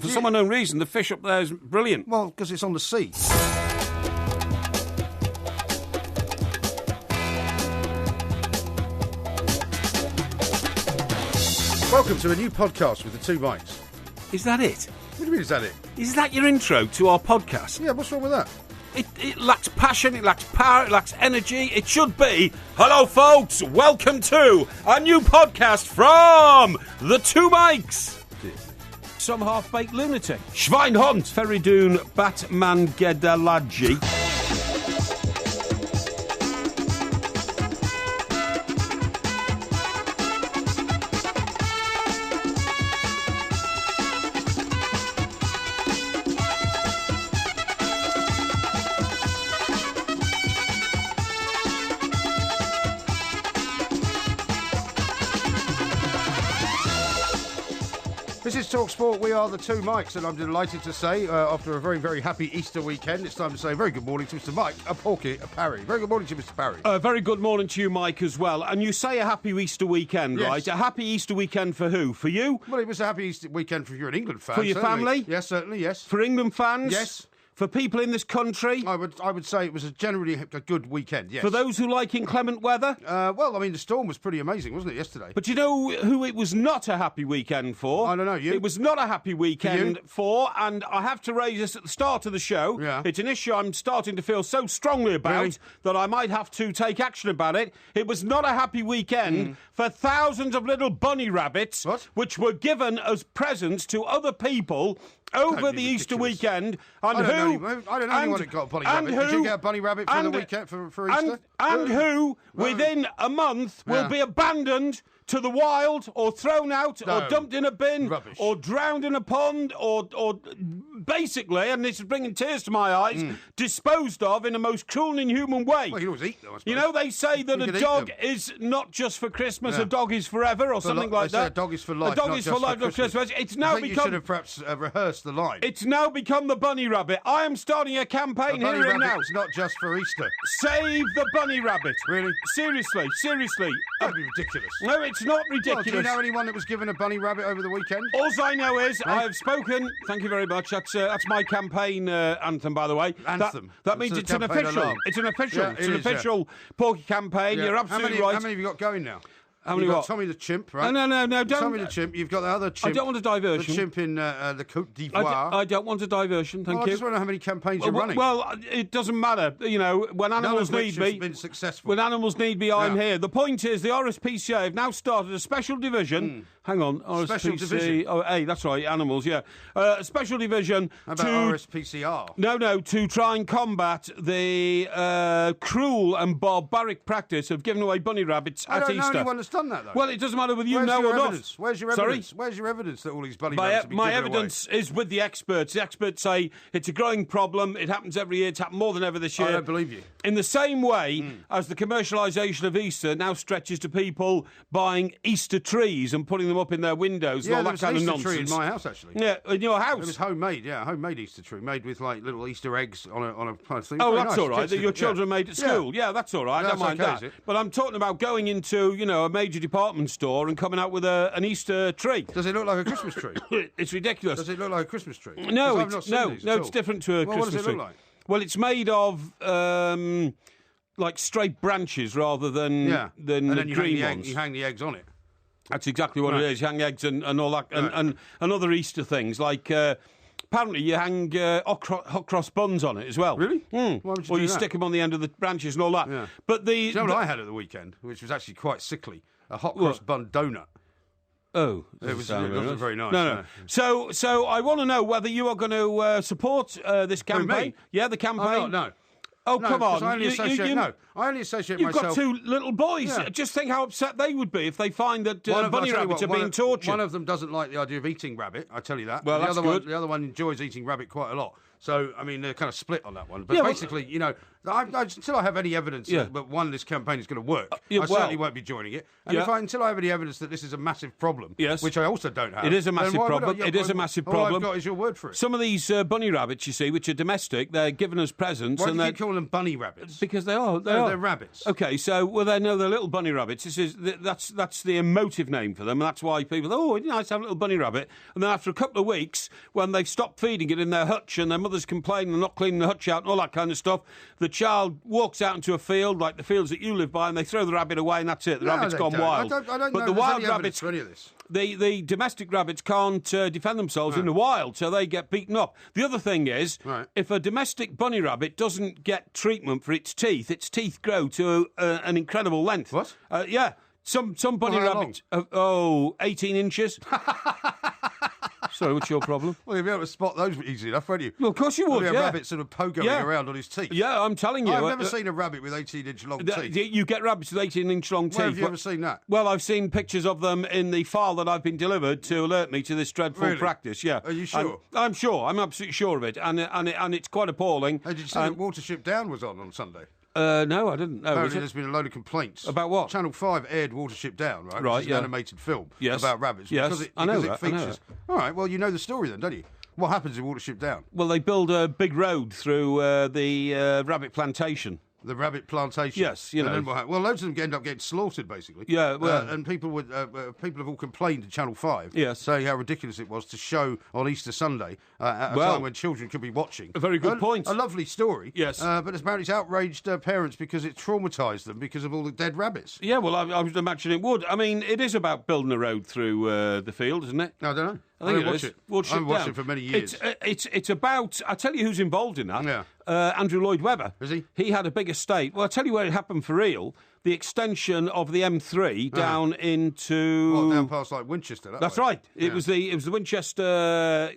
For some unknown reason, the fish up there is brilliant. Well, because it's on the sea. Welcome to a new podcast with the two mics. Is that it? What do you mean, is that it? Is that your intro to our podcast? Yeah, what's wrong with that? It lacks passion, it lacks power, it lacks energy. It should be, hello folks, welcome to a new podcast from the two mics. Some half-baked lunatic. Schweinhund, Feridun, Batman Gedalaji. This is TalkSport. We are the two mics, and I'm delighted to say, after a very, very happy Easter weekend, it's time to say very good morning to Mr. Mike Parry. Very good morning to you, Mr. Parry. Very good morning to you, Mike, as well. And you say a happy Easter weekend, Yes. right? A happy Easter weekend for who? For you? Well, it was a happy Easter weekend for you're an England fan. For your certainly. family? Yes, certainly, yes. For England fans? Yes. For people in this country? I would say it was generally a good weekend, yes. For those who like inclement weather? Well, I mean, the storm was pretty amazing, wasn't it, yesterday? But you know who it was not a happy weekend for? I don't know, you? It was not a happy weekend for, and I have to raise this at the start of the show. Yeah. It's an issue I'm starting to feel so strongly about Really? that I might have to take action about it. It was not a happy weekend for thousands of little bunny rabbits, which were given as presents to other people over the Easter weekend. And I don't know anyone that got a bunny rabbit. Did you get a bunny rabbit for the weekend, for Easter? And who, within a month, will be abandoned to the wild, or thrown out, or dumped in a bin, or drowned in a pond, or basically, and this is bringing tears to my eyes, disposed of in a most cruel and inhuman way. Well, you always eat them, I suppose. You know, they say that a dog is not just for Christmas, a dog is forever, or something like that. A dog is for life, a dog is for life, not Christmas. It's now I think you should have perhaps rehearsed the line. It's now become the bunny rabbit. I am starting a campaign here and now. It's not just for Easter. Save the bunny rabbit. Really? Seriously. That'd be ridiculous. No, it's not ridiculous. Well, do you know anyone that was given a bunny rabbit over the weekend? All I know is I have spoken. Thank you very much. That's my campaign anthem, by the way. Anthem. That means it's an official. Alarm. It's an official. Yeah, it's an official Porky campaign. Yeah. You're absolutely right. How many have you got going now? How many You've got what? Tommy the chimp, right? No, don't. Tommy the chimp. You've got the other chimp. I don't want a diversion. The chimp in the Côte d'Ivoire. I don't want a diversion. Thank I you. just want to know how many campaigns you're running. Well, it doesn't matter. You know, when animals need me, been successful. When animals need me, I'm here. The point is, the RSPCA have now started a special division. Hang on, RSPCA. Special division. Oh, hey, that's right, animals. Yeah, a special division. How about RSPCR? No, to try and combat the cruel and barbaric practice of giving away bunny rabbits at Easter. I don't know anyone that's done that, though. Well, it doesn't matter whether you Where's know your or evidence? not. Where's your Sorry? evidence? Where's your evidence that all these bunny rabbits have been My given evidence away? is with the experts. The experts say it's a growing problem. It happens every year. It's happened more than ever this year. I don't believe you. In the same way as the commercialisation of Easter now stretches to people buying Easter trees and putting them up in their windows and all that kind of nonsense. There was an Easter tree in my house, actually. Yeah, in your house. It was homemade, a homemade Easter tree, made with like little Easter eggs on a kind of thing. Oh, Very that's nice. all right. Kids That did your it, children made at school. Yeah, that's all right. I don't mind okay, that. is it? But I'm talking about going into, a major department store and coming out with an Easter tree. Does it look like a Christmas tree? It's ridiculous. Does it look like a Christmas tree? No, I've not seen these at it's all. different to a Well, Christmas what does it tree. look like? Well, it's made of like straight branches rather than And then green ones. you hang the eggs on it. That's exactly what it is. You hang eggs and all that, and other Easter things like. Apparently, you hang hot cross buns on it as well. Really? Why would you Or do you that? stick them on the end of the branches and all that. Yeah. But Do you know what I had at the weekend, which was actually quite sickly? A hot cross bun donut. Oh, It wasn't very nice. No. So I want to know whether you are going to support this campaign. me? Yeah, the campaign. No. Oh, No, come on. I only associate You've myself... got two little boys. Yeah. Just think how upset they would be if they find that bunny rabbits are being tortured. One of them doesn't like the idea of eating rabbit, I tell you that. Well, that's good. The other one enjoys eating rabbit quite a lot. So, I mean, they're kind of split on that one. But basically, you know, until I have any evidence that, one, this campaign is going to work, I certainly won't be joining it. And until I have any evidence that this is a massive problem, which I also don't have. It is a massive problem. It is a massive problem. All I've got is your word for it. Some of these bunny rabbits, you see, which are domestic, they're giving us presents. Why do you call them bunny rabbits? Because they are. They're rabbits. Okay, so, they're little bunny rabbits. That's the emotive name for them, and that's why people, it's nice to have a little bunny rabbit. And then after a couple of weeks, when they've stopped feeding it in their hutch and their mother's complaining they're not cleaning the hutch out and all that kind of stuff, the child walks out into a field, like the fields that you live by, and they throw the rabbit away, and that's it. The rabbit's gone wild. I don't but know the wild any rabbits, for any of this. The domestic rabbits can't defend themselves in the wild, so they get beaten up. The other thing is, if a domestic bunny rabbit doesn't get treatment for its teeth grow to an incredible length. What? Yeah. Some bunny rabbits, 18 inches. Sorry, what's your problem? Well, you'll be able to spot those easily enough, won't you? Well, of course you would, a rabbit sort of pogoing around on his teeth. Yeah, I'm telling you. I've never seen a rabbit with 18-inch long teeth. You get rabbits with 18-inch long teeth. Where have you ever seen that? Well, I've seen pictures of them in the file that I've been delivered to alert me to this dreadful practice, yeah. Are you sure? I'm sure. I'm absolutely sure of it. And it's quite appalling. Hey, did you see that Watership Down was on Sunday? No, I didn't. Apparently there's been a load of complaints. About what? Channel 5 aired Watership Down, right? Right, which is an animated film about rabbits. Yes, because it features... All right, well, you know the story then, don't you? What happens in Watership Down? Well, they build a big road through the rabbit plantation. The rabbit plantation. Yes, you know. And then, well, loads of them end up getting slaughtered, basically. Yeah, well, and people have all complained to Channel 5, yes, saying how ridiculous it was to show on Easter Sunday at a time when children could be watching. A very good point. A lovely story. Yes, but apparently it's outraged parents because it traumatised them because of all the dead rabbits. Yeah, well, I would imagine it would. I mean, it is about building a road through the field, isn't it? I don't know. I think watch it. I've watched it for many years. It's about. I tell you who's involved in that. Yeah. Andrew Lloyd Webber. Is he? He had a big estate. Well, I'll tell you where it happened for real. The extension of the M3 down into down past like Winchester. That's right. It was the Winchester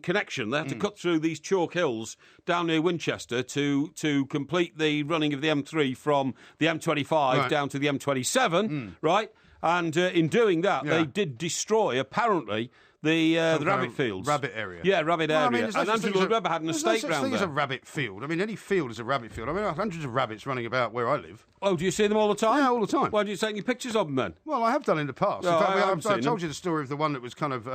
connection. They had to cut through these chalk hills down near Winchester to complete the running of the M3 from the M25 down to the M27. Right, and in doing that, they did destroy apparently the rabbit fields. Rabbit area. Yeah, rabbit area. I mean, and Andrew Lloyd Webber had an estate round there. There's no such thing as a rabbit field. I mean, any field is a rabbit field. I mean, hundreds of rabbits running about where I live. Oh, do you see them all the time? Yeah, all the time. Why do you take any pictures of them then? Well, I have done in the past. No, in fact, I told you the story of the one that was kind of,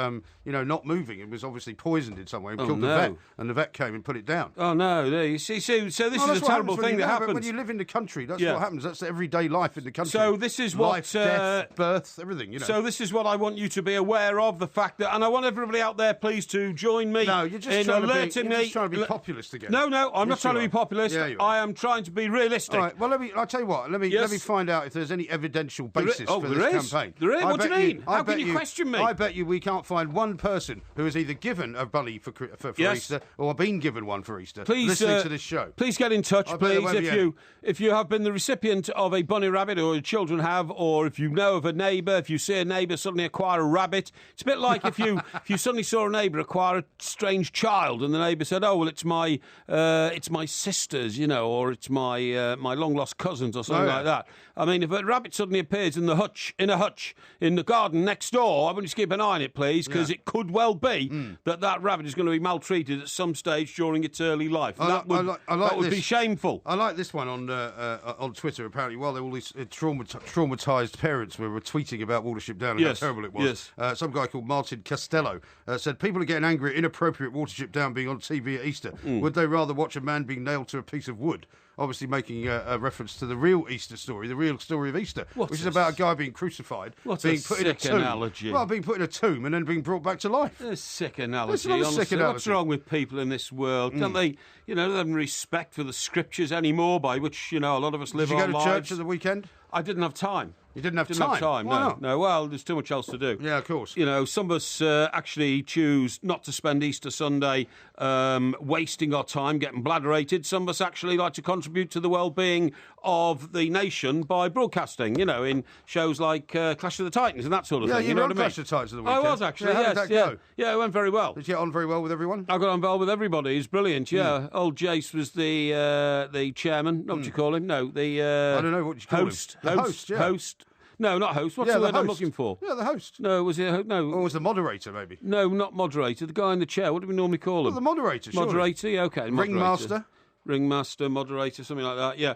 not moving. It was obviously poisoned in some way and killed the vet. And the vet came and put it down. Oh, no. There you see. So this is a terrible thing that happens. When you live in the country, that's what happens. That's everyday life in the country. So this is what... Life, death, birth, everything, you know. So this is what I want you to be aware of, the fact that... And I want everybody out there, please, to join me. No, you're just trying to be populist again. No, I'm not trying to be populist. Yeah, I am trying to be realistic. All right, well, I'll tell you what. Let me find out if there's any evidential basis for this campaign. There is? What do you mean? How can you question me? I bet you we can't find one person who has either given a bunny for Easter or been given one for Easter listening to this show. Please get in touch, please, if you have been the recipient of a bunny rabbit, or your children have, or if you know of a neighbour, if you see a neighbour suddenly acquire a rabbit. It's a bit like if you suddenly saw a neighbour acquire a strange child, and the neighbour said, "Oh, well, it's my sister's, or it's my long lost cousin's, or something like that." I mean, if a rabbit suddenly appears in a hutch in the garden next door, I want you to keep an eye on it, please, because it could well be that rabbit is going to be maltreated at some stage during its early life. That would be shameful. I like this one on Twitter. Apparently, while all these traumatised parents were tweeting about Watership Down and how terrible it was, some guy called Martin Costello said, "People are getting angry at inappropriate Watership Down being on TV at Easter. Would they rather watch a man being nailed to a piece of wood?" Obviously making a reference to the real Easter story, the real story of Easter, which is about a guy being crucified, being put in a tomb. Analogy. Well, being put in a tomb and then being brought back to life. A sick analogy. It's not a sick analogy. What's wrong with people in this world? Can't they, don't have respect for the scriptures anymore, by which, a lot of us live our lives? Did you go to church at the weekend? I didn't have time. You didn't have time? Why not? No. Well, there's too much else to do. Yeah, of course. Some of us actually choose not to spend Easter Sunday wasting our time getting bladderated. Some of us actually like to contribute to the well-being of the nation by broadcasting, in shows like Clash of the Titans and that sort of thing. You were on Clash of the Titans at the weekend. I was actually, How did that go? Yeah, it went very well. Did you get on very well with everyone? I got on well with everybody. It was brilliant, yeah. Old Jace was the chairman. What do you call him? No, the I don't know what you call host. him. The host, yeah. Host. No, not host. What's the word I'm looking for? Yeah, the host. No, was it no? Or was the moderator, maybe? No, not moderator. The guy in the chair. What do we normally call him? Well, the moderator, surely. Moderator, yeah, okay. Ringmaster. Ringmaster, moderator, something like that, yeah.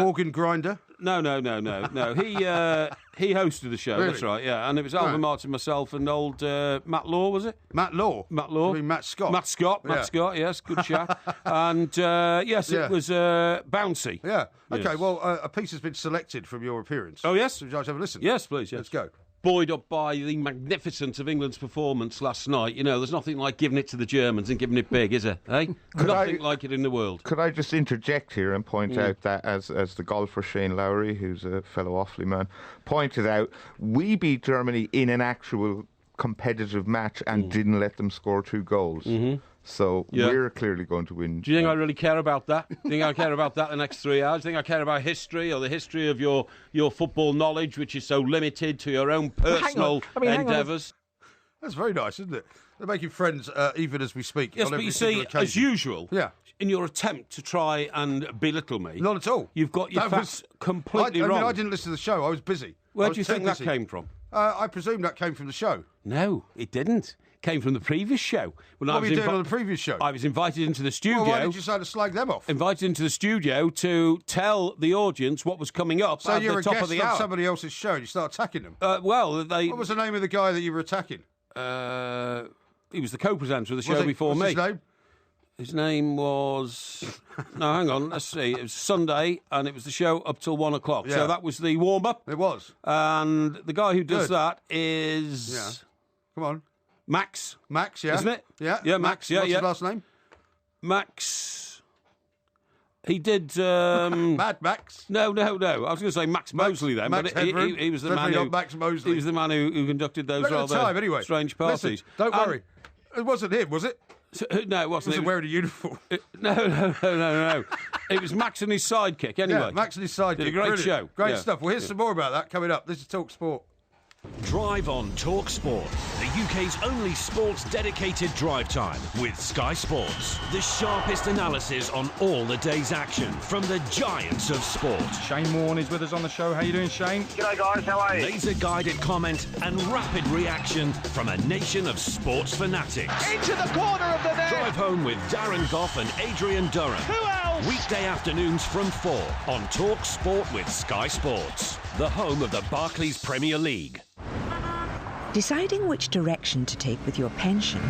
Organ grinder. No. He hosted the show, Really? That's right, yeah. And it was Alvin Martin, myself, and old Matt Law, was it? Matt Law? I mean Matt Scott? Matt Scott, yes, good chap. And, yes, it was bouncy. Yeah. Okay, yes. well, a piece has been selected from your appearance. Oh, yes? Would you like to have a listen? Yes, please, yes. Let's go. Buoyed up by the magnificence of England's performance last night. You know, there's nothing like giving it to the Germans and giving it big, is there? Eh? Nothing like it in the world. Could I just interject here and point out that as the golfer Shane Lowry, who's a fellow Offaly man, pointed out, we beat Germany in an actual competitive match and didn't let them score 2 goals. Mm-hmm. So we're clearly going to win. Do you think I really care about that? Do you think I care about that the next 3 hours? Do you think I care about history or the history of your football knowledge, which is so limited to your own personal endeavours? That's very nice, isn't it? They're making friends even as we speak. Yes, but you see, as usual, yeah. in your attempt to try and belittle me... Not at all. You've got your facts completely wrong. I mean, I didn't listen to the show. I was busy. Where do you think that came from? I presume that came from the show. No, it didn't. Came from the previous show. What were you doing on the previous show? I was invited into the studio. Well, why did you decide to slag them off? Invited into the studio to tell the audience what was coming up at the top of the hour. So you're a guest on somebody else's show and you start attacking them? What was the name of the guy that you were attacking? He was the co-presenter of the show before me. What's his name? His name was... No, hang on, let's see. It was Sunday, and it was the show up till 1 o'clock. Yeah. So that was the warm-up. It was. And the guy who does that is... Yeah. Come on. Max. Max, yeah. Isn't it? Yeah. Yeah, Max, yeah. What's his last name? Max... He did... Mad Max? No. I was going to say Max Mosley then, Max but he was the man who... Max Mosley. He was the man who conducted those rather strange parties. Listen, don't worry. It wasn't him, was it? No, it wasn't. He wasn't wearing a uniform. No. It was Max and his sidekick, anyway. Yeah, Max and his sidekick. Did a great show. Great stuff. We'll hear some more about that coming up. This is Talk Sport. Drive on Talk Sport, the UK's only sports-dedicated drive time with Sky Sports. The sharpest analysis on all the day's action from the giants of sport. Shane Warne is with us on the show. How you doing, Shane? G'day, guys. How are you? Laser-guided comment and rapid reaction from a nation of sports fanatics. Into the corner of the net. Drive home with Darren Gough and Adrian Durham. Who else? Weekday afternoons from 4 on Talk Sport with Sky Sports, the home of the Barclays Premier League. Deciding which direction to take with your pension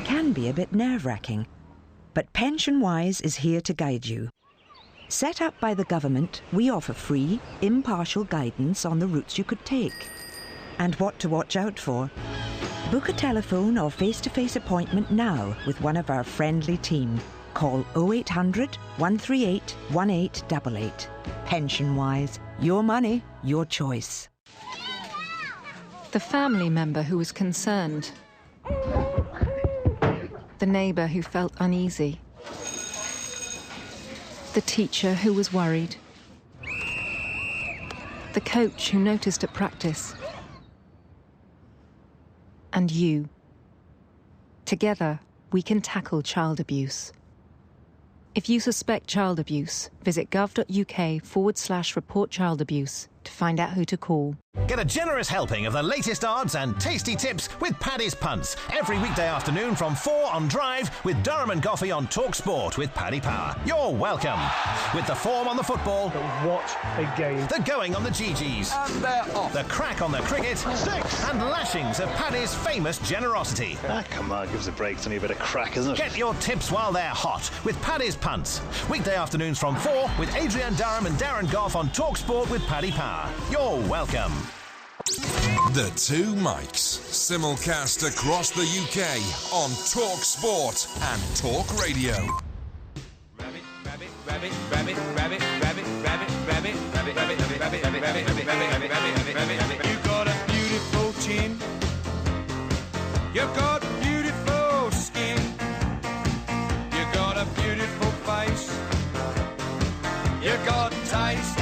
can be a bit nerve-wracking, but PensionWise is here to guide you. Set up by the government, we offer free, impartial guidance on the routes you could take and what to watch out for. Book a telephone or face-to-face appointment now with one of our friendly team. Call 0800 138 1888. PensionWise. Your money, your choice. The family member who was concerned. The neighbour who felt uneasy. The teacher who was worried. The coach who noticed at practice. And you. Together, we can tackle child abuse. If you suspect child abuse, visit gov.uk/report child abuse to find out who to call. Get a generous helping of the latest odds and tasty tips with Paddy's Punts every weekday afternoon from 4 on Drive with Durham and Goffey on Talk Sport with Paddy Power. You're welcome. With the form on the football, What a game. the going on the GGs, And they're off. the crack on the cricket, 6. and lashings of Paddy's famous generosity. Come on, give us a break. It's only a bit of crack, isn't it? Get your tips while they're hot with Paddy's Punts. Weekday afternoons from 4 with Adrian Durham and Darren Gough on Talk Sport with Paddy Power. You're welcome. The Two Mics, simulcast across the UK on Talk Sport and Talk Radio. Rabbit, rabbit, rabbit, rabbit, rabbit, rabbit, rabbit, rabbit, rabbit, rabbit, rabbit, rabbit, rabbit, rabbit, rabbit, rabbit, rabbit. You got a beautiful chin. You've got beautiful skin. You got a beautiful face. You got taste.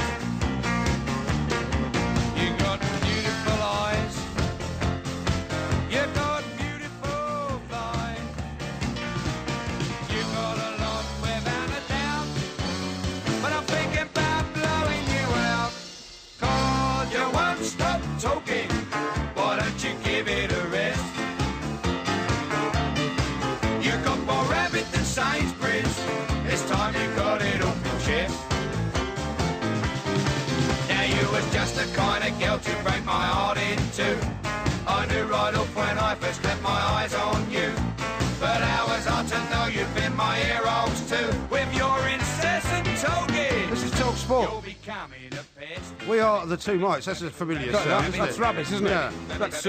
You got beautiful eyes. You got beautiful thighs. You got a lot without a doubt. But I'm thinking about blowing you out. right off when I first set my eyes on you. But hours are to know you've been my heroes too. With your incessant talking. This is Talk Sport. You're becoming a pest. We are the Two Mics. That's a familiar sound, isn't That's it? Rabbit, isn't it? Yeah. That's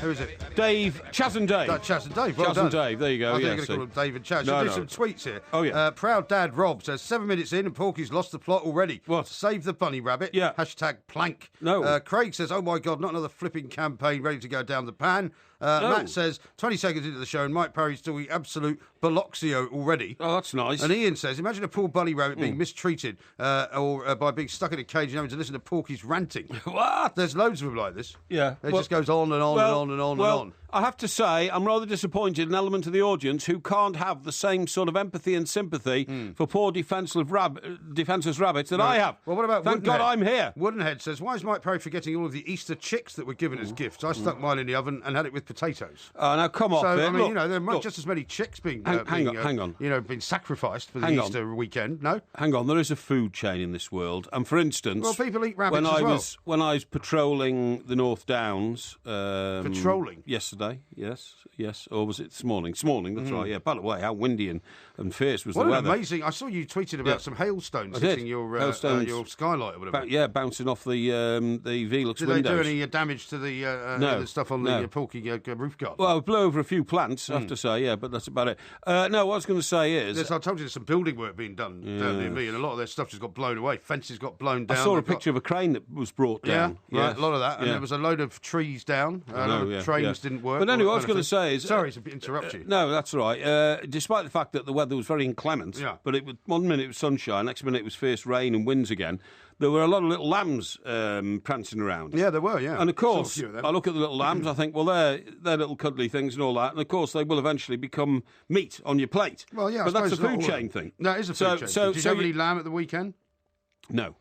Who is it? Dave, Chaz and Dave. Chaz and Dave. Well Chaz done. and Dave, there you go. I think yeah, I'm going to call him Dave and Chaz. No, Should no. do some tweets here. Oh, yeah. Proud Dad Rob says 7 minutes in and Porky's lost the plot already. What? Save the bunny rabbit. Yeah. Hashtag plank. No. Craig says, oh my God, not another flipping campaign ready to go down the pan. No. Matt says 20 seconds into the show and Mike Parry's doing absolute Biloxio already. Oh, that's nice. And Ian says, imagine a poor bunny rabbit being mistreated or by being stuck in a cage and having to listen to Porky's ranting. What? There's loads of them like this. Yeah. It just goes on and on and on and on and on. I have to say, I'm rather disappointed in an element of the audience who can't have the same sort of empathy and sympathy for poor defenceless rabbits that I have. Well, what about Thank God I'm here. Woodenhead says, why is Mike Parry forgetting all of the Easter chicks that were given as gifts? I stuck mine in the oven and had it with potatoes. Now, come off So, it. I mean, Look, you know, there are look. just as many chicks being, Hang on. you know, being sacrificed for the Hang on. Easter weekend. No? Hang on, there is a food chain in this world. And for instance... Well, people eat rabbits when I was patrolling the North Downs... Patrolling? Yesterday, yes. Or was it this morning? This morning, that's right, yeah. By the way, how windy and fierce was What the an weather. amazing... I saw you tweeted about some hailstones I did. hitting your Hailstones. skylight or whatever. Bouncing off the Velux Did windows. they do any damage to the stuff on the Porky roof garden? Well, it blew over a few plants, I have to say, yeah, but that's about it. No, what I was going to say is... Yes, I told you there's some building work being done down near me, and a lot of their stuff just got blown away. Fences got blown down. I saw a picture of a crane that was brought down. Yeah, a lot of that. And there was a load of trees down. Trains didn't work. But anyway, what I was going to say is... Sorry to interrupt you. No, that's all right. Despite the fact that the weather was very inclement, but one minute it was sunshine, next minute it was fierce rain and winds again, there were a lot of little lambs prancing around. Yeah, there were, yeah. And of course, I look at the little lambs, I think, well, they're little cuddly things and all that, and of course they will eventually become meat on your plate. Well, yeah, but that's a food chain thing. No, it is a food chain. Did you have any lamb at the weekend? No.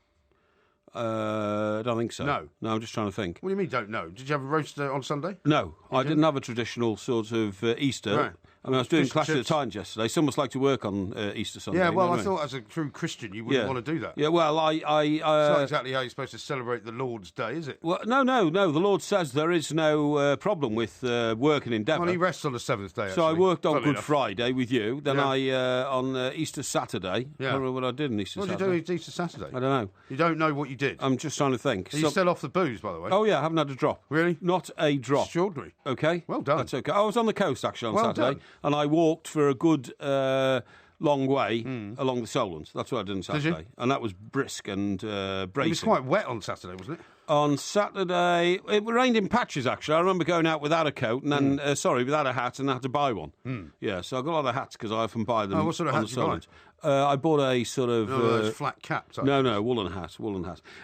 I don't think so. No, I'm just trying to think. What do you mean, don't know? Did you have a roast on Sunday? No, I didn't have a traditional sort of Easter. Right. I mean, I was doing Clash of the Titans yesterday. Some must like to work on Easter Sunday. Yeah, well, you know I thought as a true Christian you wouldn't want to do that. Yeah, well, it's not exactly how you're supposed to celebrate the Lord's Day, is it? Well, no. The Lord says there is no problem with work and endeavour. Well, he rests on the seventh day, So I worked on Good enough. Friday with you. Then on Easter Saturday. I don't remember what I did on Easter Saturday. What did you do on Easter Saturday? I don't know. You don't know what you did? I'm just trying to think. Are you still off the booze, by the way? Oh, yeah, I haven't had a drop. Really? Not a drop. Extraordinary. Okay. Well done. That's okay. I was on the coast, actually, on Saturday. Done. And I walked for a good long way along the Solent. That's what I did on Saturday. Did you? And that was brisk and bracing. It was quite wet on Saturday, wasn't it? On Saturday, it rained in patches, actually. I remember going out without a coat and then, without a hat, and I had to buy one. Yeah, so I got a lot of hats because I often buy them. Oh, what sort of on hat the did you buy? Solent. I bought a sort of those flat cap type. No, woolen hat.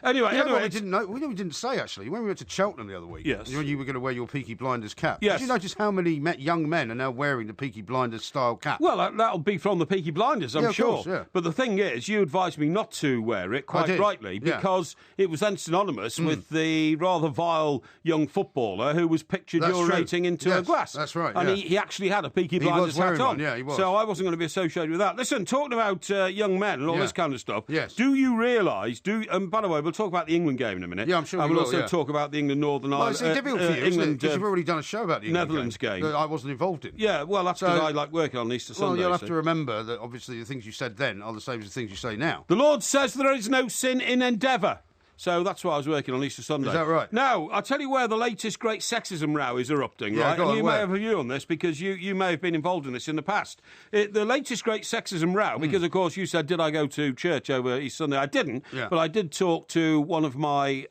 Anyway, we didn't know. We didn't say actually when we went to Cheltenham the other week. Yes. When you were going to wear your Peaky Blinders cap. Yes. Did you notice how many young men are now wearing the Peaky Blinders style cap? Well, that'll be from the Peaky Blinders, I'm sure. Course, yeah. But the thing is, you advised me not to wear it, quite rightly, because it was then synonymous with the rather vile young footballer who was pictured urinating into a glass. That's right. And he actually had a Peaky Blinders hat on. Yeah, he was. So I wasn't going to be associated with that. Listen, talking about young men and all this kind of stuff. Yes. Do you realise? By the way, we'll talk about the England game in a minute. Yeah, I'm sure and we we'll will. also talk about the England-Northern Ireland. Well, it's difficult for you, isn't it? Because you've already done a show about the England Netherlands game that I wasn't involved in. Yeah, well, that's because I like working on Easter Sunday. Well, you'll have to remember that obviously the things you said then are the same as the things you say now. The Lord says there is no sin in endeavour. So that's why I was working on Easter Sunday. Is that right? Now, I'll tell you where the latest great sexism row is erupting, right? Go on, you may have a view on this because you may have been involved in this in the past. The latest great sexism row, because, of course, you said, did I go to church over Easter Sunday? I didn't, but I did talk to one of my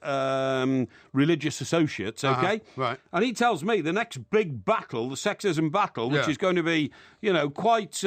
religious associates, okay? Right. And he tells me the next big battle, the sexism battle, which is going to be, quite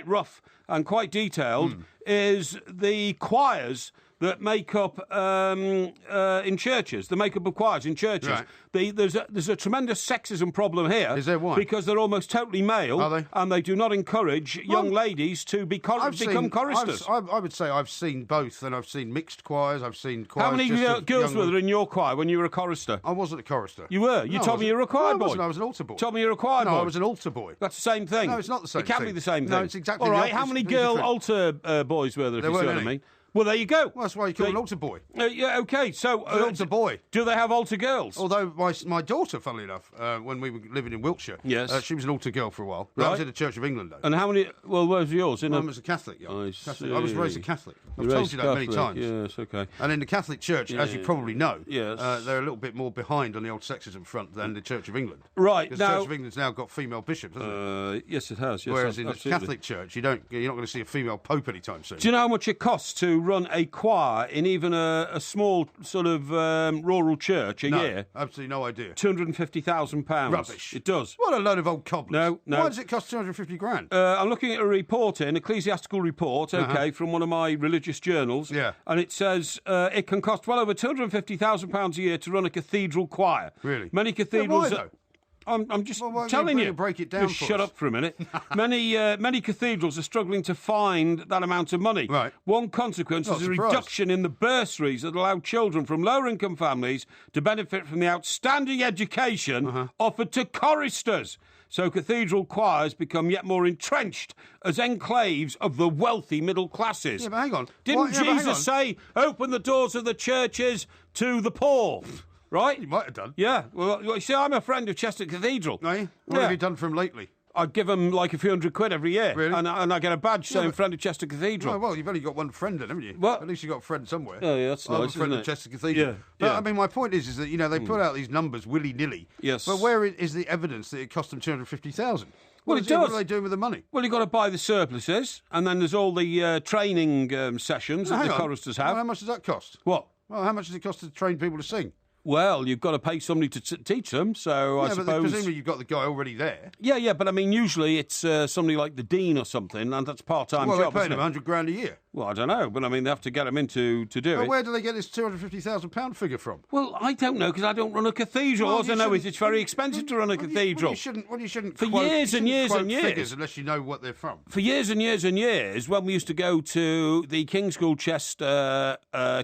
rough and quite detailed, is the choirs that make up in churches, the makeup of choirs in churches. Right. There's a tremendous sexism problem here. Is there one? Because they're almost totally male. Are they? And they do not encourage young ladies to become choristers. I would say I've seen both, and I've seen mixed choirs, I've seen choirs. How many girls were there in your choir when you were a chorister? I wasn't a chorister. You were? You told me you were a choir boy. I was an altar boy. Told me you were a choir boy. No, I was an altar boy. That's the same thing. No, it's not the same thing. It can thing. be the same thing. No, it's exactly all the right, how opposite. many girl altar boys were there, if you see what I mean? Well, there you go. Well, that's why you call an altar boy. Yeah, okay. So, an altar boy. Do they have altar girls? Although my daughter, funnily enough, when we were living in Wiltshire, yes, she was an altar girl for a while. That was in the Church of England, though. And how many? Well, where's yours? Mine was a Catholic. Yeah. I was raised a Catholic. I've told you that many times. Yes, okay. And in the Catholic Church, as you probably know, they're a little bit more behind on the old sexism front than the Church of England. Right. Because the Church of England's now got female bishops, hasn't it? Yes, it has. Yes, whereas in the absolutely. Catholic Church, you're not going to see a female pope anytime soon. Do you know how much it costs to run a choir in even a small sort of rural church a year? Absolutely no idea. £250,000. Rubbish. It does. What a load of old cobblers. No. Why does it cost 250 grand? I'm looking at a report, an ecclesiastical report, from one of my religious journals. Yeah. And it says it can cost well over £250,000 a year to run a cathedral choir. Really? Many cathedrals. Yeah, why, though? I'm just why telling you. Break it down. Just shut up for a minute. Many cathedrals are struggling to find that amount of money. Right. One consequence is a reduction in the bursaries that allow children from lower income families to benefit from the outstanding education offered to choristers. So cathedral choirs become yet more entrenched as enclaves of the wealthy middle classes. Yeah, but hang on. Didn't Jesus say, "Open the doors of the churches to the poor"? Right? You might have done. Yeah. Well, you see, I'm a friend of Chester Cathedral. Are you? What have you done for him lately? I give them like a few £100 every year. Really? And I get a badge saying friend of Chester Cathedral. Oh, well, you've only got one friend then, haven't you? What? At least you've got a friend somewhere. Oh, yeah, that's nice, I'm a friend isn't of it? Chester Cathedral. Yeah. But, yeah. I mean, my point is that, they put out these numbers willy-nilly. Yes. But where is the evidence that it cost them 250,000? Well, it does. What are they doing with the money? Well, you've got to buy the surplices, and then there's all the training sessions that the choristers have. Well, how much does that cost? What? Well, how much does it cost to train people to sing? Well, you've got to pay somebody to teach them, so I suppose... but presumably you've got the guy already there. Yeah, but I mean, usually it's somebody like the dean or something, and that's a part-time job, Well, they're paying isn't him $100,000 a year. Well, I don't know, but I mean, they have to get them in to do it. Where do they get this £250,000 figure from? Well, I don't know, because I don't run a cathedral. All I know is it's very expensive to run a cathedral. You shouldn't For quote, years and years and years. figures unless you know what they're from. For years and years and years, when we used to go to the King's School Chester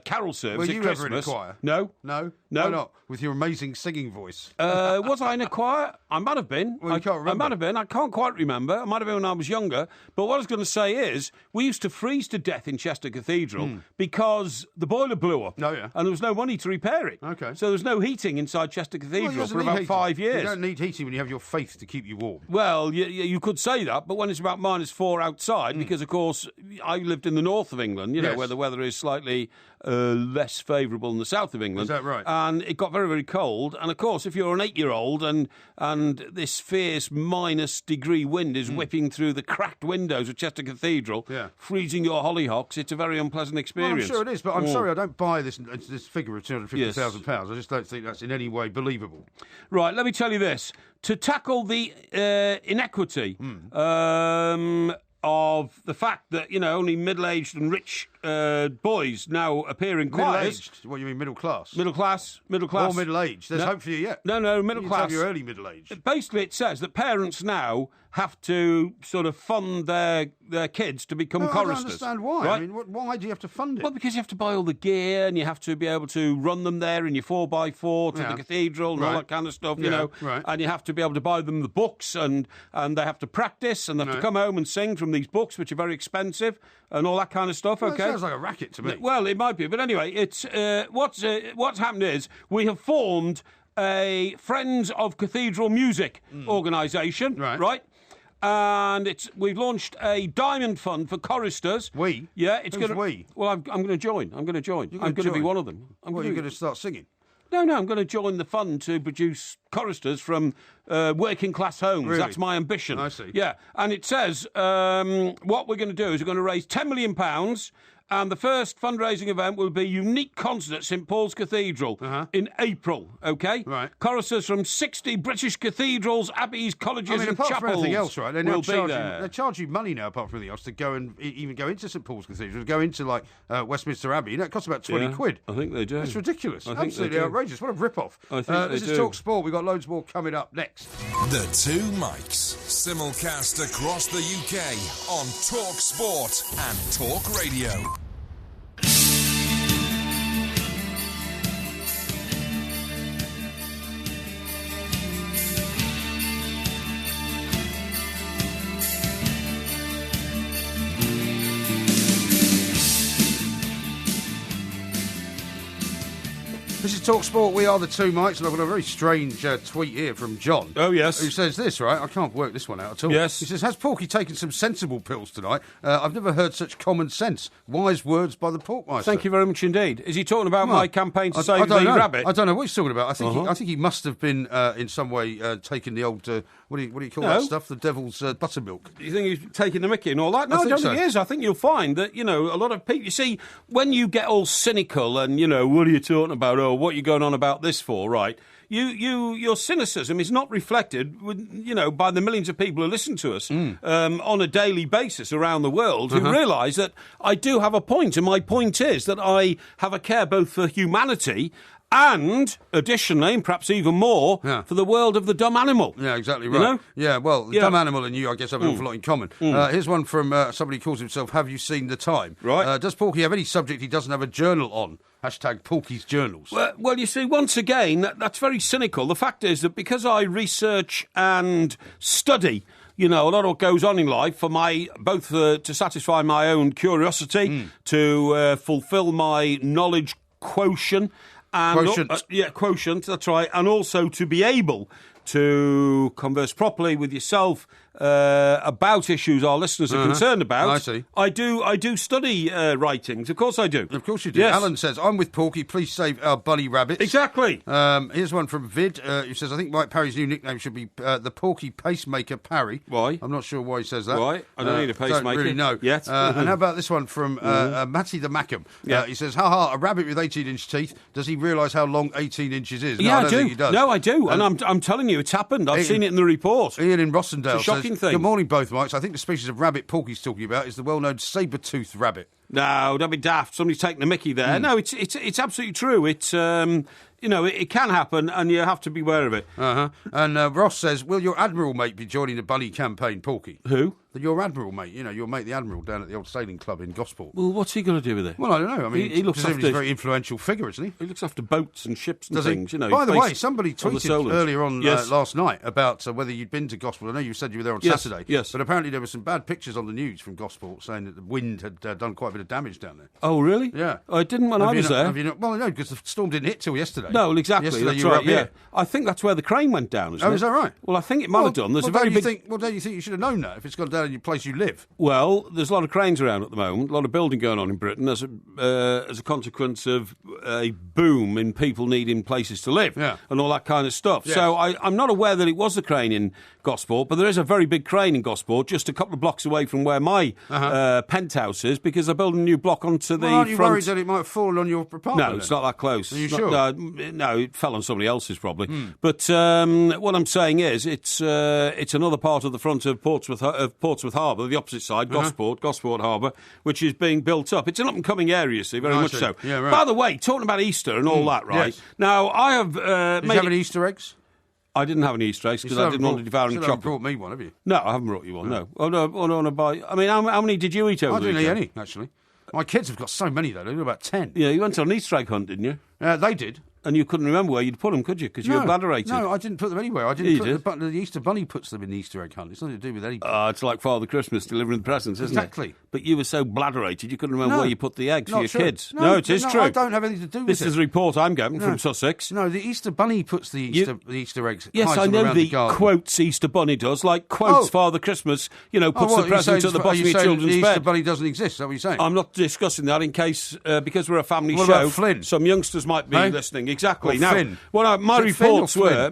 carol service Were you at Christmas... ever in a choir? No. No? No. Why not? With your amazing singing voice. Was I in a choir? I might have been. Well, you can't remember. I might have been. I can't quite remember. I might have been when I was younger. But what I was going to say is, we used to freeze to death in Chester Cathedral because the boiler blew up. Oh, yeah. And there was no money to repair it. Okay. So there was no heating inside Chester Cathedral for about 5 years. You don't need heating when you have your faith to keep you warm. Well, you could say that, but when it's about -4 outside, because, of course, I lived in the north of England, Yes. where the weather is slightly less favourable than the south of England. Is that right? And it got very, very cold. And, of course, if you're an 8-year-old and this fierce -degree wind is whipping through the cracked windows of Chester Cathedral, freezing your hollyhocks, it's a very unpleasant experience. Well, I'm sure it is, but I'm sorry, I don't buy this figure of £250,000. I just don't think that's in any way believable. Right, let me tell you this. To tackle the inequity of the fact that, only middle-aged and rich boys now appear in choirs. Middle-aged? What, you mean middle class? Middle class. Or middle-aged. There's hope for you yet. No, middle class. You're early middle-aged. Basically, it says that parents now have to sort of fund their kids to become choristers. I don't understand why. Right? I mean, why do you have to fund it? Well, because you have to buy all the gear and you have to be able to run them there in your 4x4 to the cathedral and all that kind of stuff, Right. And you have to be able to buy them the books and they have to practice and they have to come home and sing from these books, which are very expensive and all that kind of stuff, Well, okay? It sounds like a racket to me. Well, it might be. But anyway, it's what's happened is we have formed a Friends of Cathedral Music organisation, right? And we've launched a diamond fund for choristers. We? Yeah, it's Who's going to. we? Well, I'm going to join. I'm going to join. I'm going to be one of them. You're going to start singing? No, I'm going to join the fund to produce choristers from working class homes. Really? That's my ambition. I see. Yeah, and it says what we're going to do is we're going to raise £10 million. And the first fundraising event will be unique concert at St Paul's Cathedral in April, OK? Right. Choristers from 60 British cathedrals, abbeys, colleges and apart chapels from anything else, right? They there. charge you money now, apart from anything else, to go and even go into St Paul's Cathedral, to go into, like, Westminster Abbey. It costs about 20 quid. I think they do. It's ridiculous. I think Absolutely they do. outrageous. What a rip-off. I think this they is do. Talk Sport. We've got loads more coming up next. The Two Mics, simulcast across the UK on Talk Sport and Talk Radio. Talk Sport. We are the two Mikes, and I've got a very strange tweet here from John. Oh, yes. Who says this, right? I can't work this one out at all. Yes. He says, has Porky taken some sensible pills tonight? I've never heard such common sense. Wise words by the Porkmeister. Thank you very much indeed. Is he talking about my campaign to save the rabbit? I don't know what he's talking about. I think he must have been in some way taking the old what do you call that stuff? The devil's buttermilk. Do you think he's taking the mickey and all that? No, I don't think he is. I think you'll find that a lot of people. You see, when you get all cynical and what are you talking about? Oh, what are you going on about this for? Right? Your cynicism is not reflected, by the millions of people who listen to us on a daily basis around the world who realise that I do have a point, and my point is that I have a care both for humanity and, additionally, and perhaps even more, for the world of the dumb animal. Yeah, exactly right. Yeah, well, the dumb animal and you, I guess, have an awful lot in common. Here's one from somebody who calls himself, Have You Seen the Time? Right. Does Porky have any subject he doesn't have a journal on? Hashtag Porky's Journals. Well, you see, once again, that's very cynical. The fact is that because I research and study a lot of what goes on in life for both to satisfy my own curiosity, to fulfil my knowledge quotient, quotient, that's right, and also to be able to converse properly with yourself about issues our listeners are concerned about. I see. I do study writings. Of course I do. Of course you do. Yes. Alan says, I'm with Porky, please save our bunny rabbits. Exactly. Here's one from Vid, who says, I think Mike Parry's new nickname should be the Porky Pacemaker Parry. Why? I'm not sure why he says that. Why? I don't need a pacemaker. Don't really know. Yet. And how about this one from Matty the Mackham? He says, a rabbit with 18-inch teeth, does he realise how long 18 inches is? Yeah, I don't think he does. No, I do. And I'm telling you, it's happened. I've seen it in the report. Ian in Rossendale it's a shocking says, thing. Good morning, both Mikes. I think the species of rabbit Porky's talking about is the well-known saber-toothed rabbit. No, don't be daft. Somebody's taking the mickey there. No, it's absolutely true. It's it can happen, and you have to be aware of it. And Ross says, will your Admiral mate be joining the bunny campaign, Porky? Who? Your Admiral mate, your mate the Admiral down at the old sailing club in Gosport. Well, what's he got to do with it? Well, I don't know. I mean, he looks after he's a very influential figure, isn't he? He looks after boats and ships and things, By the way, somebody tweeted earlier on last night about whether you'd been to Gosport. I know you said you were there on Saturday. Yes. But apparently there were some bad pictures on the news from Gosport saying that the wind had done quite a bit of damage down there. Oh, really? Yeah. I didn't when I was there. Well, no, because the storm didn't hit till yesterday. No, exactly. Yesterday that's you were up here. I think that's where the crane went down, isn't it? Oh, is that right? Well, I think it might have done. There's a very big... don't you think you should have known that if it's gone down in your place you live? Well, there's a lot of cranes around at the moment, a lot of building going on in Britain as a consequence of a boom in people needing places to live and all that kind of stuff. Yes. So I'm not aware that it was the crane in Gosport, but there is a very big crane in Gosport just a couple of blocks away from where my penthouse is because they're building a new block onto the aren't you front... worried that it might fall on your apartment? No, it's not that close. Are you sure? No, it fell on somebody else's probably. But what I'm saying is it's another part of the front of Portsmouth Harbour, the opposite side, Gosport Harbour, which is being built up. It's an up-and-coming area, see, very much so. Yeah, right. By the way, talking about Easter and all that, right? Yes. Now, I have... Did you have any Easter eggs? I didn't have any Easter eggs because I didn't want to devour any chocolate. You haven't brought me one, have you? No, I haven't brought you one, no. Oh, no, I don't want to buy... I mean, how many did you eat over the weekend? I didn't eat any, actually. My kids have got so many, though. They've got about 10. Yeah, you went on an Easter egg hunt, didn't you? They did. And you couldn't remember where you'd put them, could you? Because you were bladderated. No, I didn't put them anywhere. I didn't put the Easter Bunny puts them in the Easter egg hunt. It's nothing to do with anything. It's like Father Christmas delivering the presents, isn't it? Exactly. But you were so bladderated you couldn't remember where you put the eggs for your kids. No, it is true. I don't have anything to do with it. This is a report I'm getting from Sussex. No, the Easter Bunny puts the Easter eggs. Yes, I know the quotes Easter Bunny does, like quotes Father Christmas, puts the present at the bottom of your children's bed. The Easter Bunny doesn't exist, is that what you're saying? I'm not discussing that in case, because we're a family show, about Flynn? Some youngsters might be listening. Exactly. Now, Finn. Well, my reports were...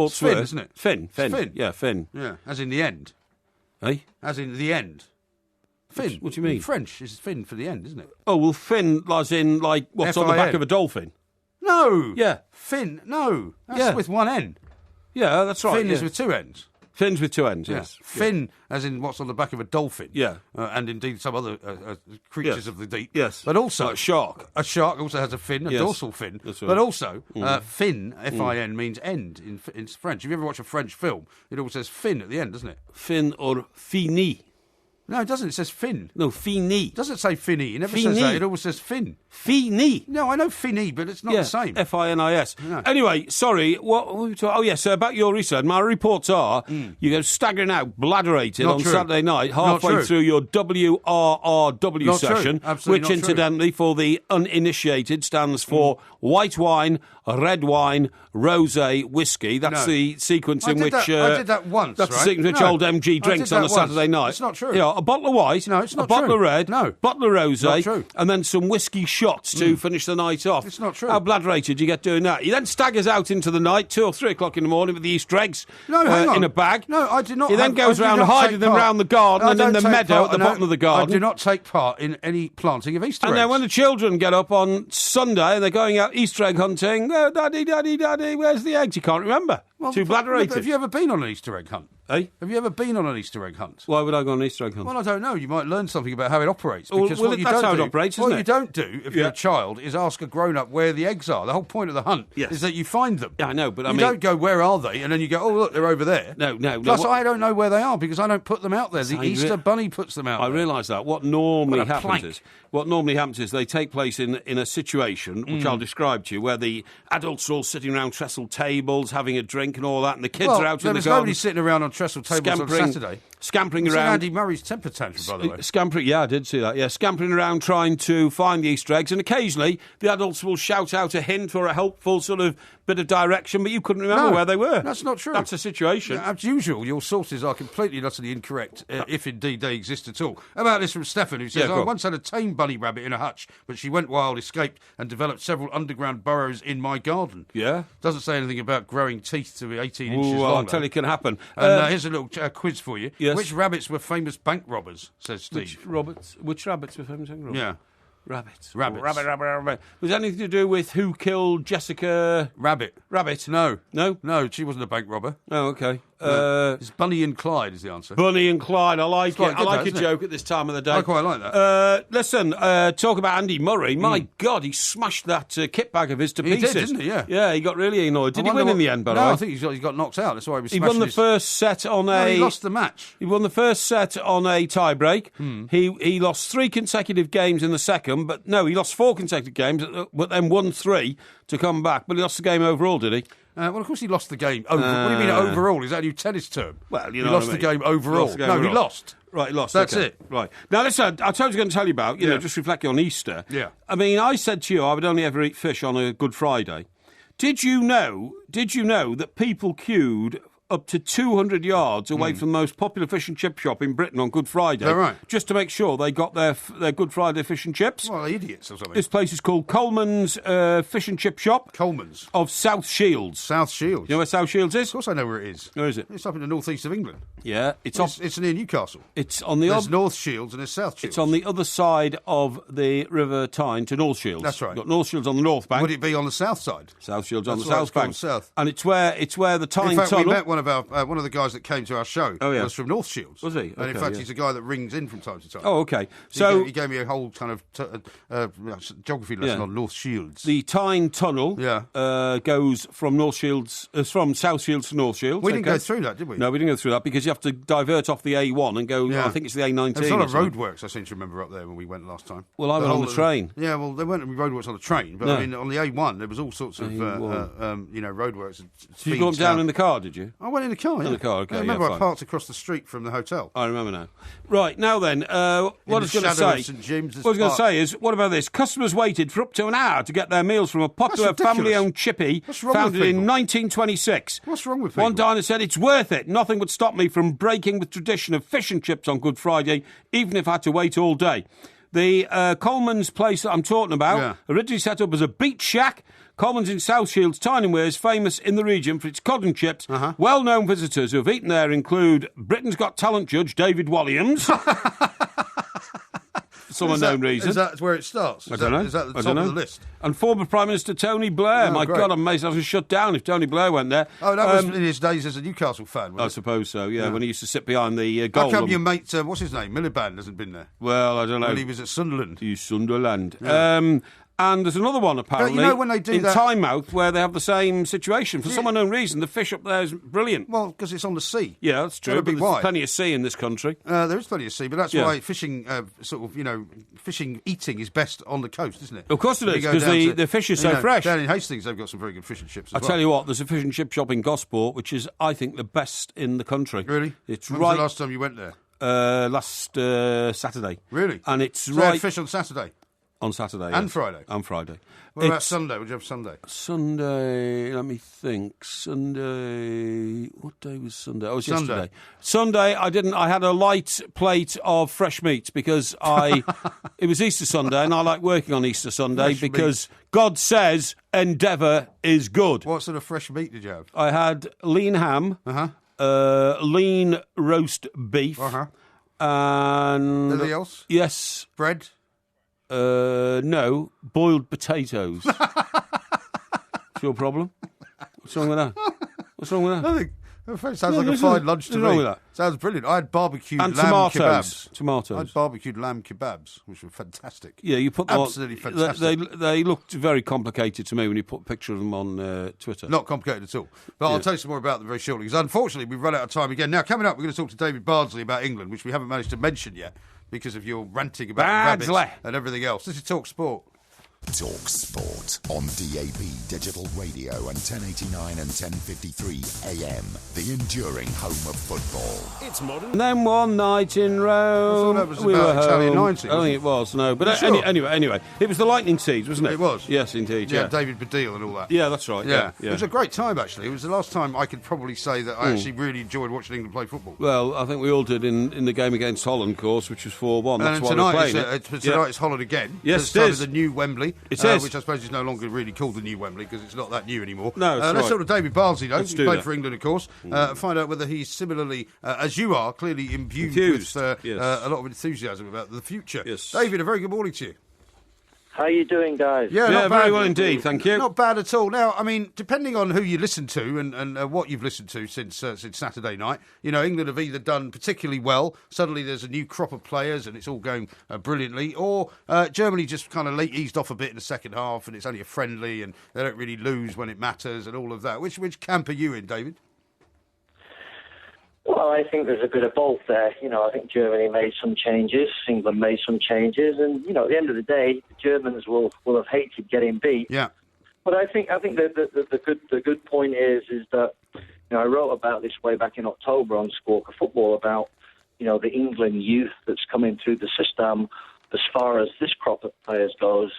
Finn, isn't it? Finn. Yeah, Finn. Yeah, as in the end. Eh? As in the end. Finn. What do you mean? French is Finn for the end, isn't it? Oh, well, Finn as in, like, what's on the back of a dolphin? No. Yeah. Finn, no. That's with one N. Yeah, that's right. Finn is with two N's. Fins with two ends, yes. Fin, as in what's on the back of a dolphin. Yeah. And indeed some other creatures of the deep. Yes. But also... Like a shark. A shark also has a fin, a dorsal fin. That's right. But also, fin, F-I-N, means end in French. If you ever watch a French film, it all says fin at the end, doesn't it? Fin or fini. No, it doesn't. It says fin. No, fini. It doesn't say finny. It never says that. It always says fin. Fini. No, I know finny, but it's not the same. F-I-N-I-S. No. Anyway, sorry. What were we talking? Oh, yes, about your research. My reports are you go staggering out, bladderated on Saturday night, halfway through your WRRW session, which, incidentally, for the uninitiated, stands for white wine, red wine, rosé, whiskey. That's the sequence in which... I did that once, That's the sequence in which old MG drinks on a Saturday night. It's not true. Yeah, a bottle of white, no, it's not a bottle true. of red, bottle of rosé, and then some whiskey shots to finish the night off. It's not true. How bladderated you get doing that? He then staggers out into the night, 2 or 3 o'clock in the morning with the Easter eggs in a bag. No, I did not. He then goes around hiding them around the garden and in the meadow at the bottom of the garden. I do not take part in any planting of Easter eggs. And then when the children get up on Sunday and they're going out Easter egg hunting, oh, Daddy, Daddy, Daddy, where's the eggs? You can't remember. Too bladderated. Have you ever been on an Easter egg hunt? Eh? Have you ever been on an Easter egg hunt? Why would I go on an Easter egg hunt? Well, I don't know. You might learn something about how it operates. Well, Because what that's how it operates, isn't it? What you don't do if you're a child is ask a grown-up where the eggs are. The whole point of the hunt is that you find them. Yeah, I know, but you don't go, where are they? And then you go, oh, look, they're over there. No. Plus, I don't know where they are because I don't put them out there. The Easter Bunny puts them out there. I realise that. What normally happens is they take place in a situation, which I'll describe to you, where the adults are all sitting around trestle tables, having a drink and all that, and the kids are out in the garden. Nobody sitting around on trestle tables on Saturday. Scampering around. Andy Murray's temper tantrum, by the way. Scampering, I did see that, scampering around trying to find the Easter eggs, and occasionally the adults will shout out a hint or a helpful sort of bit of direction, but you couldn't remember where they were. That's not true. That's a situation. As usual, your sources are completely and utterly incorrect, if indeed they exist at all. How about this from Stefan, who says, I once had a tame bunny rabbit in a hutch, but she went wild, escaped, and developed several underground burrows in my garden. Yeah? Doesn't say anything about growing teeth to be 18 inches long. I'll tell you, it can happen. And here's a little quiz for you. Yes. Which rabbits were famous bank robbers, says Steve? Which rabbits were famous bank robbers? Yeah. Rabbit. Rabbit. Was it anything to do with who killed Jessica... Rabbit. No. No, she wasn't a bank robber. Oh, okay. It's Bunny and Clyde is the answer. Bunny and Clyde, I like it. I like a joke at this time of the day. I quite like that. Listen, talk about Andy Murray. My God, he smashed that kit bag of his to pieces. He did, didn't he? Yeah. Yeah, he got really annoyed. Did he win in the end, by the way? No, I think he got knocked out. That's why he was smashing He won the first set on a... No, he lost the match. He won the first set on a tie-break. He lost 3 consecutive games in the second, but no, he lost 4 consecutive games, but then won 3 to come back. But he lost the game overall, did he? Well, of course he lost the game. What do you mean overall? Is that a new tennis term? Well, he lost the game overall. He lost. Right, he lost. That's it. Right. Now, listen, I was going to tell you about, just reflecting on Easter. Yeah. I mean, I said to you I would only ever eat fish on a Good Friday. Did you know that people queued up to 200 yards away from the most popular fish and chip shop in Britain on Good Friday, right? Just to make sure they got their Good Friday fish and chips? Well, they're idiots or something. This place is called Coleman's Fish and Chip Shop. Coleman's? Of South Shields. South Shields? You know where South Shields is? Of course I know where it is. Where is it? It's up in the northeast of England. Yeah. It's near Newcastle. It's on the... There's North Shields and there's South Shields. It's on the other side of the River Tyne to North Shields. That's right. You've got North Shields on the north bank. Would it be on the south side? South Shields on the That's south bank. South. And it's where the Tyne In fact, Tunnel... we met one of the guys that came to our show. Oh, yeah. Was from North Shields. Was he? And in fact, he's a guy that rings in from time to time. Oh, okay. So he gave me a whole kind of geography lesson on North Shields. The Tyne Tunnel goes from North Shields, from South Shields to North Shields. We didn't go through that, did we? No, we didn't go through that because you have to divert off the A1 and go. I think it's the A19. There's a lot of roadworks. I seem to remember up there when we went last time. Well, I went on the train. Yeah, well, there weren't any roadworks on the train, but I mean, on the A1 there was all sorts of roadworks. Did you go up down in the car? Did you? I went in the car. In the car. Okay. I remember I parked across the street from the hotel. I remember now. Right, now then, what I was going to say is, what about this? Customers waited for up to an hour to get their meals from a popular family-owned chippy founded in 1926. What's wrong with people? One diner said, it's worth it. Nothing would stop me from breaking with tradition of fish and chips on Good Friday, even if I had to wait all day. The Coleman's place that I'm talking about, originally set up as a beach shack. Coleman's in South Shields, Tyningware, is famous in the region for its cod and chips. Well-known visitors who have eaten there include Britain's Got Talent judge David Walliams. For some unknown reason. Is that where it starts? I don't know. Is that the top of the list? And former Prime Minister Tony Blair. My God, I'm amazed I was shut down if Tony Blair went there. Oh, that was in his days as a Newcastle fan, I suppose so, yeah, when he used to sit behind the goal. How come your mate, what's his name, Miliband, hasn't been there? Well, I don't know. When he was at Sunderland. He's Sunderland. Yeah. And there's another one, apparently, when they do in that... Tynemouth, where they have the same situation. For some unknown reason, the fish up there is brilliant. Well, because it's on the sea. Yeah, that's true, but there's plenty of sea in this country. There is plenty of sea, but that's why fishing, eating is best on the coast, isn't it? Of course it is, because the fish is so fresh. Down in Hastings, they've got some very good fish and chips as well. I tell you what, there's a fish and chip shop in Gosport, which is, I think, the best in the country. Really? It's when was the last time you went there? Last Saturday. Really? And it's so they have fish on Saturday? On Saturday. And Friday? And Friday. What about Sunday? Would you have Sunday? Sunday, let me think. Sunday, what day was Sunday? Oh, it was Sunday. Yesterday. Sunday, I didn't. I had a light plate of fresh meat because it was Easter Sunday and I like working on Easter Sunday because God says endeavour is good. What sort of fresh meat did you have? I had lean ham, lean roast beef, and... Anything else? Yes. Bread? No, boiled potatoes. What's your problem? What's wrong with that? What's wrong with that? Nothing. It sounds like a fine lunch to me. Wrong with that? Sounds brilliant. I had barbecued and lamb tomatoes. kebabs. Tomatoes. I had barbecued lamb kebabs, which were fantastic. Yeah, you put absolutely fantastic. They looked very complicated to me when you put a picture of them on Twitter. Not complicated at all. But I'll tell you some more about them very shortly. Because unfortunately, we've run out of time again. Now, coming up, we're going to talk to David Bardsley about England, which we haven't managed to mention yet because of your ranting about rabbits and everything else. This is Talk Sport. Talk Sport on DAB Digital Radio and 1089 and 1053 AM, the enduring home of football. It's modern. And then one night in Rome, I thought that was about Italian 90. I don't think it was, no. But sure? anyway, it was the Lightning Seeds, wasn't it? It was. Yes, indeed. Yeah, David Baddiel and all that. Yeah, that's right. Yeah. It was a great time, actually. It was the last time I could probably say that I actually really enjoyed watching England play football. Well, I think we all did in the game against Holland, of course, which was 4-1. That's why we're playing it. Tonight it's Holland again. Yes, it is. The new Wembley. It is. Which I suppose is no longer really called the new Wembley because it's not that new anymore. No, let's talk to David Bardsley, though. He played that. for England, of course. Find out whether he's similarly, as you are, clearly imbued with a lot of enthusiasm about the future. Yes. David, a very good morning to you. How you doing, guys? Yeah, not very bad. well indeed, thank you. Not bad at all. Now, I mean, depending on who you listen to and what you've listened to since Saturday night, you know, England have either done particularly well, suddenly there's a new crop of players and it's all going brilliantly, or Germany just kind of eased off a bit in the second half and it's only a friendly and they don't really lose when it matters and all of that. Which camp are you in, David? Well, I think there's a bit of both there. You know, I think Germany made some changes, England made some changes, and you know, at the end of the day, the Germans will have hated getting beat. Yeah. But I think the good point is that you know, I wrote about this way back in October on Squawka Football about you know the England youth that's coming through the system as far as this crop of players goes.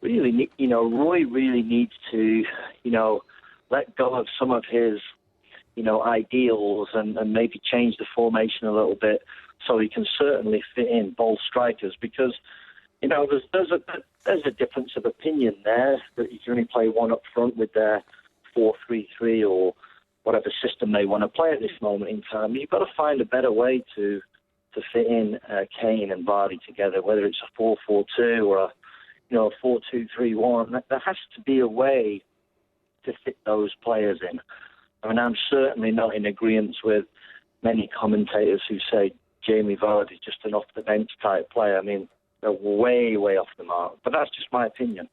Really, you know, Roy really needs to you know let go of some of his you know, ideals and maybe change the formation a little bit so he can certainly fit in both strikers because, you know, there's a difference of opinion there that you can only play one up front with their 4-3-3 or whatever system they want to play at this moment in time. You've got to find a better way to fit in Kane and Vardy together, whether it's a 4-4-2 or a 4-2-3-1. There has to be a way to fit those players in. I mean, I'm certainly not in agreement with many commentators who say Jamie Vardy is just an off-the-bench type player. I mean, they're way, way off the mark. But that's just my opinion.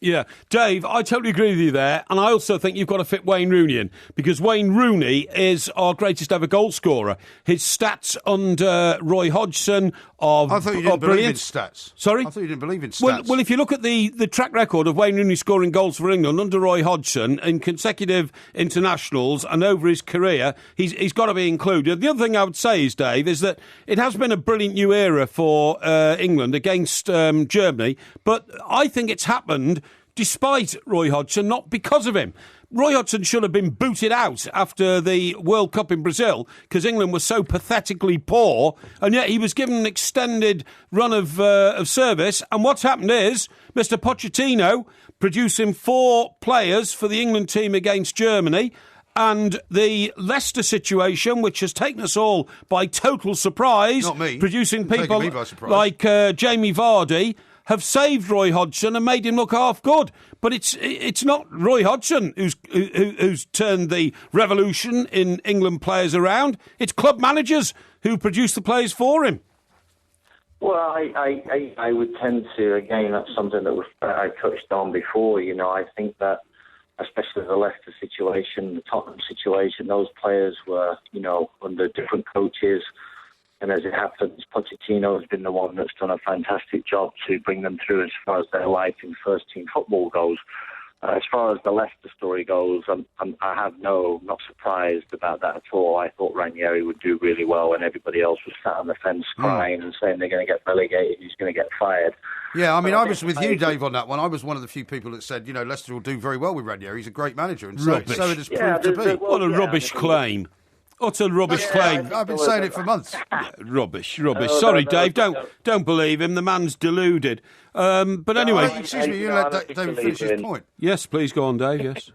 Yeah, Dave, I totally agree with you there, and I also think you've got to fit Wayne Rooney in, because Wayne Rooney is our greatest ever goal scorer. His stats under Roy Hodgson are brilliant. I thought you didn't believe in stats. Sorry? I thought you didn't believe in stats. Well, if you look at the track record of Wayne Rooney scoring goals for England under Roy Hodgson in consecutive internationals and over his career, he's got to be included. The other thing I would say is, Dave, is that it has been a brilliant new era for England against Germany, but I think it's happened despite Roy Hodgson, not because of him. Roy Hodgson should have been booted out after the World Cup in Brazil because England was so pathetically poor, and yet he was given an extended run of service. And what's happened is Mr. Pochettino producing 4 players for the England team against Germany, and the Leicester situation, which has taken us all by total surprise, not me, producing people me by surprise, like Jamie Vardy, have saved Roy Hodgson and made him look half good. But it's not Roy Hodgson who's turned the revolution in England players around. It's club managers who produce the players for him. Well, I would tend to, again, that's something that I touched on before. I think that, especially the Leicester situation, the Tottenham situation, those players were, under different coaches. And as it happens, Pochettino has been the one that's done a fantastic job to bring them through as far as their life in first-team football goes. As far as the Leicester story goes, I have not surprised about that at all. I thought Ranieri would do really well, and everybody else was sat on the fence crying and saying they're going to get relegated, he's going to get fired. Yeah, I mean, I was with you, Dave, on that one. I was one of the few people that said, Leicester will do very well with Ranieri. He's a great manager, and so it has proved to be. What a rubbish claim. Utter rubbish claim. I've been saying it for months. Rubbish. Sorry, Dave. Don't believe him. The man's deluded. But anyway, excuse me. You let David finish his point. Yes, please go on, Dave. Yes.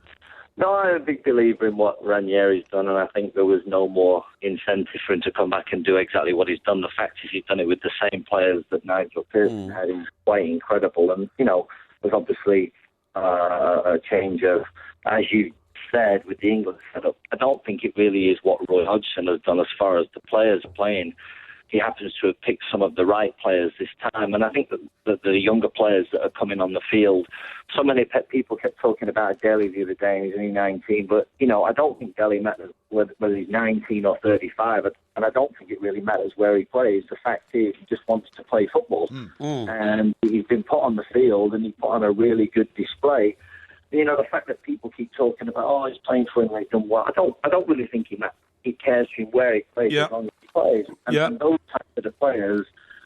No, I'm a big believer in what Ranieri's done, and I think there was no more incentive for him to come back and do exactly what he's done. The fact is, he's done it with the same players that Nigel Pearson had is quite incredible. And there's obviously a change of, as you said, with the England setup. I don't think it really is what Roy Hodgson has done as far as the players are playing. He happens to have picked some of the right players this time, and I think that the younger players that are coming on the field, so many people kept talking about Dele the other day, and he's only 19, but, I don't think Dele matters whether he's 19 or 35, and I don't think it really matters where he plays. The fact is, he just wants to play football, and he's been put on the field, and he put on a really good display. The fact that people keep talking about, he's playing for England, he's done well. I don't really think he cares to where he plays as long as he plays. And those types of players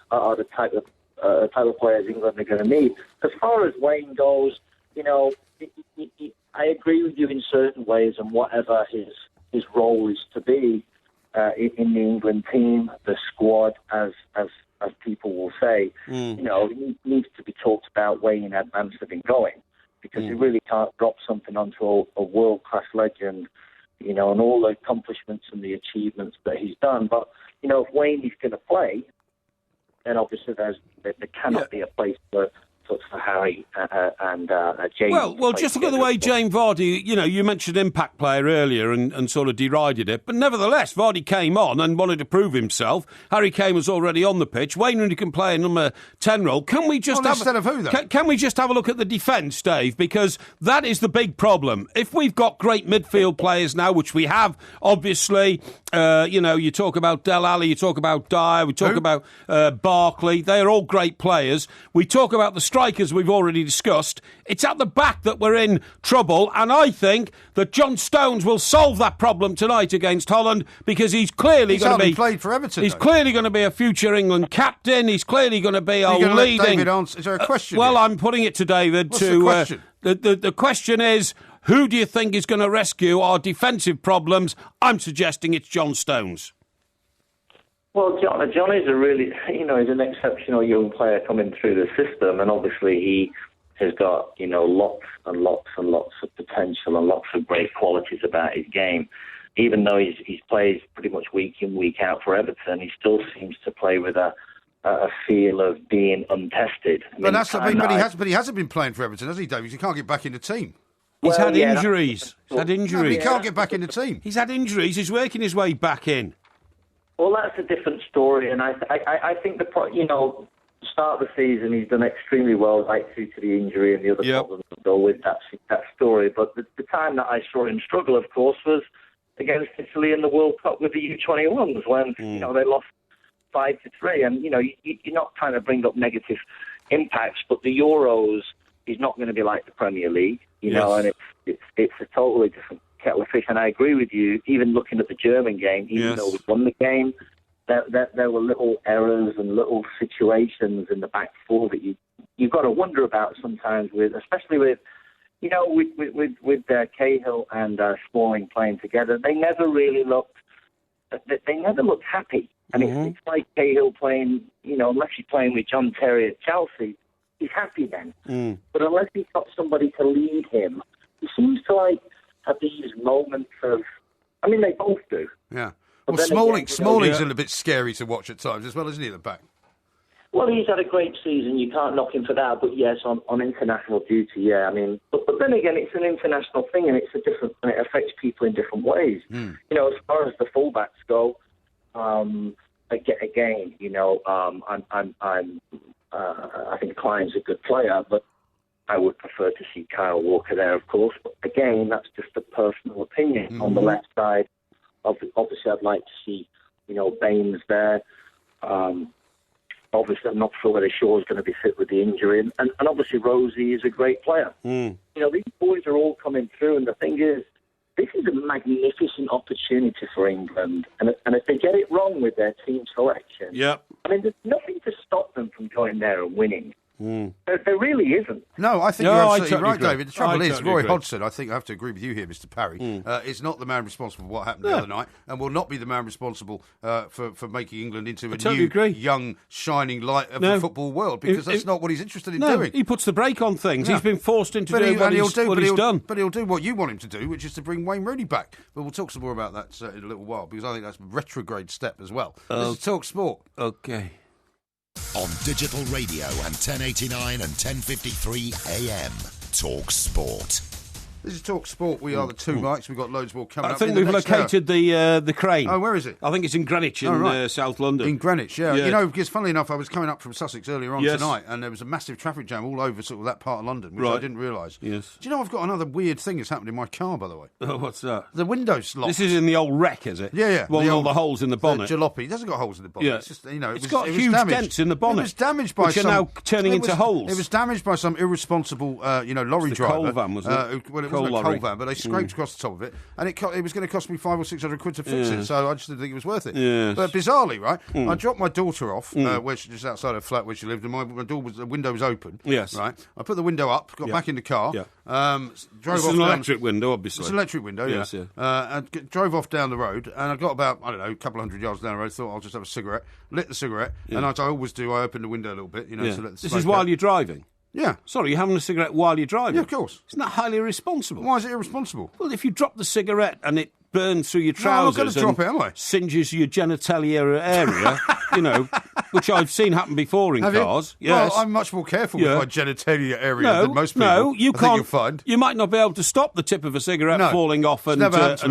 are the type of players England are going to need. As far as Wayne goes, I agree with you in certain ways, and whatever his role is to be in the England team, the squad, as people will say, he needs to be talked about way in advance of him going. Because you really can't drop something onto a world-class legend, and all the accomplishments and the achievements that he's done. But, if Wayne is going to play, then obviously there cannot be a place for Harry and James. Well, just look at the way James Vardy, you mentioned impact player earlier and sort of derided it, but nevertheless, Vardy came on and wanted to prove himself. Harry Kane was already on the pitch. Wayne Rooney can play a number 10 role. Can we just Can we just have a look at the defence, Dave? Because that is the big problem. If we've got great midfield players now, which we have, obviously, you talk about Del Alli, you talk about Dyer, we talk about Barkley. They are all great players. We talk about the strikers we've already discussed. It's at the back that we're in trouble, and I think that John Stones will solve that problem tonight against Holland, because he's clearly going to be played for Everton. He's clearly going to be a future England captain. He's clearly going to be our leading. Is there a question? Well, I'm putting it to David. What's the question? The question is, who do you think is going to rescue our defensive problems? I'm suggesting it's John Stones. Well, John is a really, he's an exceptional young player coming through the system, and obviously he has got, lots and lots and lots of potential and lots of great qualities about his game. Even though he's plays pretty much week in, week out for Everton, he still seems to play with a feel of being untested. But he hasn't been playing for Everton, has he, David? He can't get back in the team. He's had injuries. No, he can't get back in the team. He's had injuries. He's working his way back in. Well, that's a different story, and I think start of the season he's done extremely well right through to the injury and the other problems that go with that story. But the time that I saw him struggle, of course, was against Italy in the World Cup with the U21s when they lost 5-3, and you're not trying to bring up negative impacts, but the Euros is not going to be like the Premier League, and it's a totally different kettle of fish. And I agree with you, even looking at the German game, even though we won the game, there were little errors and little situations in the back four that you've got to wonder about sometimes, especially with Cahill and Smalling playing together. They never really looked happy. And it's like Cahill playing, unless you're playing with John Terry at Chelsea, he's happy then. But unless he's got somebody to lead him, he seems to have these moments of, they both do. Yeah. Well, Smalling's a little bit scary to watch at times as well, isn't he, at the back? Well, he's had a great season. You can't knock him for that. But yes, on international duty, yeah. But then again, it's an international thing, and it affects people in different ways. As far as the fullbacks go, again, I think Klein's a good player, but I would prefer to see Kyle Walker there, of course. But again, that's just a personal opinion. Mm-hmm. On the left side, obviously, I'd like to see, Baines there. Obviously, I'm not sure whether Shaw's going to be fit with the injury. And obviously, Rosie is a great player. Mm. These boys are all coming through. And the thing is, this is a magnificent opportunity for England. And if they get it wrong with their team selection, there's nothing to stop them from going there and winning. Mm. There really isn't. No, I think you're absolutely right, David. The trouble is, Roy Hodgson, I think I have to agree with you here, Mr. Parry, is not the man responsible for what happened the other night, and will not be the man responsible for making England into a new, young, shining light of the football world, because that's not what he's interested in doing. He puts the brake on things. Yeah. He's been forced into doing what he's done. But he'll do what you want him to do, which is to bring Wayne Rooney back. But we'll talk some more about that in a little while, because I think that's a retrograde step as well. This is Talk Sport. Okay. On digital radio and 1089 and 1053 AM. Talk Sport. This is Talk Sport. We are the two mics. We've got loads more coming up. I think we've located the crane. Oh, where is it? I think it's in Greenwich in South London. In Greenwich, yeah. Because funnily enough, I was coming up from Sussex earlier on tonight, and there was a massive traffic jam all over sort of that part of London, which I didn't realise. Yes. Do you know I've got another weird thing that's happened in my car, by the way? Oh, what's that? The window's locked. This is in the old wreck, is it? Yeah. Well, all the holes in the bonnet. The jalopy. It hasn't got holes in the bonnet. Yeah. It's just, it's got huge dents in the bonnet. It was damaged by which are now turning into holes. It was damaged by some irresponsible, lorry driver. Coal van, wasn't it? Well, it wasn't a coal van, but they scraped across the top of it, and it was going to cost me £500 or £600 to fix it, so I just didn't think it was worth it. Yes. But bizarrely, right, I dropped my daughter off, where she just outside her flat where she lived, and the window was open. Yes. Right. I put the window up, got back in the car, drove it's off an electric window, obviously. It's an electric window, yes. And drove off down the road, and I got about, a couple hundred yards down the road, thought I'll just have a cigarette, lit the cigarette, and as I always do, I opened the window a little bit, to let the smoke This is while you're driving? Yeah. Sorry, you're having a cigarette while you're driving? Yeah, of course. Isn't that highly irresponsible? Why is it irresponsible? Well, if you drop the cigarette and it burns through your trousers singes your genitalia area, which I've seen happen before in cars. Yes. Well, I'm much more careful with my genitalia area than most people. No, you can't. Think you'll find. You might not be able to stop the tip of a cigarette falling off and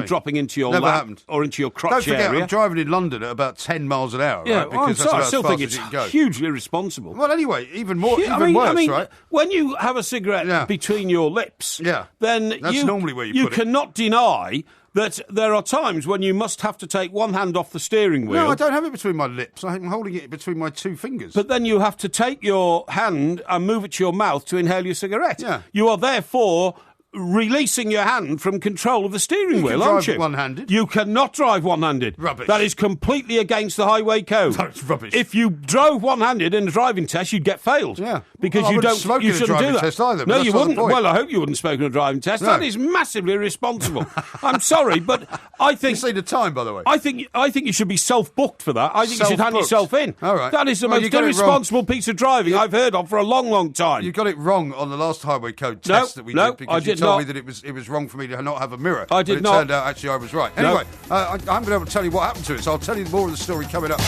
dropping into your lap or into your crotch area. Don't forget, I'm driving in London at about 10 miles an hour. Yeah, right? Because I still think it's hugely irresponsible. Well, anyway, even worse, right? When you have a cigarette between your lips, then that's normally where you put it. Cannot deny that there are times when you must have to take one hand off the steering wheel. No, I don't have it between my lips. I'm holding it between my two fingers. But then you have to take your hand and move it to your mouth to inhale your cigarette. Yeah. You are therefore releasing your hand from control of the steering wheel, aren't you? You can drive one-handed. You cannot drive one-handed. Rubbish. That is completely against the highway code. That's rubbish. If you drove one-handed in a driving test, you'd get failed. Yeah. Because you shouldn't do that. Test either, no, you wouldn't. Well, I hope you wouldn't smoke in a driving test. No. That is massively irresponsible. I'm sorry, but I think... You've seen the time, by the way. I think you should be self-booked for that. I think you should hand yourself in. All right. That is the most irresponsible piece of driving I've heard of for a long, long time. You got it wrong on the last highway code test that we did, because you told me that it was wrong for me to not have a mirror. I did not. It turned out actually I was right. Anyway, I'm going to be able to tell you what happened to it, so I'll tell you more of the story coming up.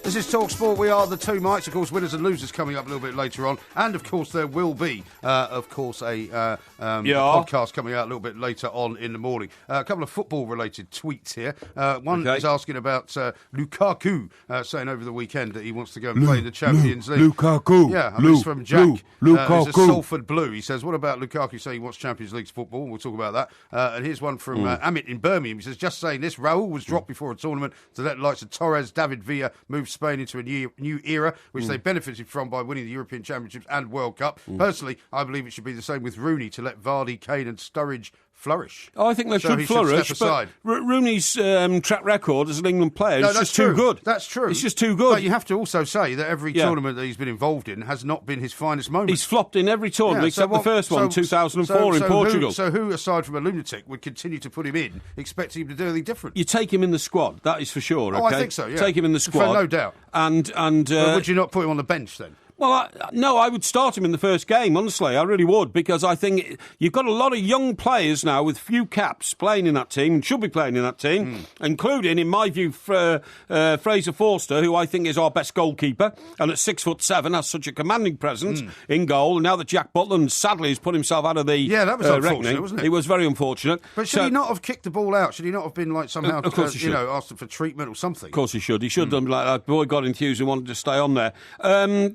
This is Talk Sport. We are the two mics. Of course, winners and losers coming up a little bit later on. And, of course, there will be, a podcast coming out a little bit later on in the morning. A couple of football-related tweets here. One is asking about Lukaku, saying over the weekend that he wants to go and play in the Champions League. Lukaku. Yeah, this is from Jack. Lukaku. He's a Salford Blue. He says, what about Lukaku saying he wants Champions League football? We'll talk about that. And here's one from Amit in Birmingham. He says, just saying this, Raul was dropped before a tournament to let the likes of Torres, David Villa move Spain into a new era, which they benefited from by winning the European Championships and World Cup. Personally, I believe it should be the same with Rooney to let Vardy, Kane and Sturridge flourish. Oh, I think they should flourish, but Rooney's track record as an England player is just too good. That's true. It's just too good. But you have to also say that every tournament that he's been involved in has not been his finest moment. He's flopped in every tournament except the first one, 2004 in Portugal. Who, aside from a lunatic, would continue to put him in, expecting him to do anything different? You take him in the squad, that is for sure. Okay? Oh, I think so, yeah. Take him in the squad. No doubt. And would you not put him on the bench then? Well, no, I would start him in the first game, honestly. I really would, because I think you've got a lot of young players now with few caps playing in that team, and should be playing in that team, including, in my view, Fraser Forster, who I think is our best goalkeeper, and at 6'7" has such a commanding presence in goal. And now that Jack Butland sadly has put himself out of the that was unfortunate, wasn't it? It was very unfortunate. But should he not have kicked the ball out? Should he not have been like somehow, asked for treatment or something? Of course he should. He should have done like that. Boy got enthused and wanted to stay on there.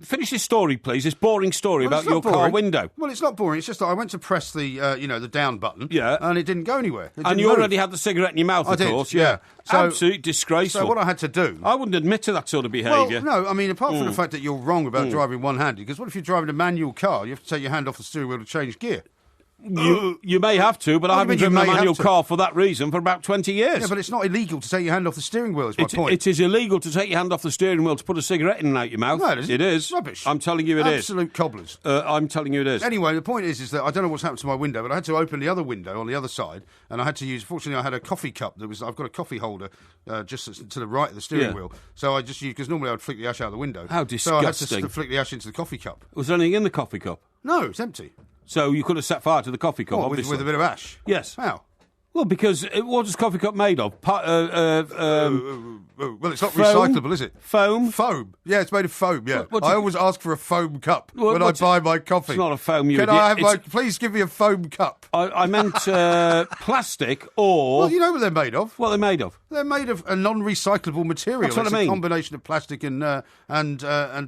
Finish this story, please. This boring story about your car window. Well, it's not boring. It's just that I went to press the the down button, and it didn't go anywhere. And you already had the cigarette in your mouth, of course. Yeah. So, absolutely disgraceful. So what I had to do... I wouldn't admit to that sort of behaviour. Well, no, I mean, apart from the fact that you're wrong about driving one-handed, because what if you're driving a manual car, you have to take your hand off the steering wheel to change gear? You may have to, but I haven't driven a manual car for that reason for about 20 years. Yeah, but it's not illegal to take your hand off the steering wheel, is my point. It is illegal to take your hand off the steering wheel to put a cigarette in and out your mouth. No, it isn't. It is. Rubbish. I'm telling you it is. Absolute cobblers. I'm telling you it is. Anyway, the point is that I don't know what's happened to my window, but I had to open the other window on the other side, and I had to use... Fortunately, I had a coffee cup. I've got a coffee holder just to the right of the steering wheel. So I just used... Because normally I would flick the ash out of the window. How disgusting. So I had to flick the ash into the coffee cup. Was there anything in the coffee cup? No, it's empty. So you could have set fire to the coffee cup, obviously. With a bit of ash? Yes. How? Well, because what is coffee cup made of? Well, it's not recyclable, is it? Foam? Foam. Yeah, it's made of foam, yeah. I always ask for a foam cup when I buy my coffee. It's not a foam, you Can I have please give me a foam cup. I meant plastic or... Well, you know what they're made of. What they're made of? They're made of a non-recyclable material. That's what it's I mean. A combination of plastic and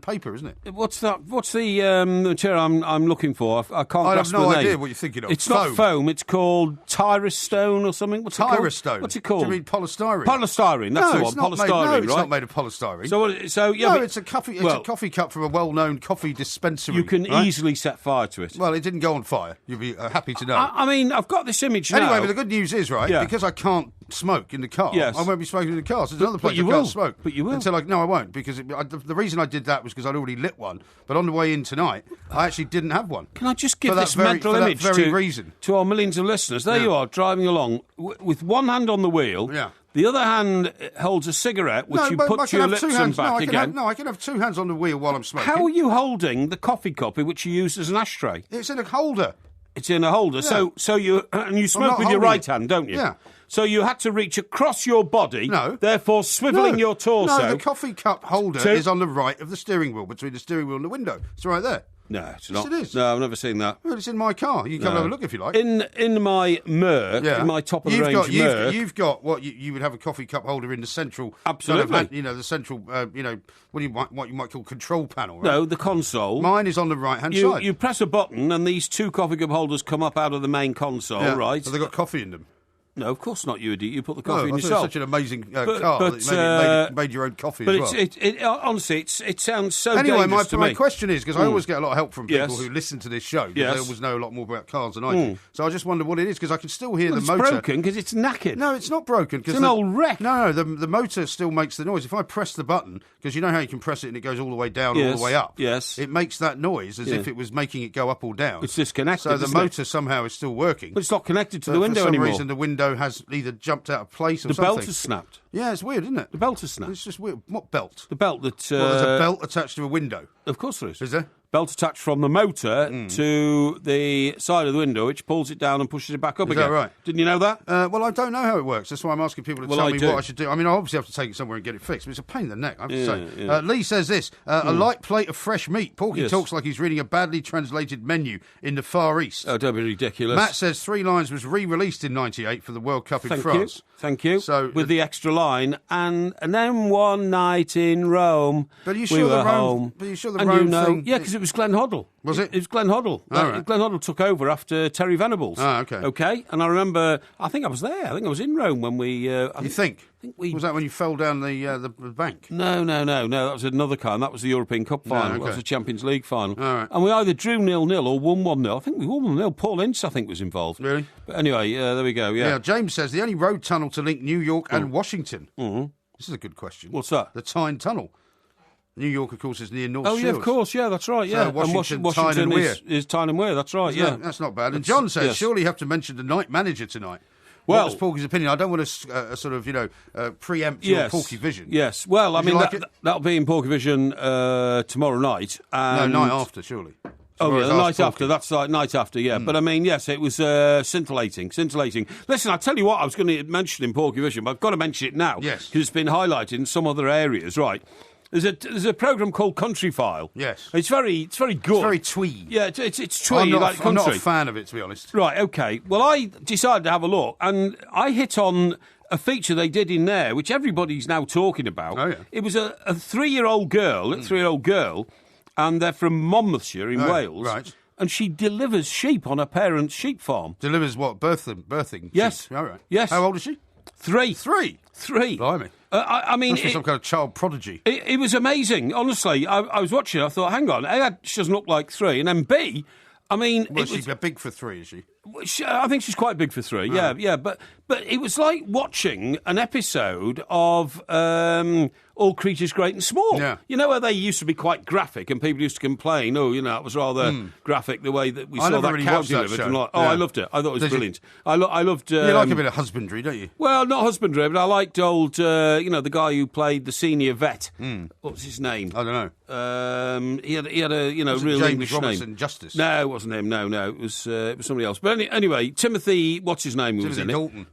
paper, isn't it? What's that? What's the material I'm looking for? I can't grasp the name. I have no idea what you're thinking of. It's not foam. It's called tyrostone or something. What's it called? Tyrostone. What's it called? Do you mean polystyrene? Polystyrene. That's the one. Polystyrene, right? It's not made of polystyrene. It's a coffee. It's a coffee cup from a well-known coffee dispensary. You can easily set fire to it. Well, it didn't go on fire. You'll be happy to know. I mean, I've got this image now. Anyway, but the good news is, right, because I can't smoke in the car. Yes. I won't be smoking in the car. So there's another place I can't smoke. But you will. No, I won't, because the reason I did that was because I'd already lit one. But on the way in tonight, I actually didn't have one. Can I just give this mental image to our millions of listeners? There you are, driving along with one hand on the wheel. Yeah. The other hand holds a cigarette, which you put to your lips and back again. I can have two hands on the wheel while I'm smoking. How are you holding the coffee cup which you use as an ashtray? It's in a holder. It's in a holder. Yeah. So you smoke with your right hand, don't you? Yeah. So you had to reach across your body, therefore swivelling your torso. No, the coffee cup holder is on the right of the steering wheel, between the steering wheel and the window. It's right there. No, it's not. Yes, it is. No, I've never seen that. Well, it's in my car. You can come have a look if you like. In my Merc, in my top-of-the-range Merc... You've got what you would have a coffee cup holder in the central... Absolutely. The central, what you might call control panel, right? No, the console. Mine is on the right-hand side. You press a button and these two coffee cup holders come up out of the main console, right? So they've got coffee in them. No, of course not, you idiot. You put the coffee in yourself. It's such an amazing car that you made your own coffee as well. But honestly, it sounds so dangerous to me. My question is, because I always get a lot of help from people who listen to this show, because they always know a lot more about cars than I do. So I just wonder what it is, because I can still hear the motor. It's broken because it's knackered. No, it's not broken. It's an old wreck. No, the motor still makes the noise. If I press the button, because you know how you can press it and it goes all the way down or all the way up? Yes. It makes that noise as if it was making it go up or down. It's disconnected, so the motor somehow is still working. But it's not connected to the window For anymore. some reason, the window has either jumped out of place or something. The belt has snapped. Yeah, it's weird, isn't it? The belt has snapped. It's just weird. What belt? The belt that... there's a belt attached to a window. Of course there is. Is there? Belt attached from the motor to the side of the window, which pulls it down and pushes it back up again. Is that right? Didn't you know that? Well, I don't know how it works. That's why I'm asking people to tell me what I should do. I mean, I obviously have to take it somewhere and get it fixed, but it's a pain in the neck, I have to say. Yeah. Lee says this, a light plate of fresh meat. Porky talks like he's reading a badly translated menu in the Far East. Oh, don't be ridiculous. Matt says Three Lions was re-released in '98 for the World Cup in France. Thank you. So, with the extra line, and then one night in Rome, but are you we sure were home. But are you sure the Rome thing... Yeah, because it was Glenn Hoddle. Was it? It was Glenn Hoddle. Right. Glenn Hoddle took over after Terry Venables. Ah, okay. Okay, and I remember, I think I was there. I think I was in Rome when we... You think? Was that when you fell down the bank? No. That was another kind. That was the European Cup final. No, okay. That was the Champions League final. All right. And we either drew 0-0 or won 1-0. I think we won 1-0. Paul Ince, I think, was involved. Really? But anyway, there we go. Yeah. James says the only road tunnel to link New York and Washington. Mm-hmm. This is a good question. What's that? The Tyne Tunnel. New York, of course, is near North Shields. Oh, yeah, of course, yeah, that's right, yeah. So Washington Tyne and Weir. is Tyne and Weir, that's right, yeah. That's not bad. And John says, surely you have to mention the night manager tonight. What was Porky's opinion? I don't want to sort of, preempt your Porky Vision. Yes. Well, I mean, that'll be in Porky Vision tomorrow night. And night after, surely. Oh, yeah, the night after. That's like night after, yeah. But, I mean, yes, it was scintillating. Listen, I'll tell you what I was going to mention in Porky Vision, but I've got to mention it now. Yes. Because it's been highlighted in some other areas, right? There's a programme called Country File. Yes. It's very good. It's very twee. Yeah, it's twee. I'm not a fan of it, to be honest. Right, OK. Well, I decided to have a look, and I hit on a feature they did in there, which everybody's now talking about. Oh, yeah. It was a 3-year-old girl, and they're from Monmouthshire in Wales. Right. And she delivers sheep on her parents' sheep farm. Delivers what? Birthing? Yes. Sheep. All right. Yes. How old is she? 3. 3? Blimey. I mean... Must be some kind of child prodigy. It was amazing. Honestly, I was watching it, I thought, hang on, A, she doesn't look like 3, and then B, I mean... Well, she's big for 3, is she? I think she's quite big for 3, yeah. But it was like watching an episode of All Creatures Great and Small. Yeah. You know where they used to be quite graphic and people used to complain, it was rather graphic the way that we saw that really cow watched that delivered. show. I loved it. I thought it was brilliant. I loved... you like a bit of husbandry, don't you? Well, not husbandry, but I liked old, the guy who played the senior vet. What was his name? I don't know. He had a real James English Robertson name. Justice? No, it wasn't him. No, it was somebody else. But anyway, Timothy, what's his name? Timothy Dalton.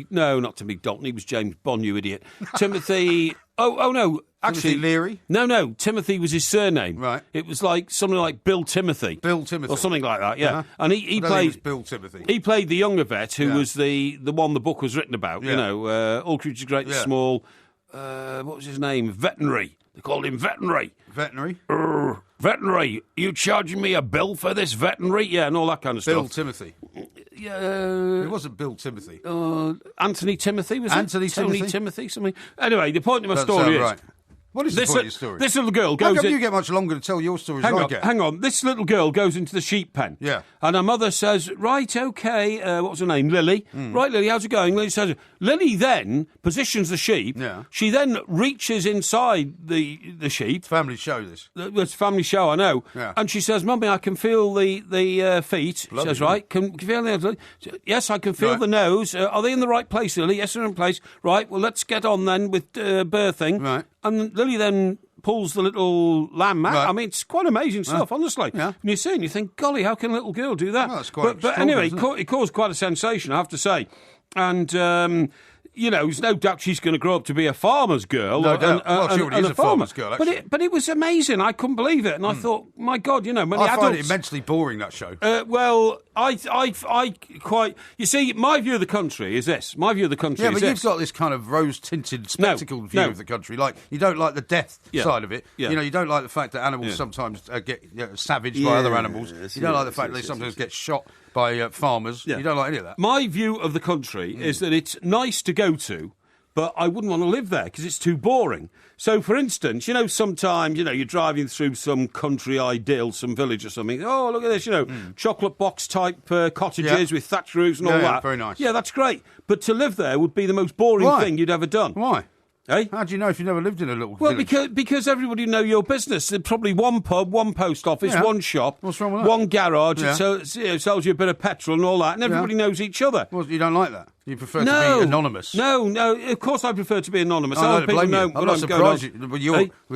No, not Timothy Dalton. He was James Bond, you idiot. Timothy. Oh no. Actually, Timothy Leary? No. Timothy was his surname. Right. It was like something like Bill Timothy. Or something like that. Yeah. Uh-huh. And he played. It was Bill Timothy. He played the younger vet, who was the one the book was written about. Yeah. All Creatures Great and Small. What was his name? Veterinary. They called him Veterinary. Veterinary. You charging me a bill for this veterinary? Yeah, and all that kind of Bill stuff. Timothy. Yeah. It wasn't Bill Timothy. Anthony Timothy, was Anthony it? Tony Timothy? Timothy, something. Anyway, the point of my story is... Right. What is the point of your story? This little girl How goes come you get much longer to tell your stories than I get? Hang on. This little girl goes into the sheep pen. Yeah. And her mother says, right, OK, what was her name? Lily. Right, Lily, how's it going? Lily says, Lily then positions the sheep. Yeah. She then reaches inside the sheep. Family show, this. It's a family show, I know. Yeah. And she says, Mummy, I can feel the feet. She says, right, can you feel the... Yes, I can feel the nose. Are they in the right place, Lily? Yes, they're in place. Right, well, let's get on then with birthing. Right. And Lily then pulls the little lamb out. Right. I mean, it's quite amazing stuff, honestly. Yeah. And you see it and you think, golly, how can a little girl do that? Well, that's quite but extraordinary, anyway, it caused quite a sensation, I have to say. And... there's no doubt she's going to grow up to be a farmer's girl. No doubt. Well, she already is a farmer's girl, actually. But it was amazing. I couldn't believe it. And I thought, my God, when the I adults... find it immensely boring, that show. Well, I quite... You see, my view of the country is this. My view of the country is but this. you've got this kind of rose-tinted, spectacled view of the country. Like, you don't like the death side of it. Yeah. You don't like the fact that animals sometimes get savaged by other animals. You don't like the fact that they sometimes get shot by farmers. You don't like any of that. My view of the country is that it's nice to go to, but I wouldn't want to live there because it's too boring. So, for instance, sometimes, you're driving through some country idyll, some village or something. Oh, look at this, chocolate box type cottages with thatched roofs and all that. Yeah, very nice. Yeah, that's great. But to live there would be the most boring thing you'd ever done. Why? Eh? How do you know if you've never lived in a little village? Well, because everybody know your business. There's probably one pub, one post office, one shop. What's wrong with that? One garage. It sells you a bit of petrol and all that, and everybody knows each other. Well, you don't like that? You prefer to be anonymous? No, of course I prefer to be anonymous. I don't blame you. I'm not surprised with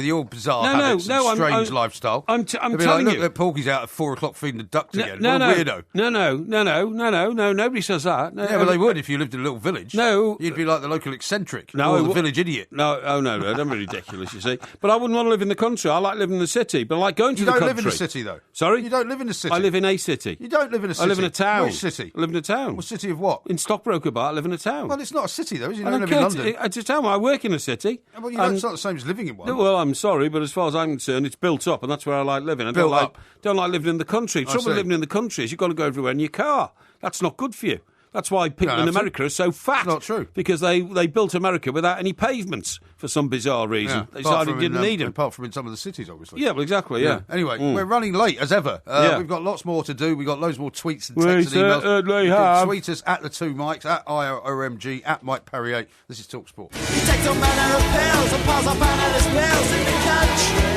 your bizarre habits and strange lifestyle. I'm telling you. Look, Porky's out at 4 o'clock feeding the ducks again. What a weirdo. No, nobody says that. Yeah, but they would if you lived in a little village. No. You'd be like the local eccentric or the village idiot. No, I'm ridiculous, you see. But I wouldn't want to live in the country. I like living in the city, but I like going to the country. You don't live in a city, though. Sorry? You don't live in a city. I live in a city. You don't live in a city. I live in a town. Which city? I live in a town. What city of what? In Stockbroker Bar, I live in a town. Well, it's not a city, though, is it? You don't live in London. It's a town. I work in a city. Well, it's not the same as living in one. Well, I'm sorry, but as far as I'm concerned, it's built up, and that's where I like living. I don't like living in the country. The trouble with living in the country is you've got to go everywhere in your car. That's not good for you. That's why people in America are so fat. It's not true. Because they built America without any pavements for some bizarre reason. Yeah. They decided didn't need them. Apart from in some of the cities, obviously. Yeah, well, exactly, yeah. Anyway, we're running late, as ever. We've got lots more to do. We've got loads more tweets and texts and emails. You can tweet us at the two Mikes, at IRMG, at Mike Parry 8. This is TalkSport. He takes a manner of pills and piles up analyst pills in the country.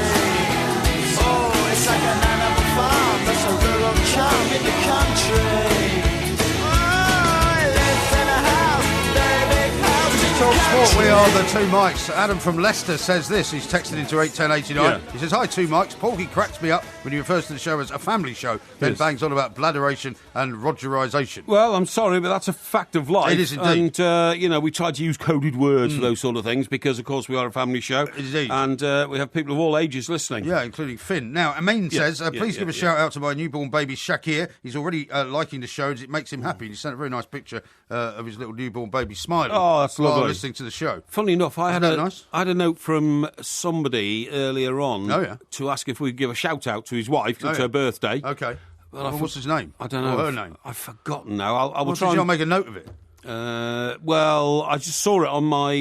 Oh, it's like an animal farm. That's a rural charm in the country. Oh, he lives in a house Sport, we are the two Mikes. Adam from Leicester says this. He's texted into 81089. Yeah. He says, hi, two Mikes. Porky cracks me up when he refers to the show as a family show, then bangs on about bladderation and Rogerisation. Well, I'm sorry, but that's a fact of life. It is indeed. And, we try to use coded words for those sort of things because, of course, we are a family show. Indeed. And we have people of all ages listening. Yeah, including Finn. Now, Amin says, please give a shout-out to my newborn baby, Shakir. He's already liking the show as it makes him happy. He sent a very nice picture of his little newborn baby smiling. Oh, that's lovely. While listening to the show. Funny enough, I had nice? I had a note from somebody earlier on to ask if we could give a shout-out to his wife. It's her birthday. Okay. Well, what's his name? I don't know. Or her name? I've forgotten now. I will try Did you and make a note of it? Well, I just saw it on my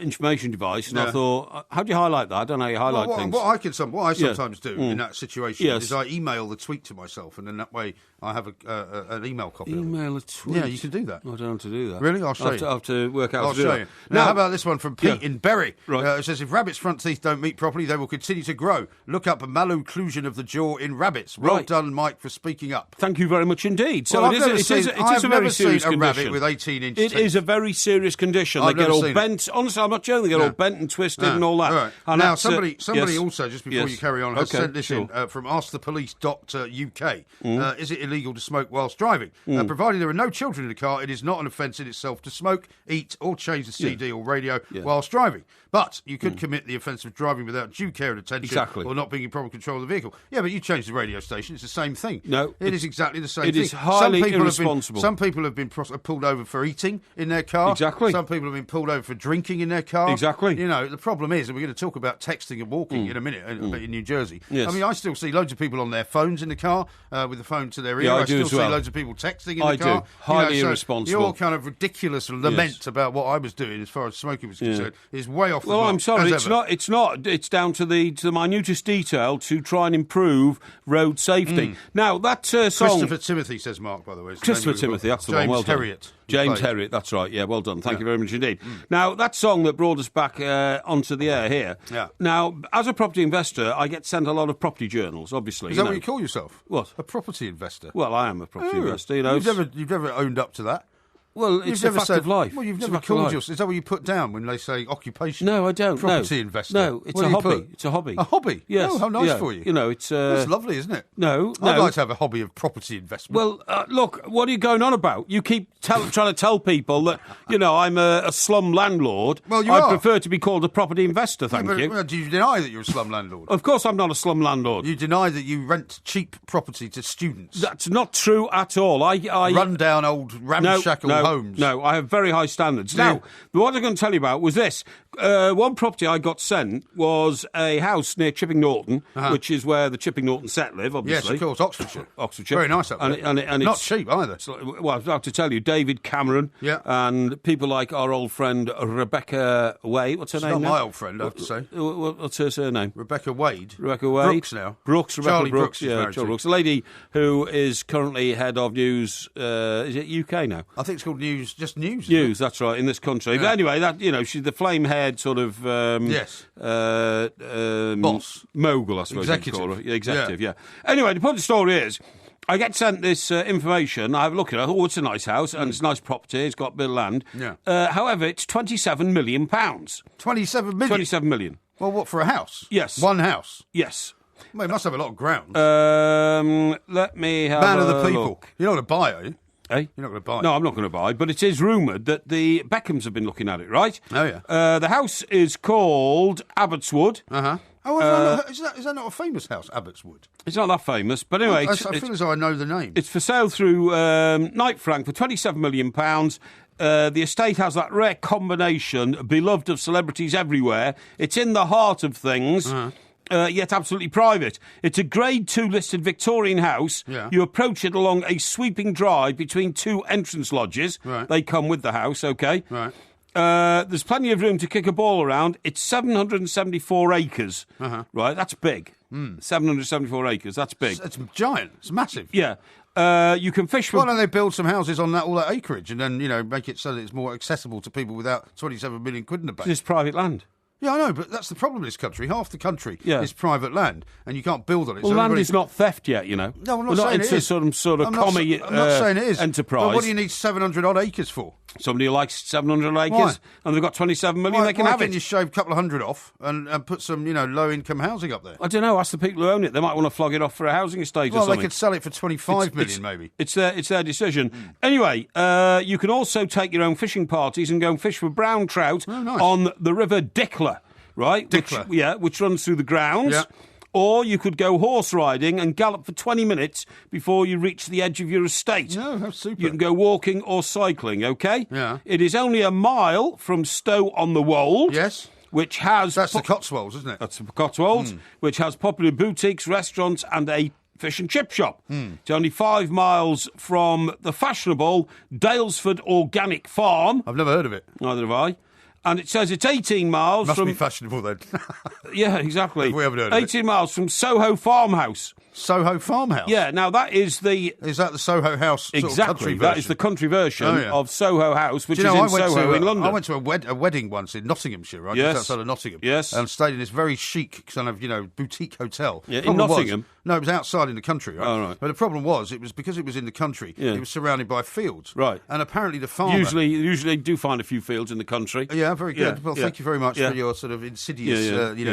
information device, and I thought, how do you highlight that? I don't know how you highlight things. What I sometimes do in that situation is I email the tweet to myself, and then that way I have an email copy of it. Email a tweet? Yeah, you can do that. I don't know how to do that. Really? I'll show you. I'll have to work out I'll how to do show that. you. Now, how about this one from Pete in Bury? Right. It says, if rabbits' front teeth don't meet properly, they will continue to grow. Look up malocclusion of the jaw in rabbits. Well done, Mike, for speaking up. Thank you very much indeed. So Well, it is a very serious condition. Rabbit with 18-inch teeth. It is a very serious condition. They get all bent. Honestly, I'm not joking. They get all bent and twisted and all that. Right. And now, somebody also, just before you carry on, has sent this in from askthepolice.uk. Is it illegal to smoke whilst driving? Providing there are no children in the car, it is not an offence in itself to smoke, eat, or change the CD or radio whilst driving. But you could commit the offence of driving without due care and attention or not being in proper control of the vehicle. Yeah, but you change the radio station. It's the same thing. No. It is exactly the same thing. It is highly irresponsible. Some people have been pulled over for eating in their car. Exactly. Some people have been pulled over for drinking in their car. Exactly. You know, the problem is, and we're going to talk about texting and walking in a minute in New Jersey. Yes. I mean, I still see loads of people on their phones in the car with the phone to their ear. Yeah, I still see loads of people texting in the car. Do. Highly irresponsible. Your kind of ridiculous lament about what I was doing as far as smoking was concerned is way off the mark. Well, I'm sorry, it's not. It's down to the minutest detail to try and improve road safety. Now, that song... Christopher Timothy, says Mark, by the way. Christopher Timothy, that's the one. Well done. James Herriot, that's right. Yeah, well done. Thank you very much indeed. Now, that song that brought us back onto the air here. Yeah. Now, as a property investor, I get sent a lot of property journals, obviously. Is that what you call yourself? What? A property investor? Well, I am a property investor. You know, you've never owned up to that? Well, it's a fact of life. Well, you've never called yourself... Is that what you put down when they say occupation? No, I don't. Property investor. No, it's a hobby. It's a hobby. A hobby? Yes. Oh, how nice for you. You know, it's... That's lovely, isn't it? No. I'd like to have a hobby of property investment. Well, look, what are you going on about? You keep trying to tell people that, you know, I'm a slum landlord. Well, I prefer to be called a property investor, thank you. Well, do you deny that you're a slum landlord? Of course I'm not a slum landlord. You deny that you rent cheap property to students? That's not true at all. I run down old ramshackle homes? No, I have very high standards. Now, what I'm going to tell you about was this. One property I got sent was a house near Chipping Norton, which is where the Chipping Norton set live, obviously. Yes, of course, Oxfordshire. Very nice up there. And it's not cheap either. Well, I was about to tell you, David Cameron and people like our old friend Rebecca Wade. What's her name now? Not my old friend, I have to say. What's her surname? Rebecca Wade. Rebecca Wade. Brooks now. Rebecca Charlie Brooks. Yeah, Charlie Brooks. A lady who is currently head of news, is it UK now? I think it's called News, just News. News, that's right, in this country. Yeah. But anyway, that, you know, she's the flame-haired sort of... boss. Mogul, I suppose. Executive. Executive, yeah. Anyway, the point of the story is, I get sent this information, I have a look at it, it's a nice house, and it's a nice property, it's got a bit of land. Yeah. However, it's £27 million. 27 million? 27 million. Well, what, for a house? Yes. One house? Yes. Well, it must have a lot of ground. Let me have Man of the a people. look. You're not going to buy it, are you? Eh? You're not going to buy it? No, I'm not going to buy it, but it is rumoured that the Beckhams have been looking at it, right? Oh, yeah. The house is called Abbotswood. Uh-huh. Oh, is that not a famous house, Abbotswood? It's not that famous, but anyway... I feel as though I know the name. It's for sale through Knight Frank for £27 million. The estate has that rare combination, beloved of celebrities everywhere. It's in the heart of things... yet absolutely private. It's a Grade 2 listed Victorian house. Yeah. You approach it along a sweeping drive between two entrance lodges. Right. They come with the house, OK? Right. There's plenty of room to kick a ball around. It's 774 acres. Right, that's big. 774 acres, that's big. It's giant. It's massive. Yeah. You can fish with... Why don't they build some houses on all that acreage and then, you know, make it so that it's more accessible to people without 27 million quid in the bank? It's private land. Yeah, I know, but that's the problem in this country. Half the country is private land, and you can't build on it. Well, so land is not theft yet, you know. No, I'm not saying it is. Sort of I'm not saying it is. enterprise. But what do you need 700 odd acres for? Somebody who likes 700 acres and they've got 27 million, they can have it. Why can't you shave a couple of hundred off and put some, low-income housing up there? I don't know. Ask the people who own it. They might want to flog it off for a housing estate or something. Well, they could sell it for 25 million, maybe. It's their decision. Anyway, you can also take your own fishing parties and go and fish for brown trout on the River Dickler, right? Dickler. Which runs through the grounds. Yeah. Or you could go horse riding and gallop for 20 minutes before you reach the edge of your estate. No, that's super. You can go walking or cycling, OK? Yeah. It is only a mile from Stow-on-the-Wold. Yes. Which has... That's the Cotswolds, isn't it? That's the Cotswolds, which has popular boutiques, restaurants and a fish and chip shop. It's only 5 miles from the fashionable Dalesford Organic Farm. I've never heard of it. Neither have I. And it says it's 18 miles Must from... be fashionable, then. Yeah, exactly. We haven't heard of it. 18 miles from Soho Farmhouse. Soho Farmhouse? Yeah, now that is the... Is that the Soho House exactly, sort of country version? That is the country version of Soho House, which is in Soho in London. I went to a wedding once in Nottinghamshire, right? Yes. Just outside of Nottingham. Yes. And stayed in this very chic kind of, boutique hotel. Yeah, in Nottingham? No, it was outside in the country, right? Oh, right. But the problem was, because it was in the country, it was surrounded by fields. Right. And apparently the farmer... Usually do find a few fields in the country. Yeah, very good. Yeah, well, thank you very much for your sort of insidious,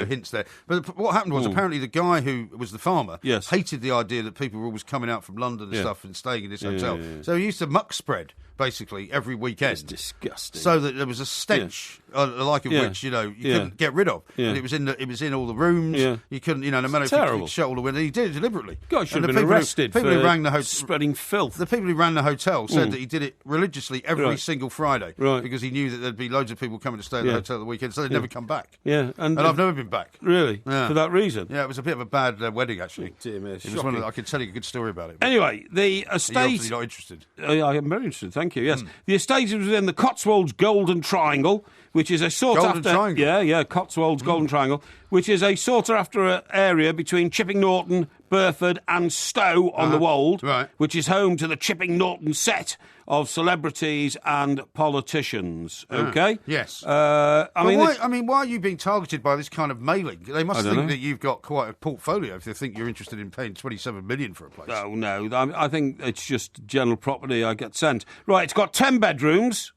hints there. But what happened was, apparently the guy who was the farmer hated the idea that people were always coming out from London and stuff and staying in this hotel. So he used to muck spread, basically, every weekend. It's disgusting. So that there was a stench, the like of which, you couldn't get rid of. Yeah. And it was in all the rooms. Yeah. You couldn't, no matter if you could shut all the windows. He did it deliberately. God, should have been arrested people who rang the spreading filth. The people who ran the hotel said that he did it religiously every single Friday. Right. Because he knew that there'd be loads of people coming to stay at the hotel at the weekend, so they'd never come back. Yeah. And I've never been back. Really? Yeah. For that reason? Yeah, it was a bit of a bad wedding, actually. Dear me, it was one of I could tell you a good story about it. Anyway, the estate... You're obviously not interested. I am very interested, thank you, yes. The estate is within the Cotswolds Golden Triangle, which is a sought-after... Triangle? Yeah, Cotswolds Golden Triangle, which is a sought-after area between Chipping Norton, Burford and Stow-on-the-Wold, which is home to the Chipping Norton set of celebrities and politicians, OK? Yes. Why are you being targeted by this kind of mailing? They must think that you've got quite a portfolio if they think you're interested in paying 27 million for a place. Oh, no. I think it's just general property I get sent. Right, it's got 10 bedrooms.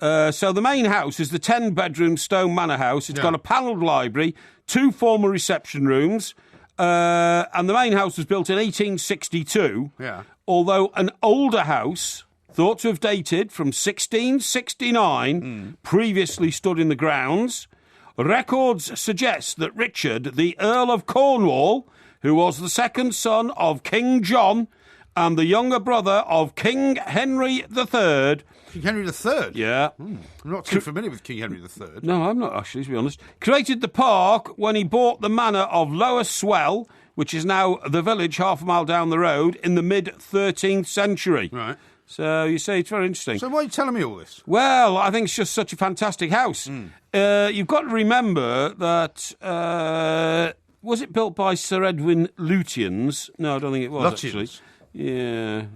So the main house is the 10-bedroom Stone Manor house. It's got a panelled library, 2 formal reception rooms, and the main house was built in 1862. Yeah. Although an older house, thought to have dated from 1669, previously stood in the grounds. Records suggest that Richard, the Earl of Cornwall, who was the second son of King John and the younger brother of King Henry III... King Henry III? Yeah. I'm not too familiar with King Henry III. No, I'm not, actually, to be honest. Created the park when he bought the manor of Lower Swell, which is now the village half a mile down the road, in the mid-13th century. Right. So, you say it's very interesting. So why are you telling me all this? Well, I think it's just such a fantastic house. You've got to remember that... was it built by Sir Edwin Lutyens? No, I don't think it was, actually. Yeah.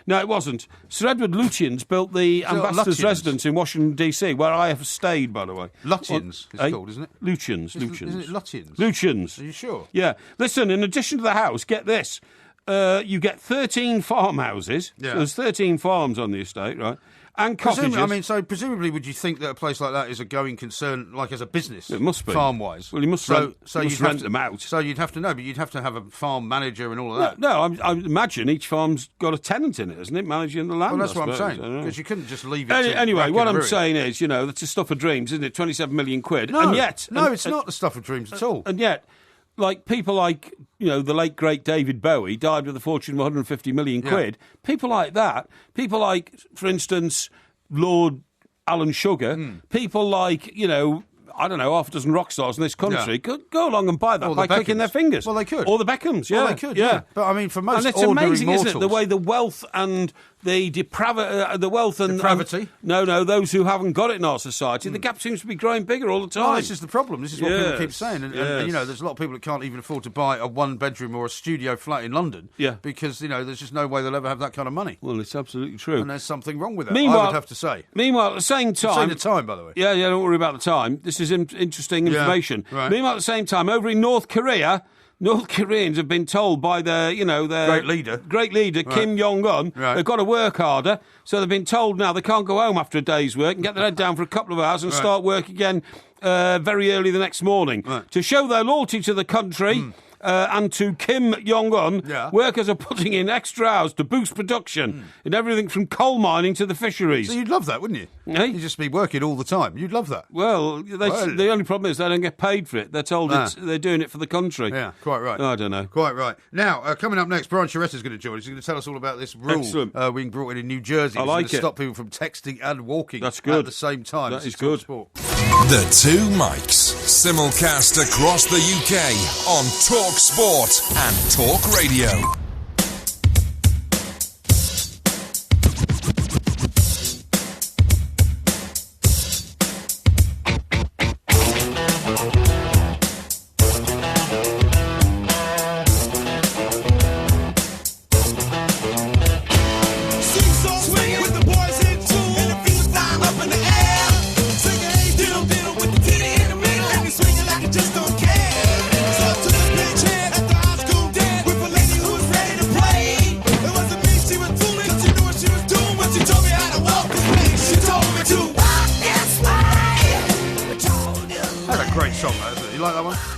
No, it wasn't. Sir Edward Lutyens built the ambassador's residence in Washington, D.C., where I have stayed, by the way. Lutyens, it's called, isn't it? Lutyens. Isn't it Lutyens? Lutyens. Are you sure? Yeah. Listen, in addition to the house, get this. You get 13 farmhouses. Yeah. So there's 13 farms on the estate, right? And cottages. Presumably, would you think that a place like that is a going concern, like as a business? It must be. Farm-wise. Well, you must rent them out. So you'd have to know, but you'd have to have a farm manager and all of that. No, I imagine each farm's got a tenant in it, isn't it, managing the land? Well, that's what I'm saying, because you couldn't just leave it Anyway, what I'm saying is, that's the stuff of dreams, isn't it? 27 million quid. No, and yet... No, it's not the stuff of dreams at all. And yet... people like, the late, great David Bowie died with a fortune of 150 million quid. People like that, people like, for instance, Lord Alan Sugar, people like, I don't know, half a dozen rock stars in this country could go along and buy that by clicking their fingers. Well, they could. Or the Beckhams, Well, they could, yeah. But, I mean, for most and it's ordinary amazing, mortals... isn't it, the way the wealth and the depravity? No, those who haven't got it in our society, the gap seems to be growing bigger all the time. Well, this is the problem. This is what people keep saying. And there's a lot of people that can't even afford to buy a one-bedroom or a studio flat in London because, there's just no way they'll ever have that kind of money. Well, it's absolutely true. And there's something wrong with that, I would have to say. Meanwhile, at the same time... You've seen the time, by the way. Yeah, don't worry about the time. This is interesting information. Right. Meanwhile, at the same time, over in North Korea, North Koreans have been told by their great leader Kim Jong-un, they've got to work harder. So they've been told now they can't go home after a day's work and get their head down for a couple of hours and start work again very early the next morning. To show their loyalty to the country and to Kim Jong-un, workers are putting in extra hours to boost production in everything from coal mining to the fisheries. So you'd love that, wouldn't you? You'd just be working all the time. You'd love that. Well, the only problem is they don't get paid for it. They're told they're doing it for the country. Yeah, quite right. I don't know. Quite right. Now, coming up next, Brian Chiretta's going to join us. He's going to tell us all about this rule being brought in New Jersey. I like to stop people from texting and walking at the same time. That is good. Sport. The Two Mikes, simulcast across the UK on Talk Sport and Talk Radio.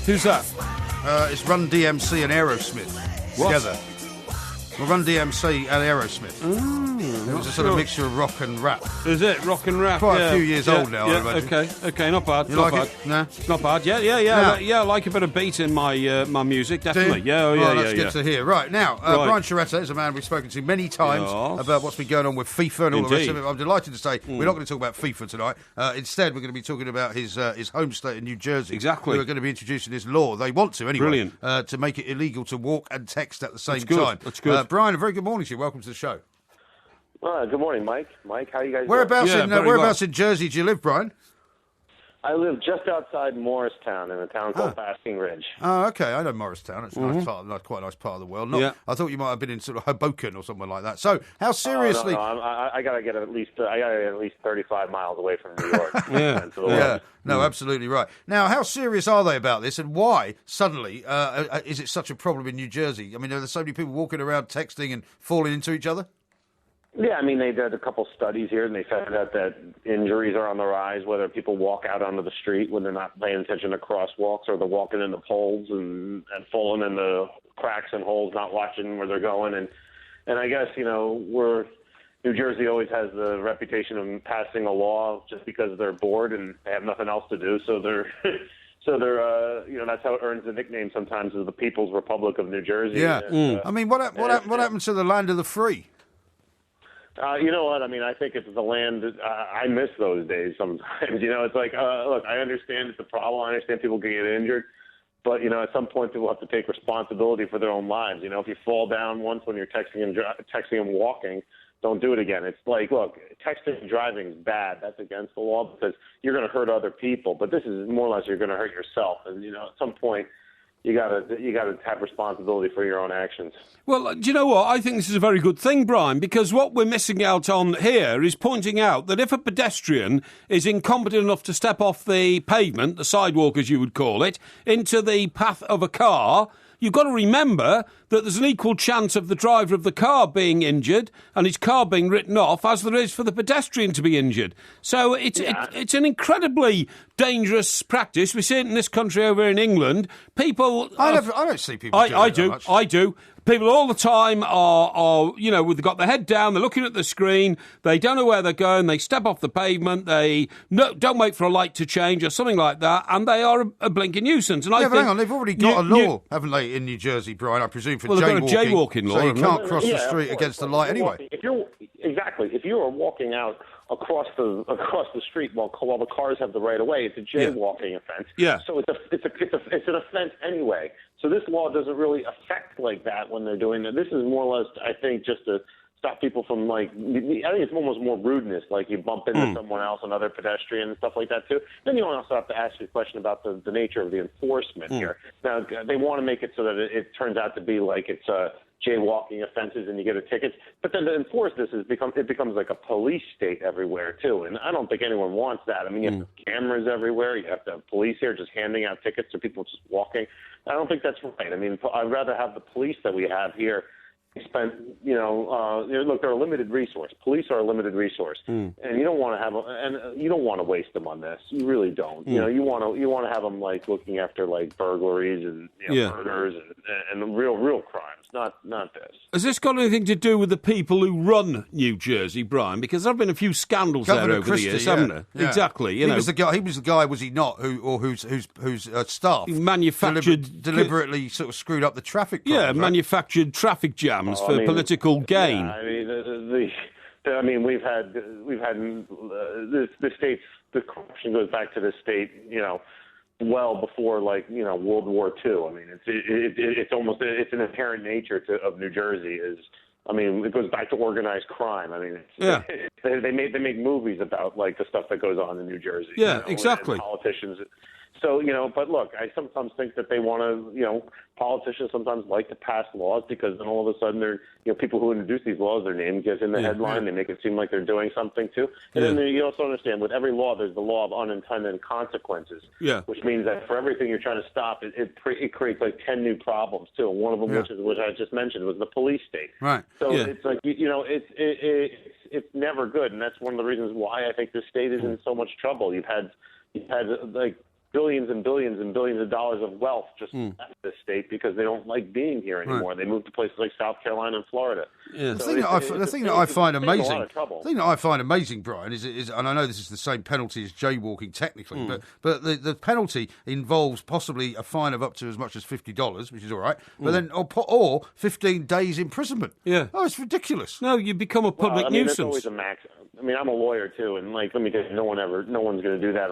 Who's that? It's Run DMC and Aerosmith together. Well, Run DMC and Aerosmith. It was a sort of mixture of rock and rap. Is it? Rock and rap? Quite a few years old now, I imagine. Okay, not bad. You not like bad. it? No? It's not bad. Yeah, I like a bit of beat in my my music, definitely. That's good to hear. Right, now, Brian Chiretta is a man we've spoken to many times about what's been going on with FIFA and all the rest of it. I'm delighted to say we're not going to talk about FIFA tonight. Instead, we're going to be talking about his home state in New Jersey. Exactly. Who are going to be introducing this law. They want to, anyway. Brilliant. To make it illegal to walk and text at the same time. That's good. Brian, a very good morning to you. Welcome to the show. Good morning, Mike. Mike, how you guys doing? Whereabouts in Jersey do you live, Brian? I live just outside Morristown in a town called Basking Ridge. Oh, okay. I know Morristown. It's quite a nice part of the world. I thought you might have been in sort of Hoboken or somewhere like that. So, how seriously? I gotta get at least 35 miles away from New York. No, absolutely right. Now, how serious are they about this, and why suddenly is it such a problem in New Jersey? I mean, are there so many people walking around texting and falling into each other? Yeah, I mean, they did a couple studies here, and they found out that injuries are on the rise, whether people walk out onto the street when they're not paying attention to crosswalks, or they're walking into poles and falling in the cracks and holes, not watching where they're going. And I guess, New Jersey always has the reputation of passing a law just because they're bored and they have nothing else to do, so they're... that's how it earns the nickname sometimes of the People's Republic of New Jersey. Yeah. I mean, what happened to the land of the free? You know what? I mean, I think it's the land. I miss those days sometimes. It's like, look, I understand it's a problem. I understand people can get injured. But, at some point, people have to take responsibility for their own lives. If you fall down once when you're texting and walking, don't do it again. It's like, look, texting and driving is bad. That's against the law because you're going to hurt other people. But this is more or less you're going to hurt yourself. And, at some point, you gotta have responsibility for your own actions. Well, do you know what? I think this is a very good thing, Brian, because what we're missing out on here is pointing out that if a pedestrian is incompetent enough to step off the pavement, the sidewalk as you would call it, into the path of a car, you've got to remember that there's an equal chance of the driver of the car being injured and his car being written off as there is for the pedestrian to be injured. So it's an incredibly dangerous practice. We see it in this country over in England. People... I don't see people doing I it do. Much. I do. People all the time are, they've got their head down, they're looking at the screen, they don't know where they're going, they step off the pavement, they don't wait for a light to change or something like that, and they are a blinking nuisance. And but hang on, they've already got a law, haven't they, in New Jersey, Brian, I presume, for jaywalking. They've got a jaywalking law. So you can't cross the street against the light anyway. If you are walking out across the street while the cars have the right of way, it's a jaywalking offense. Yeah. So it's an offense anyway. So this law doesn't really affect like that when they're doing it. This is more or less, I think, just to stop people from, I think it's almost more rudeness, like you bump into someone else, another pedestrian and stuff like that too. Then you also have to ask you a question about the nature of the enforcement here. Now, they want to make it so that it turns out to be like it's jaywalking offenses and you get a ticket. But then to enforce this it becomes like a police state everywhere too, and I don't think anyone wants that. I mean, you have cameras everywhere. You have to have police here just handing out tickets to people just walking. I don't think that's right. I mean, I'd rather have the police that we have here spend, look, they're a limited resource. Police are a limited resource, and you don't want to have you don't want to waste them on this. You really don't. You know, you want to have them like looking after like burglaries and murders and real crimes, not this. Has this got anything to do with the people who run New Jersey, Brian? Because there have been a few scandals there over the years, haven't there? Yeah. Exactly. He was the guy, was he not? Whose staff deliberately sort of screwed up the traffic. Problems, right? Manufactured traffic jams for political gain. Yeah, we've had the state's, the corruption goes back to the state, well before World War II. I mean, it's an inherent nature of New Jersey. It goes back to organized crime. I mean, they make movies about like the stuff that goes on in New Jersey. Yeah, exactly. And politicians. So, but look, I sometimes think that they want to, politicians sometimes like to pass laws because then all of a sudden they're, people who introduce these laws, their name gets in the headline. They make it seem like they're doing something too. And then you also understand with every law, there's the law of unintended consequences, which means that for everything you're trying to stop, it creates like 10 new problems too. And one of them, which I just mentioned, was the police state. Right. So it's like, it's never good. And that's one of the reasons why I think the state is in so much trouble. You've had like billions and billions and billions of dollars of wealth just left the state because they don't like being here anymore. Right. They moved to places like South Carolina and Florida. Yeah. The thing that I find amazing, Brian, is, and I know this is the same penalty as jaywalking technically, but the penalty involves possibly a fine of up to as much as $50, which is all right, but then or 15 days imprisonment. Yeah. Oh, it's ridiculous. No, you become a public nuisance. There's always a max. I mean, I'm a lawyer too, and let me tell you, no one's going to do that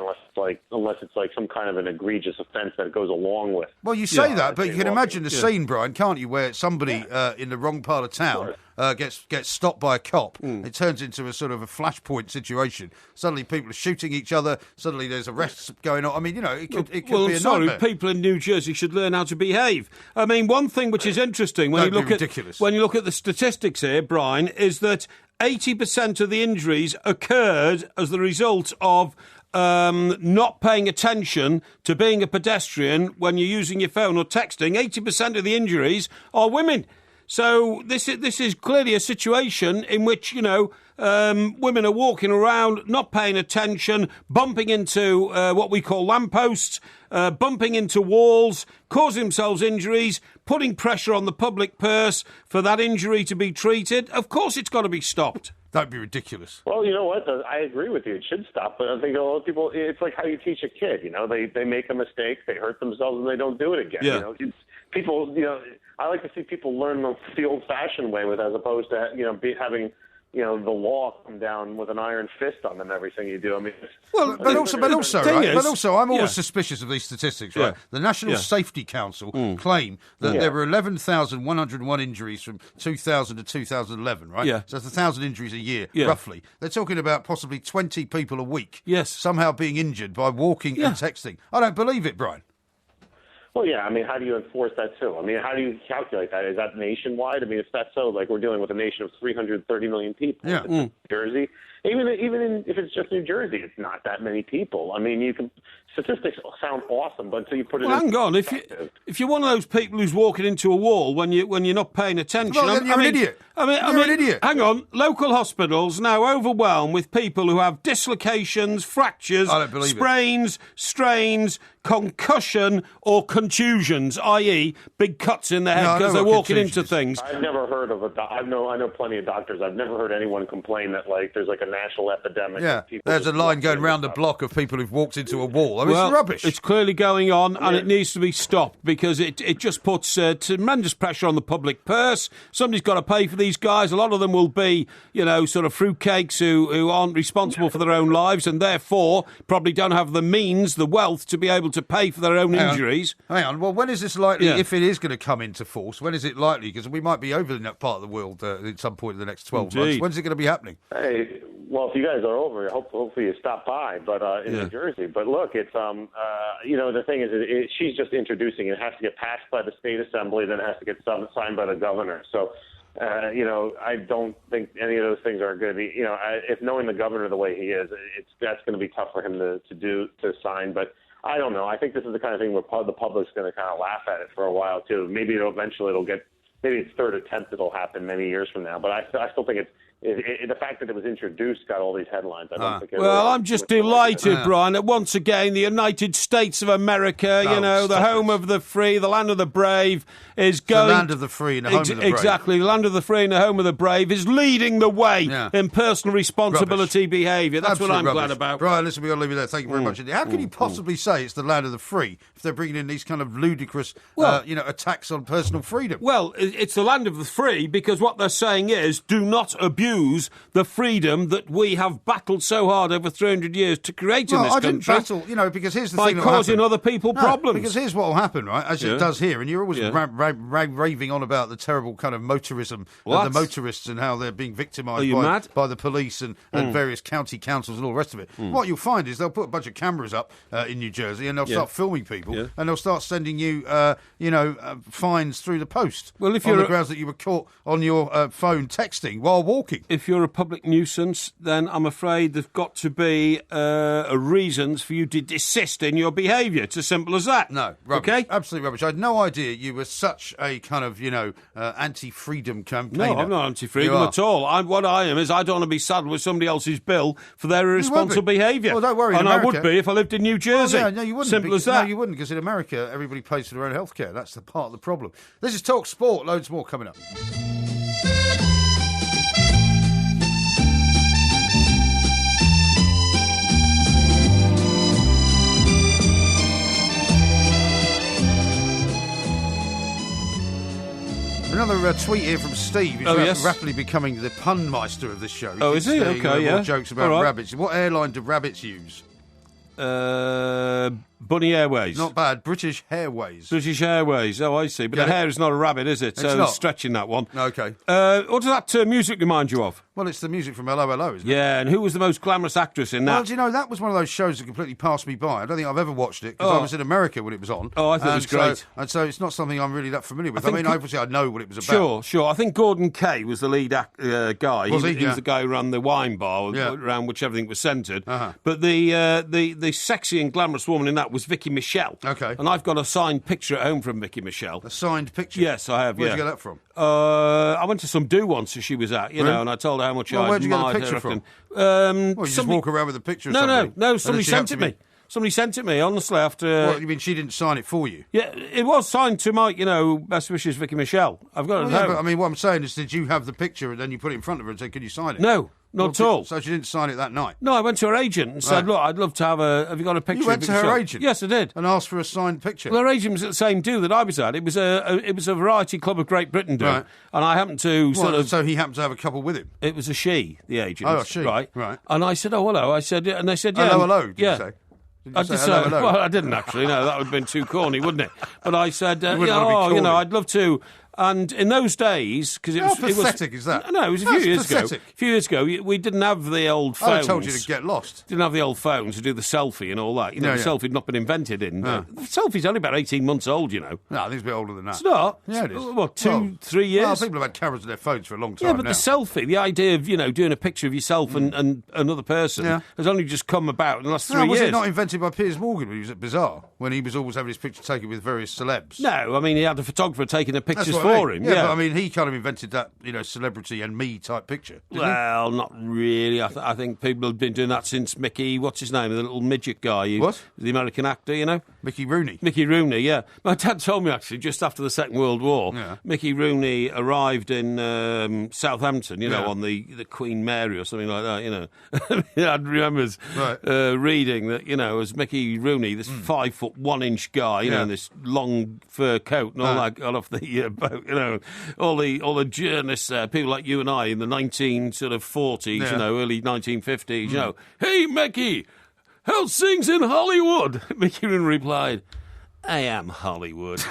unless it's like some kind of an egregious offense that goes along with. Well, you say that, but you can imagine the scene, Brian, can't you, where somebody in the wrong part of town gets stopped by a cop. It turns into a sort of a flashpoint situation. Suddenly people are shooting each other. Suddenly there's arrests going on. I mean, it could be a nightmare. People in New Jersey should learn how to behave. I mean, one thing which is interesting when you look at the statistics here, Brian, is that 80% of the injuries occurred as the result of not paying attention to being a pedestrian when you're using your phone or texting. 80% of the injuries are women. So this is clearly a situation in which, women are walking around, not paying attention, bumping into what we call lampposts, bumping into walls, causing themselves injuries, putting pressure on the public purse for that injury to be treated. Of course it's got to be stopped. That'd be ridiculous. Well, you know what? I agree with you. It should stop. But I think a lot of people, it's like how you teach a kid. They make a mistake, they hurt themselves, and they don't do it again. Yeah. People, I like to see people learn the old-fashioned way as opposed to, having the law come down with an iron fist on them, everything you do. I mean, but also, I'm always suspicious of these statistics, right? Yeah. The National Safety Council claim that there were 11,101 injuries from 2000 to 2011, right? Yeah. So that's 1,000 injuries a year, roughly. They're talking about possibly 20 people a week somehow being injured by walking and texting. I don't believe it, Brian. Well, yeah, I mean, how do you enforce that, too? I mean, how do you calculate that? Is that nationwide? I mean, if that's so, we're dealing with a nation of 330 million people. Yeah. New Jersey. Even if it's just New Jersey, it's not that many people. I mean, statistics sound awesome, but until you put it in hang on. If you're one of those people who's walking into a wall when you're not paying attention... Well, then you're an idiot. You're an idiot. Hang on. Local hospitals now overwhelmed with people who have dislocations, fractures, sprains, strains, concussion or contusions, i.e. big cuts in the head because they're walking into things. I've never heard of I know plenty of doctors. I've never heard anyone complain that there's a national epidemic. Yeah, there's a line going round the block of people who've walked into a wall. I mean, it's rubbish. It's clearly going on and it needs to be stopped because it just puts tremendous pressure on the public purse. Somebody's got to pay for these guys. A lot of them will be, sort of fruitcakes who aren't responsible for their own lives and therefore probably don't have the means, the wealth to be able to pay for their own injuries. Hang on. Well, when is this likely, if it is going to come into force, when is it likely? Because we might be over in that part of the world at some point in the next 12 months. When's it going to be happening? Hey, well, if you guys are over, hopefully you stop by. But in New Jersey. But look, it's the thing is, she's just introducing it. It has to get passed by the state assembly, then it has to get signed by the governor. So. I don't think any of those things are going to be, if knowing the governor the way he is, that's going to be tough for him to sign. But I don't know. I think this is the kind of thing where the public's going to kind of laugh at it for a while too. Maybe it'll get, maybe its third attempt it'll happen many years from now. But I still think the fact that it was introduced got all these headlines. I don't think. Well, I'm just delighted, Brian, that once again the United States of America, the home of the free, the land of the brave, is going. The land of the free and the home of the brave. Exactly, the land of the free and the home of the brave is leading the way in personal responsibility behaviour. That's what I'm glad about. Brian, listen, we've got to leave it there. Thank you very much. How can you possibly say it's the land of the free if they're bringing in these kind of ludicrous, attacks on personal freedom? Well, it's the land of the free because what they're saying is do not abuse the freedom that we have battled so hard over 300 years to create in this country. I didn't battle, because here's the by thing. By causing other people problems. Because here's what will happen, right, as it does here, and you're always raving on about the terrible kind of motorism of the motorists and how they're being victimised by the police and various county councils and all the rest of it. What you'll find is they'll put a bunch of cameras up in New Jersey and they'll start filming people and they'll start sending you, fines through the post on the grounds that you were caught on your phone texting while walking. If you're a public nuisance, then I'm afraid there's got to be reasons for you to desist in your behaviour. It's as simple as that. No, rubbish. Okay? Absolutely rubbish. I had no idea you were such a kind of, anti-freedom campaigner. No, I'm not anti-freedom at all. What I am is I don't want to be saddled with somebody else's bill for their irresponsible behaviour. Well, don't worry. And I would be if I lived in New Jersey. No, you wouldn't. Simple as that. No, you wouldn't, because in America, everybody pays for their own health care. That's the part of the problem. This is Talk Sport. Loads more coming up. Another tweet here from Steve, who's rapidly becoming the pun meister of this show. Is he? Okay, more jokes about rabbits. What airline do rabbits use? Bunny Airways. Not bad. British Airways. British Airways. Oh, I see. But the hare is not a rabbit, is it? So not. Stretching that one. Okay. What does that music remind you of? Well, it's the music from Hello, Hello, isn't it? Yeah, and who was the most glamorous actress in that? Well, do you know, that was one of those shows that completely passed me by. I don't think I've ever watched it, because I was in America when it was on. Oh, I thought it was great. And so it's not something I'm really that familiar with. Obviously I know what it was about. Sure. I think Gordon Kay was the lead guy. Was he? He was the guy who ran the wine bar around which everything was centred. But the sexy and glamorous woman in that was Vicky Michelle. Okay. And I've got a signed picture at home from Vicky Michelle. A signed picture? Yes, I have, Where'd you get that from? I went to some do once as she was at, and I told her how much I admired her. Where'd you get the picture from? You just walk around with a picture of something? No, somebody sent it me. Somebody sent it me, honestly, after... What, you mean she didn't sign it for you? Yeah, it was signed to my, best wishes, Vicky Michelle. I've got it at home. But, what I'm saying is, did you have the picture and then you put it in front of her and say, can you sign it? No. Not at all. So she didn't sign it that night? No, I went to her agent and said, look, I'd love to have you got a picture? You went to her agent? Yes, I did. And asked for a signed picture? Well, her agent was at the same do that I was at. It was a variety club of Great Britain do. Right. And I happened to So he happened to have a couple with him? It was a she, the agent. Oh, a she. Right. And I said, oh, hello. And they said, yeah. Hello, did you say? I just said, well, I didn't actually. No, that would have been too corny, wouldn't it? But I said, I'd love to. And in those days, because How pathetic is that? No, it was a few years ago. A few years ago, we didn't have the old phones. I told you to get lost. Didn't have the old phones to do the selfie and all that. The selfie had not been invented in. The selfie's only about 18 months old, No, I think it's a bit older than that. It's not. Yeah, it is. What, 3 years? Well, people have had cameras on their phones for a long time. Yeah, but the selfie, the idea of doing a picture of yourself and another person has only just come about in the last 3 years. Was it not invented by Piers Morgan when he was at Bazaar, when he was always having his picture taken with various celebs? No, I mean he had a photographer taking the pictures for him. Yeah, but I mean he kind of invented that celebrity and me type picture. Well, not really. I think people have been doing that since Mickey. What's his name? The little midget guy. What? The American actor, Mickey Rooney. Mickey Rooney, yeah. My dad told me actually just after the Second World War, Mickey Rooney arrived in Southampton, on the Queen Mary or something like that. Dad remembers reading that, as Mickey Rooney, this 5'1" guy, in this long fur coat and all that got off the boat, all the journalists, people like you and I in the 1940s, early 1950s, hey Mickey, how's things in Hollywood? Mickey Rooney replied, I am Hollywood,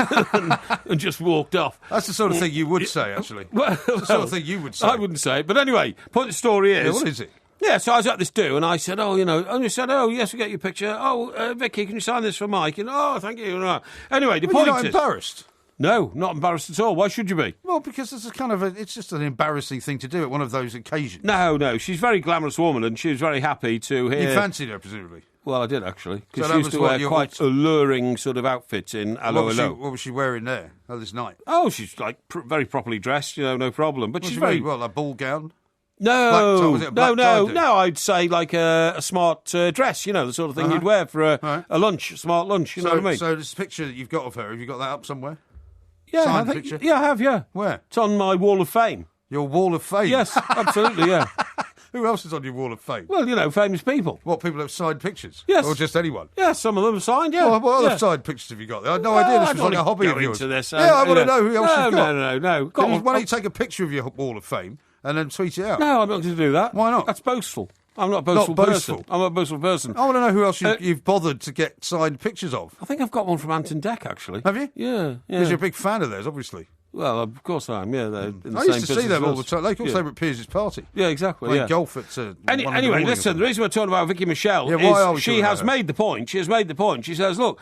and just walked off. That's the sort of thing you would say, actually. That's the sort of thing you would say. I wouldn't say it, but anyway, point of the story is... what is it? Yeah, so I was at this do, and I said, yes, we get your picture. Oh, Vicky, can you sign this for Mike? And, oh, thank you. Anyway, the point you're not is... embarrassed? No, not embarrassed at all. Why should you be? Well, because it's just an embarrassing thing to do at one of those occasions. No, she's a very glamorous woman, and she was very happy to hear... You fancied her, presumably? Well, I did, actually, because she used to wear quite alluring sort of outfits in Hello Hello. What was she wearing there this night? Oh, she's, like, very properly dressed, no problem. But she's very... Well, a ball gown? No, I'd say like a smart dress, the sort of thing you'd wear for a lunch, a smart lunch, you know what I mean? So this picture that you've got of her, have you got that up somewhere? Yeah, Signed picture? Yeah, I have, yeah. Where? It's on my wall of fame. Your wall of fame? Yes, absolutely, yeah. Who else is on your wall of fame? Well, famous people. What, people have signed pictures? Yes. Or just anyone? Yeah, some of them are signed, yeah. Well, what other signed pictures have you got? I had no idea this was like a hobby of yours. Into this, I want to know who else you've got. No. Why don't you take a picture of your wall of fame and then tweet it out? No, I'm not going to do that. Why not? That's boastful. I'm not a boastful person. I'm not a boastful person. I want to know who else you've bothered to get signed pictures of. I think I've got one from Ant and Dec, actually. Have you? Yeah. Because you're a big fan of theirs, obviously. Well, of course I am, yeah. They're in the I used to see them all the time. They also were at Piers' party. Yeah, exactly. Playing golf at Anyway, listen, the reason we're talking about Vicky Michelle is she has made the point. She has made the point. She says, look,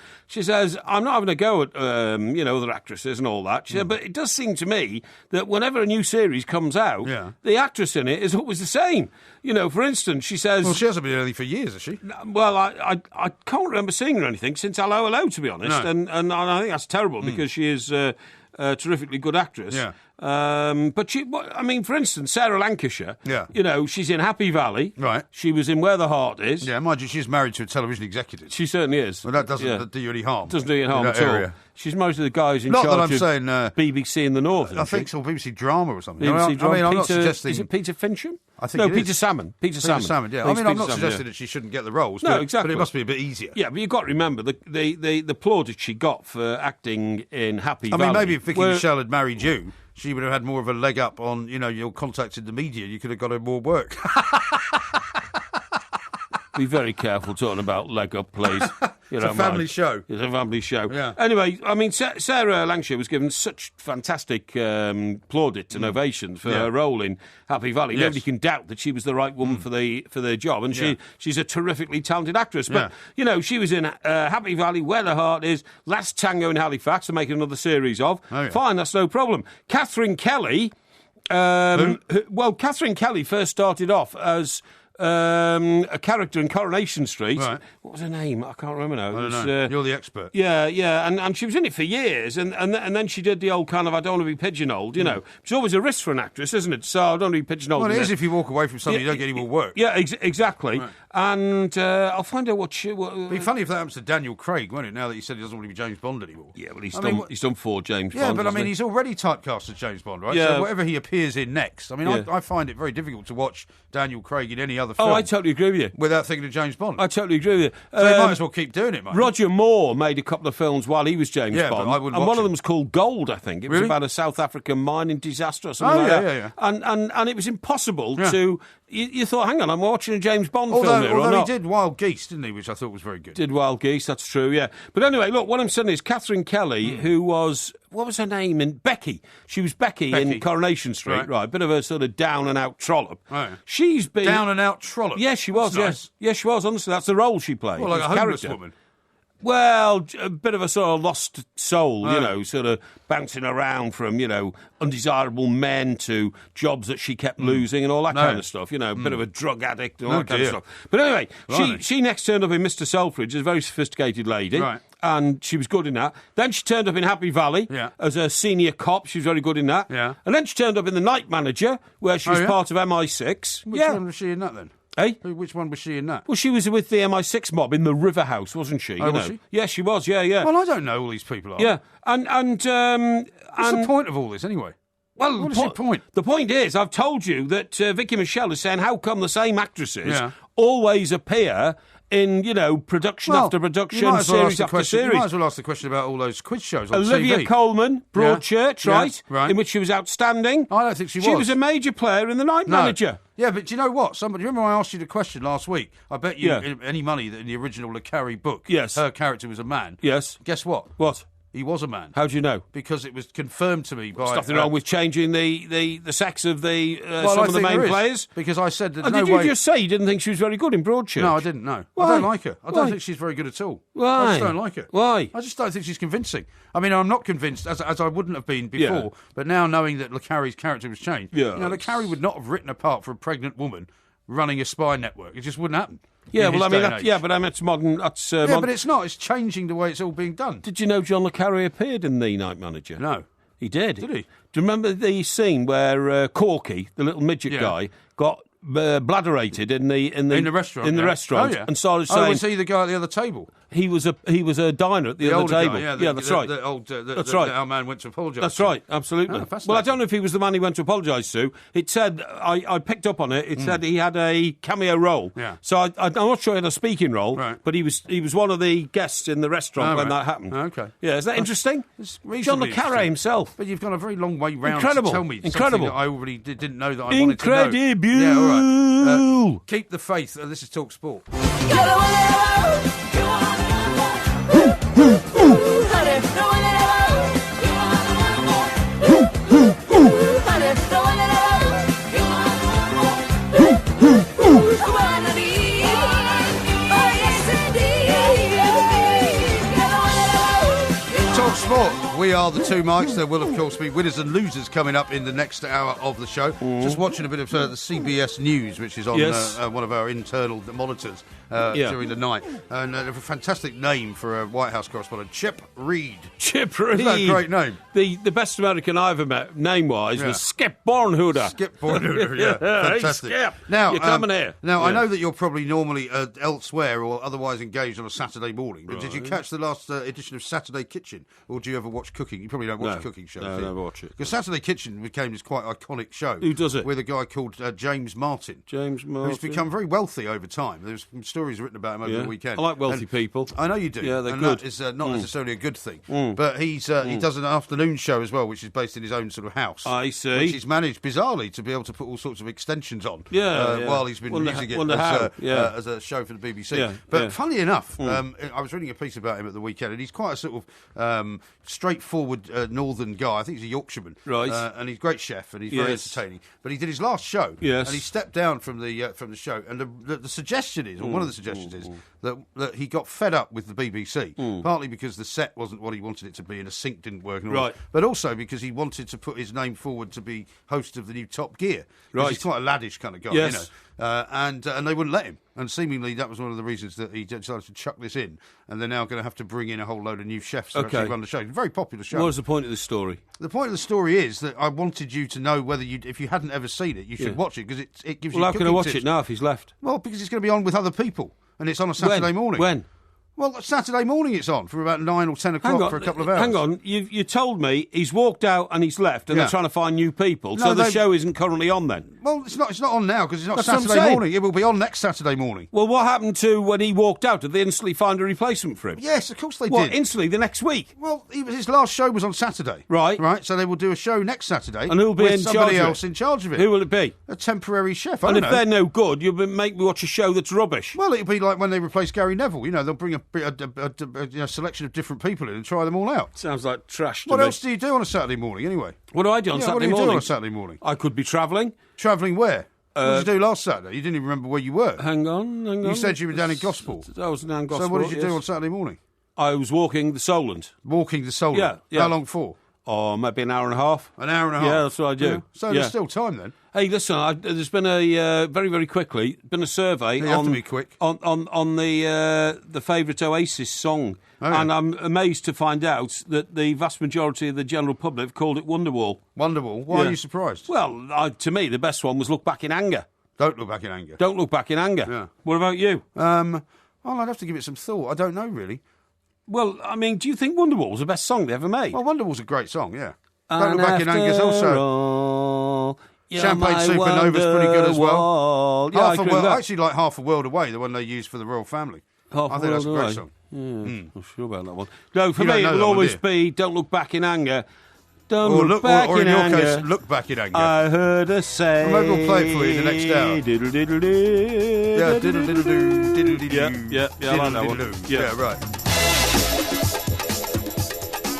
I'm not having a go at, other actresses and all that. She said, but it does seem to me that whenever a new series comes out, the actress in it is always the same. For instance, she says... Well, she hasn't been in anything for years, has she? Well, I can't remember seeing her anything since Hello Hello, to be honest. No. And I think that's terrible because she is... a terrifically good actress. Yeah. But for instance, Sarah Lancashire, she's in Happy Valley. Right. She was in Where the Heart Is. Yeah, mind you, she's married to a television executive. She certainly is. Well, that doesn't do you any harm. Doesn't do you any harm at all. She's most of the guys in charge of BBC in the North. I think so, BBC Drama or something. BBC Drama. I'm not suggesting... Is it Peter Fincham? I think Peter Salmon. Peter Salmon, yeah. I'm not suggesting that she shouldn't get the roles. No, exactly. But it must be a bit easier. Yeah, but you've got to remember the plaudits she got for acting in Happy Valley. I mean, maybe if Vicky Michelle had married you, she would have had more of a leg up on, your contacts in the media. You could have got her more work. Be very careful talking about leg up, please. It's a family show. It's a family show. Yeah. Anyway, I mean, Sarah Lancashire was given such fantastic plaudits and ovations for her role in Happy Valley. Yes. Nobody can doubt that she was the right woman for the job, and she's a terrifically talented actress. But she was in Happy Valley, Where the Heart Is, Last Tango in Halifax, to make another series of. Oh, yeah. Fine, that's no problem. Catherine Kelly. Catherine Kelly first started off as a character in Coronation Street. Right. What was her name? I can't remember now. I don't know. You're the expert. Yeah, and she was in it for years, and then she did the old kind of I don't want to be pigeonholed, It's always a risk for an actress, isn't it? So I don't want to be pigeonholed. Well, it is if you walk away from something, you don't get any more work. Yeah, exactly. Right. And I'll find out what she... It'd be funny if that happens to Daniel Craig, won't it, now that he said he doesn't want to be James Bond anymore. Yeah, well, he's done 4 James Bonds. Yeah, but I mean, he's already typecast as James Bond, right? Yeah. So whatever he appears in next, I mean, I find it very difficult to watch Daniel Craig in any other film. Oh, I totally agree with you. Without thinking of James Bond. I totally agree with you. So he might as well keep doing it, mate. Roger Moore made a couple of films while he was James Bond. But I wouldn't and watch one of them was called Gold, I think. It was about a South African mining disaster or something like that. Yeah. And it was impossible to... You thought, hang on, I'm watching a James Bond film here, or although not? he did Wild Geese, didn't he, which I thought was very good. Did Wild Geese, that's true, yeah. But anyway, look, what I'm saying is Catherine Kelly, who was... What was her name? Becky. She was Becky in Coronation Street, right? Bit of a sort of down-and-out trollop. Right. She's been... Down-and-out trollop? Yes, she was, nice. Yes, she was, honestly. That's the role she played. Well, like a homeless woman. Well, a bit of a sort of lost soul, sort of bouncing around from, undesirable men to jobs that she kept losing and all that kind of stuff, a bit of a drug addict and all that kind of stuff. But anyway, she next turned up in Mr. Selfridge as a very sophisticated lady. Right. And she was good in that. Then she turned up in Happy Valley as a senior cop. She was very good in that. Yeah. And then she turned up in The Night Manager, where she was part of MI6. Which one was she in that then? Eh? Which one was she in that? Well, she was with the MI6 mob in the River House, wasn't she? Was she? Yeah, she was, yeah. Well, I don't know who all these people are. Yeah, and what's the point of all this, anyway? Well, what's the point? The point is, I've told you that Vicky Michelle is saying, how come the same actresses always appear in, production after production, series after series? You might as well ask the question about all those quiz shows on Olivia TV. Colman, Broadchurch, right? Right. In which she was outstanding. I don't think she was. She was a major player in The Night Manager. Yeah, but do you know what? Remember I asked you the question last week? I bet you any money that in the original Le Carre book, her character was a man. Yes. Guess what? What? He was a man. How do you know? Because it was confirmed to me by... There's nothing wrong with changing the sex of the well, some of the main players. Because I said there's did you just say you didn't think she was very good in Broadchurch? No, I didn't, no. Why? I don't like her. I Why? don't think she's very good at all. Why? I just don't like her. Why? I just don't think she's convincing. I mean, I'm not convinced, as I wouldn't have been before, but now knowing that Le Carre's character was changed, Le Carre would not have written a part for a pregnant woman running a spy network. It just wouldn't happen. Yeah, well, I mean, that's modern. That's but it's not. It's changing the way it's all being done. Did you know John Le Carre appeared in The Night Manager? No. He did. Did he? Do you remember the scene where Corky, the little midget guy, got bladderated in the restaurant? In the restaurant, and started saying, was he the guy at the other table? He was a diner at the other table. Guy, that's right. That's right. Our man went to apologise. That's right, absolutely. Oh, well, I don't know if he was the man he went to apologise to. It said, I picked up on it, it said he had a cameo role. Yeah. So I'm not sure he had a speaking role, right. but he was one of the guests in the restaurant when that happened. Okay. Yeah, is that interesting? It's John Le Carre himself. But you've gone a very long way round Incredible. to tell me Incredible. something that I already didn't know that I wanted to know. Incredible. Yeah, all right. Keep the faith. This is Talk Sport. Talk Sport. We are the two Mikes. There will, of course, be winners and losers coming up in the next hour of the show. Just watching a bit of the CBS News, which is on one of our internal monitors during the night. And a fantastic name for a White House correspondent, Chip Reed. Chip Reed. Isn't that a great name? The best American I ever met, name-wise, was Skip Bornhuder. Skip Bornhuder, yeah. Fantastic. Hey, Skip, now, you're coming here. Now, I know that you're probably normally elsewhere or otherwise engaged on a Saturday morning, but did you catch the last edition of Saturday Kitchen? Or do you ever watch cooking? You probably don't watch cooking shows. No, I never watch it. Because Saturday Kitchen became this quite iconic show. Who does it? With a guy called James Martin. James Martin. Who's become very wealthy over time. There's some stories written about him over the weekend. I like wealthy people. I know you do. Yeah, they're good. That is not necessarily a good thing. But he does an afternoon show as well, which is based in his own sort of house. I see. Which he's managed, bizarrely, to be able to put all sorts of extensions on while he's been using it as a show for the BBC. Yeah, but funnily enough, I was reading a piece about him at the weekend, and he's quite a sort of straightforward northern guy. I think he's a Yorkshireman. Right. And he's a great chef, and he's very entertaining. But he did his last show, and he stepped down from the show. And the suggestion is, or one of the suggestions is, that he got fed up with the BBC, partly because the set wasn't what he wanted it to be and the sync didn't work, and all that, but also because he wanted to put his name forward to be host of the new Top Gear. Right. He's quite a laddish kind of guy, you know. And they wouldn't let him. And seemingly that was one of the reasons that he decided to chuck this in. And they're now going to have to bring in a whole load of new chefs to actually run the show. Very popular show. What was the point of this story? The point of the story is that I wanted you to know whether if you hadn't ever seen it, you should watch it, because it gives you Well, how can I watch tips. it now if he's left? Well, because it's going to be on with other people. And it's on a Saturday morning. When? Well, Saturday morning it's on for about 9 or 10 o'clock for a couple of hours. Hang on, you told me he's walked out and he's left, and they're trying to find new people. No, so the show isn't currently on then. Well, it's not on now because it's not That's what I'm Saturday saying. morning. It will be on next Saturday morning. Well, what happened to when he walked out? Did they instantly find a replacement for him? Yes, of course they What, did. instantly the next week? Well, his last show was on Saturday. Right. Right, so they will do a show next Saturday. And who'll be with in somebody charge of else it? in charge of it. Who will it be? A temporary chef. And if I don't know. they're no good, you'll make me watch a show that's rubbish. Well, it'll be like when they replace Gary Neville. You know, they'll bring a selection of different people in and try them all out. Sounds like trash to What me. else do you do on a Saturday morning, anyway? What do I do on Saturday what do you morning? do on a Saturday morning? I could be travelling. Travelling where? What did you do last Saturday? You didn't even remember where you were. Hang on. You said you were down in Gosport. I was down in Gosport. So what did you do on Saturday morning? I was walking the Solent. Walking the Solent? Yeah. How long for? Oh, maybe an hour and a half. An hour and a half? Yeah, that's what I do. Yeah. So there's still time then. Hey, listen, there's been a very, very quickly been a survey You have to be quick. on the favourite Oasis song, and I'm amazed to find out that the vast majority of the general public have called it Wonderwall. Wonderwall? Why are you surprised? Well, to me, the best one was Look Back in Anger. Don't look back in anger. Don't look back in anger. Yeah. What about you? Well, I'd have to give it some thought. I don't know really. Well, I mean, do you think Wonderwall was the best song they ever made? Well, Wonderwall's a great song, yeah. Don't And look back in anger is also. all, Champagne Supernova's pretty good as well. Yeah, I agree with that. I actually like Half a World Away, the one they used for the royal family. I think that's a great song. I'm not sure about that one. No, for You me, don't know it will that one, always do you? be Don't Look Back in Anger. Don't look back or in in your anger. case, Look Back in Anger. I heard her say. Well, maybe we'll play it for you in the next hour. Diddle diddle doo. Yeah, diddle diddle doo, diddle diddle doo. Yeah, I like that one. Yeah, right.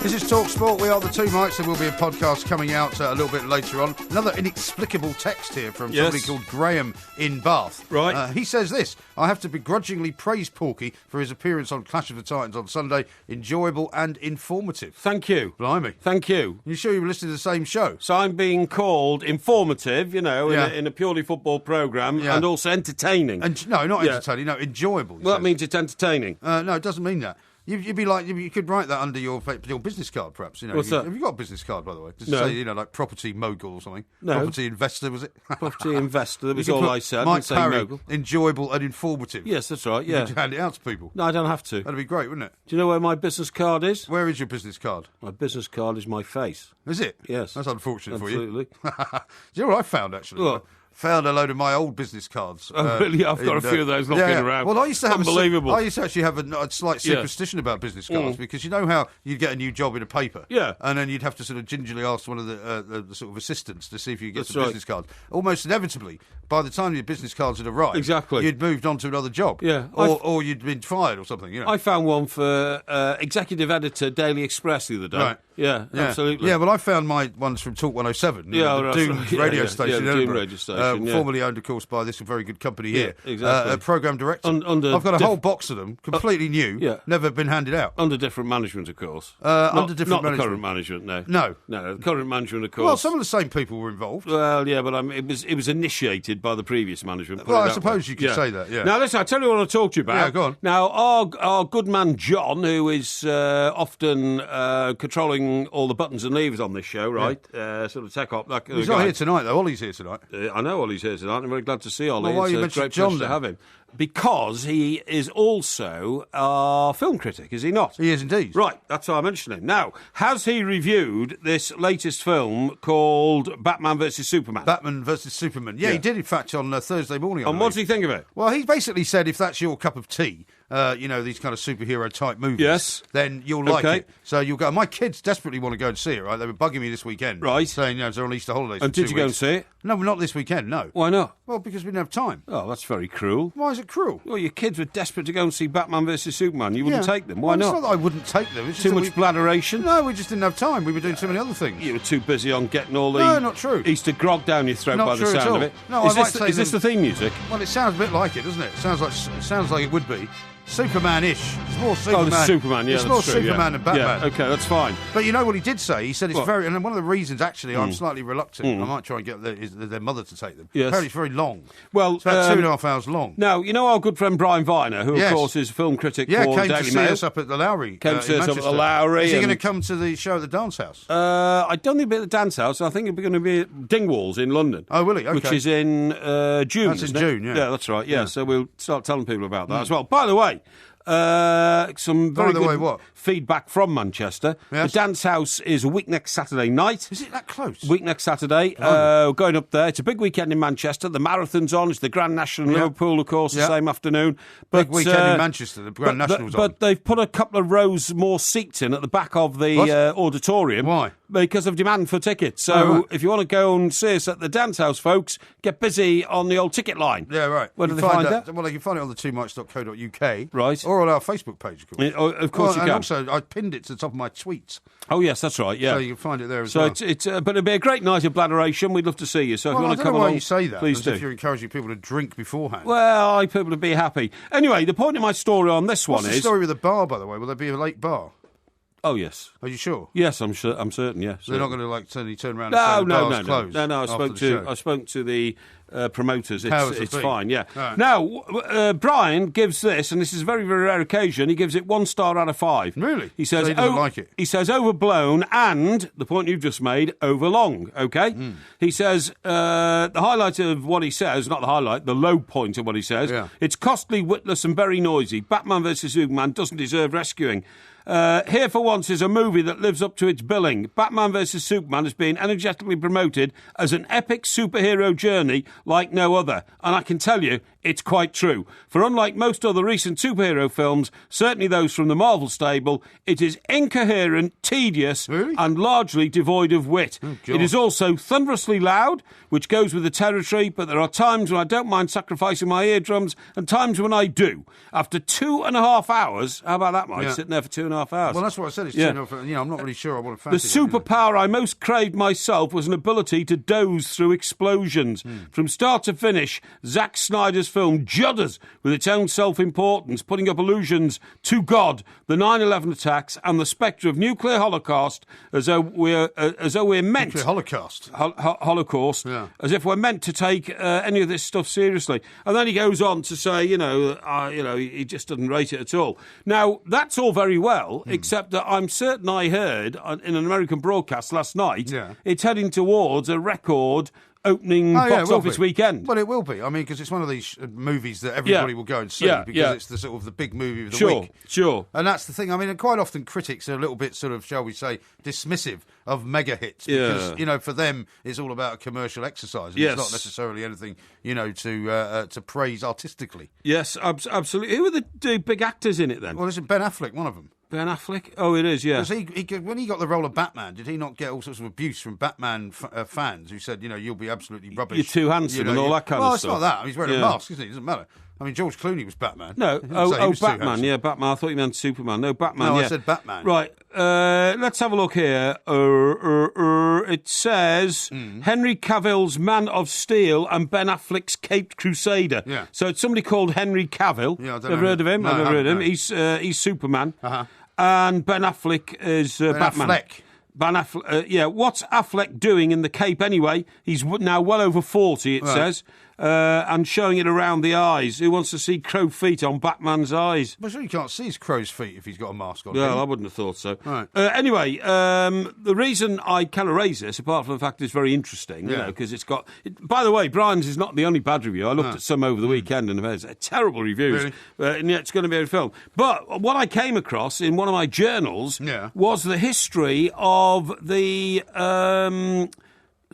This is Talk Sport. We are the Two Mics. There will be a podcast coming out a little bit later on. Another inexplicable text here from somebody called Graham in Bath. Right. He says this: I have to begrudgingly praise Porky for his appearance on Clash of the Titans on Sunday. Enjoyable and informative. Thank you. Blimey. Thank you. You sure you were listening to the same show? So I'm being called informative, in a purely football programme, and also entertaining. No, not entertaining. No, enjoyable. Well, that means it's entertaining. No, it doesn't mean that. You'd be like, you could write that under your business card, perhaps. What's that? Have you got a business card, by the way? Does it No. say, like property mogul or something? No. Property investor, was it? Property investor, that was You could all put I said. I Mike didn't say Parry, mogul. enjoyable and informative. Yes, that's right, yeah. You could hand it out to people. No, I don't have to. That'd be great, wouldn't it? Do you know where my business card is? Where is your business card? My business card is my face. Is it? Yes. That's unfortunate for you. Absolutely. Do you know what I found, actually? What? Found a load of my old business cards. Oh, really? I've got a few of those knocking around. Well, I used to have Unbelievable. I used to actually have a slight superstition about business cards because you know how you'd get a new job in a paper, and then you'd have to sort of gingerly ask one of the sort of assistants to see if you could get some business cards. Almost inevitably, by the time your business cards had arrived, you'd moved on to another job, or you'd been fired or something. You know? I found one for executive editor Daily Express the other day. Right. Yeah, absolutely. Yeah, well, I found my ones from Talk 107, the Doom radio station in Edinburgh, radio station, formerly owned, of course, by this very good company here. Exactly. A programme director. Under I've got a whole box of them, completely new, never been handed out. Under different management, of course. Under different not management. the current management, no. No. The current management, of course. Well, some of the same people were involved. Well, yeah, but it was initiated by the previous management. Well, I suppose you could say that, yeah. Now, listen, I'll tell you what I want to talk to you about. Yeah, go on. Now, our good man John, who is often controlling all the buttons and levers on this show, right? Sort of tech op. He's not here tonight, though. Ollie's here tonight. I know Ollie's here tonight. I'm very glad to see Ollie. Well, why you it's a mentioned great John pleasure to then? have him. Because he is also a film critic, is he not? He is indeed. Right, that's why I mentioned him. Now, has he reviewed this latest film called Batman vs Superman? Batman vs Superman. Yeah, he did, in fact, on Thursday morning. And what does he think of it? Well, he basically said if that's your cup of tea, these kind of superhero-type movies, then you'll like it. So you'll go. My kids desperately want to go and see it, right? They were bugging me this weekend. Right. Saying, they're on Easter holidays And for 2 did you go and see it? No, not this weekend, no. Why not? Well, because we didn't have time. Oh, that's very cruel. Why is it cruel? Well, your kids were desperate to go and see Batman vs Superman. You wouldn't take them. Why It's not? not that I wouldn't take them. It's just Too that much bladderation? No, we just didn't have time. We were doing too many other things. You were too busy on getting all the No, not true. Easter grog down your throat Not by the true at sound all. of it. No, Is this the theme music? Well, it sounds a bit like it, doesn't it? It sounds like it would be. Superman-ish. It's more Superman. Oh, the Superman, yeah, It's that's more true, Superman than Batman. Yeah, okay, that's fine. But you know what he did say? He said it's What? very... And one of the reasons, actually, I'm slightly reluctant. I might try and get their mother to take them. Yes. Apparently it's very long. Well, it's about 2.5 hours long. Now, you know our good friend Brian Viner, who, of course, is a film critic for came Daily to see Mail. us up at the Lowry. Came to see us up at the Manchester. Lowry. Is he going to come to the show at the Dance House? I don't think it'll be at the Dance House. I think it'll be going to be at Dingwalls in London. Oh, will he? Okay. Which is in June. That's in isn't it? June, yeah. Yeah, that's right. Yeah, so we'll start telling people about that as well. By the way, some very good feedback from Manchester. Yes. The Dance House is a week next Saturday night. Is it that close? Week next Saturday. Going up there. It's a big weekend in Manchester. The marathon's on. It's the Grand National in Liverpool, of course, the same afternoon. Big weekend in Manchester. The Grand National's on. But they've put a couple of rows more seats in at the back of the auditorium. Why? Because of demand for tickets. So if you want to go and see us at the Dance House, folks, get busy on the old ticket line. Yeah, right. Where do they find that? Well, they can find it on the twomics.co.uk. Right. Or on our Facebook page, of course. Of course you can. And also, I pinned it to the top of my tweets. Oh, yes, that's right, yeah. So you can find it there as well. So it's but it'll be a great night of bladderation. We'd love to see you. So if you want to come why along, you say that, please as do. if you're encouraging people to drink beforehand. Well, I people to be happy. Anyway, the point of my story on this What's one the is... story with the bar, by the way? Will there be a late bar? Oh, yes. Are you sure? Yes, I'm sure. I'm certain, yes. They're not going to suddenly turn around and say the bar's closed. No. I spoke to the promoters. It's fine. Yeah. Right. Now, Brian gives this, and this is a very, very rare occasion. He gives it 1 star out of 5. Really? He says So he doesn't like it. He says overblown, and the point you've just made, overlong. Okay. He says the highlight of what he says, not the highlight, the low point of what he says. Yeah. It's costly, witless, and very noisy. Batman vs Superman doesn't deserve rescuing. Here for once is a movie that lives up to its billing. Batman vs Superman has been energetically promoted as an epic superhero journey like no other. And I can tell you, it's quite true. For unlike most other recent superhero films, certainly those from the Marvel stable, it is incoherent, tedious, and largely devoid of wit. It is also thunderously loud, which goes with the territory, but there are times when I don't mind sacrificing my eardrums and times when I do. After 2.5 hours, how about that, Mike? Sitting there for 2.5 2.5 hours. Well, that's what I said. It's 2.5 hours. I'm not really sure I want to fancy The superpower I most craved myself was an ability to doze through explosions. From start to finish, Zack Snyder's film judders with its own self-importance, putting up allusions to God, the 9/11 attacks, and the spectre of nuclear holocaust, as though we're meant... Nuclear holocaust? Holocaust. Yeah. As if we're meant to take any of this stuff seriously. And then he goes on to say, he just doesn't rate it at all. Now, that's all very well, except that I'm certain I heard in an American broadcast last night, it's heading towards a record opening box office weekend. Well, it will be. I mean, because it's one of these movies that everybody will go and see because it's the sort of the big movie of the week. Sure. And that's the thing. I mean, and quite often critics are a little bit sort of, shall we say, dismissive of mega hits because, for them, it's all about a commercial exercise. And it's not necessarily anything, to praise artistically. Yes, absolutely. Who are the big actors in it then? Well, isn't Ben Affleck one of them? Ben Affleck? Oh, it is, yeah. Because when he got the role of Batman, did he not get all sorts of abuse from Batman fans who said, you'll be absolutely rubbish? You're too handsome and all that kind of stuff. Well, it's not that. He's wearing a mask, isn't he? It doesn't matter. I mean, George Clooney was Batman. No, Batman, yeah, Batman. I thought you meant Superman. No, Batman, I said Batman. Right, let's have a look here. It says Henry Cavill's Man of Steel and Ben Affleck's Caped Crusader. Yeah. So it's somebody called Henry Cavill. Yeah, I don't know. Never heard of him? No, I've never heard of him. No. He's Superman. Uh-huh. And Ben Affleck is Batman. Affleck. Ben Affleck. What's Affleck doing in the Cape anyway? He's now well over 40, it says, and showing it around the eyes. Who wants to see crow feet on Batman's eyes? Well, sure, you can't see his crow's feet if he's got a mask on. Well, I wouldn't have thought so. Right. Anyway, the reason I kind of raise this, apart from the fact it's very interesting, because it's got... by the way, Brian's is not the only bad review. I looked at some over the weekend and there's terrible reviews. Really? And yet it's going to be a film. But what I came across in one of my journals was the history of the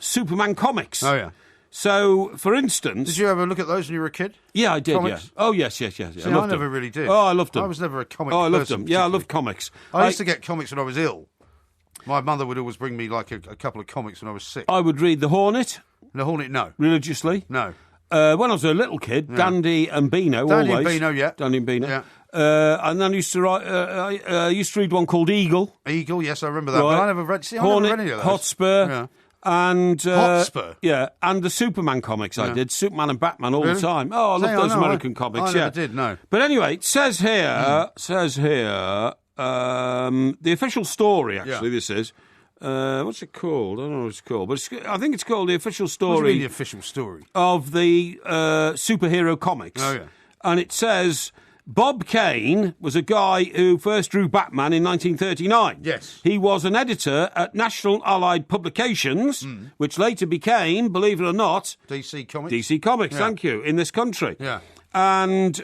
Superman comics. Oh, yeah. So, for instance... Did you ever look at those when you were a kid? Yeah, I did, comics? yeah. Oh, yes. See, I never really did. Oh, I loved them. I was never a comic person. I loved them. Yeah, I loved comics. I used to get comics when I was ill. My mother would always bring me, like, a couple of comics when I was sick. I would read The Hornet. The Hornet, no. Religiously. No. When I was a little kid, Dandy and Beano, Dandy always. and Beano, yeah. Dandy and Beano. Yeah. And then I used to write. I used to read one called Eagle. Eagle, yes, I remember that. Right. But I never read. See, Hornet, I never read any of those. Hotspur. Yeah. And Hotspur, and the Superman comics I did, Superman and Batman all the time. Oh, I love those American comics. I never did, no. But anyway, it says here, the official story. Actually, this is. What's it called? I don't know what it's called, but I think it's called the official story. What do you mean the official story of the superhero comics? Oh yeah, and it says. Bob Kane was a guy who first drew Batman in 1939. Yes. He was an editor at National Allied Publications, which later became, believe it or not... DC Comics. DC Comics, thank you, in this country. Yeah. And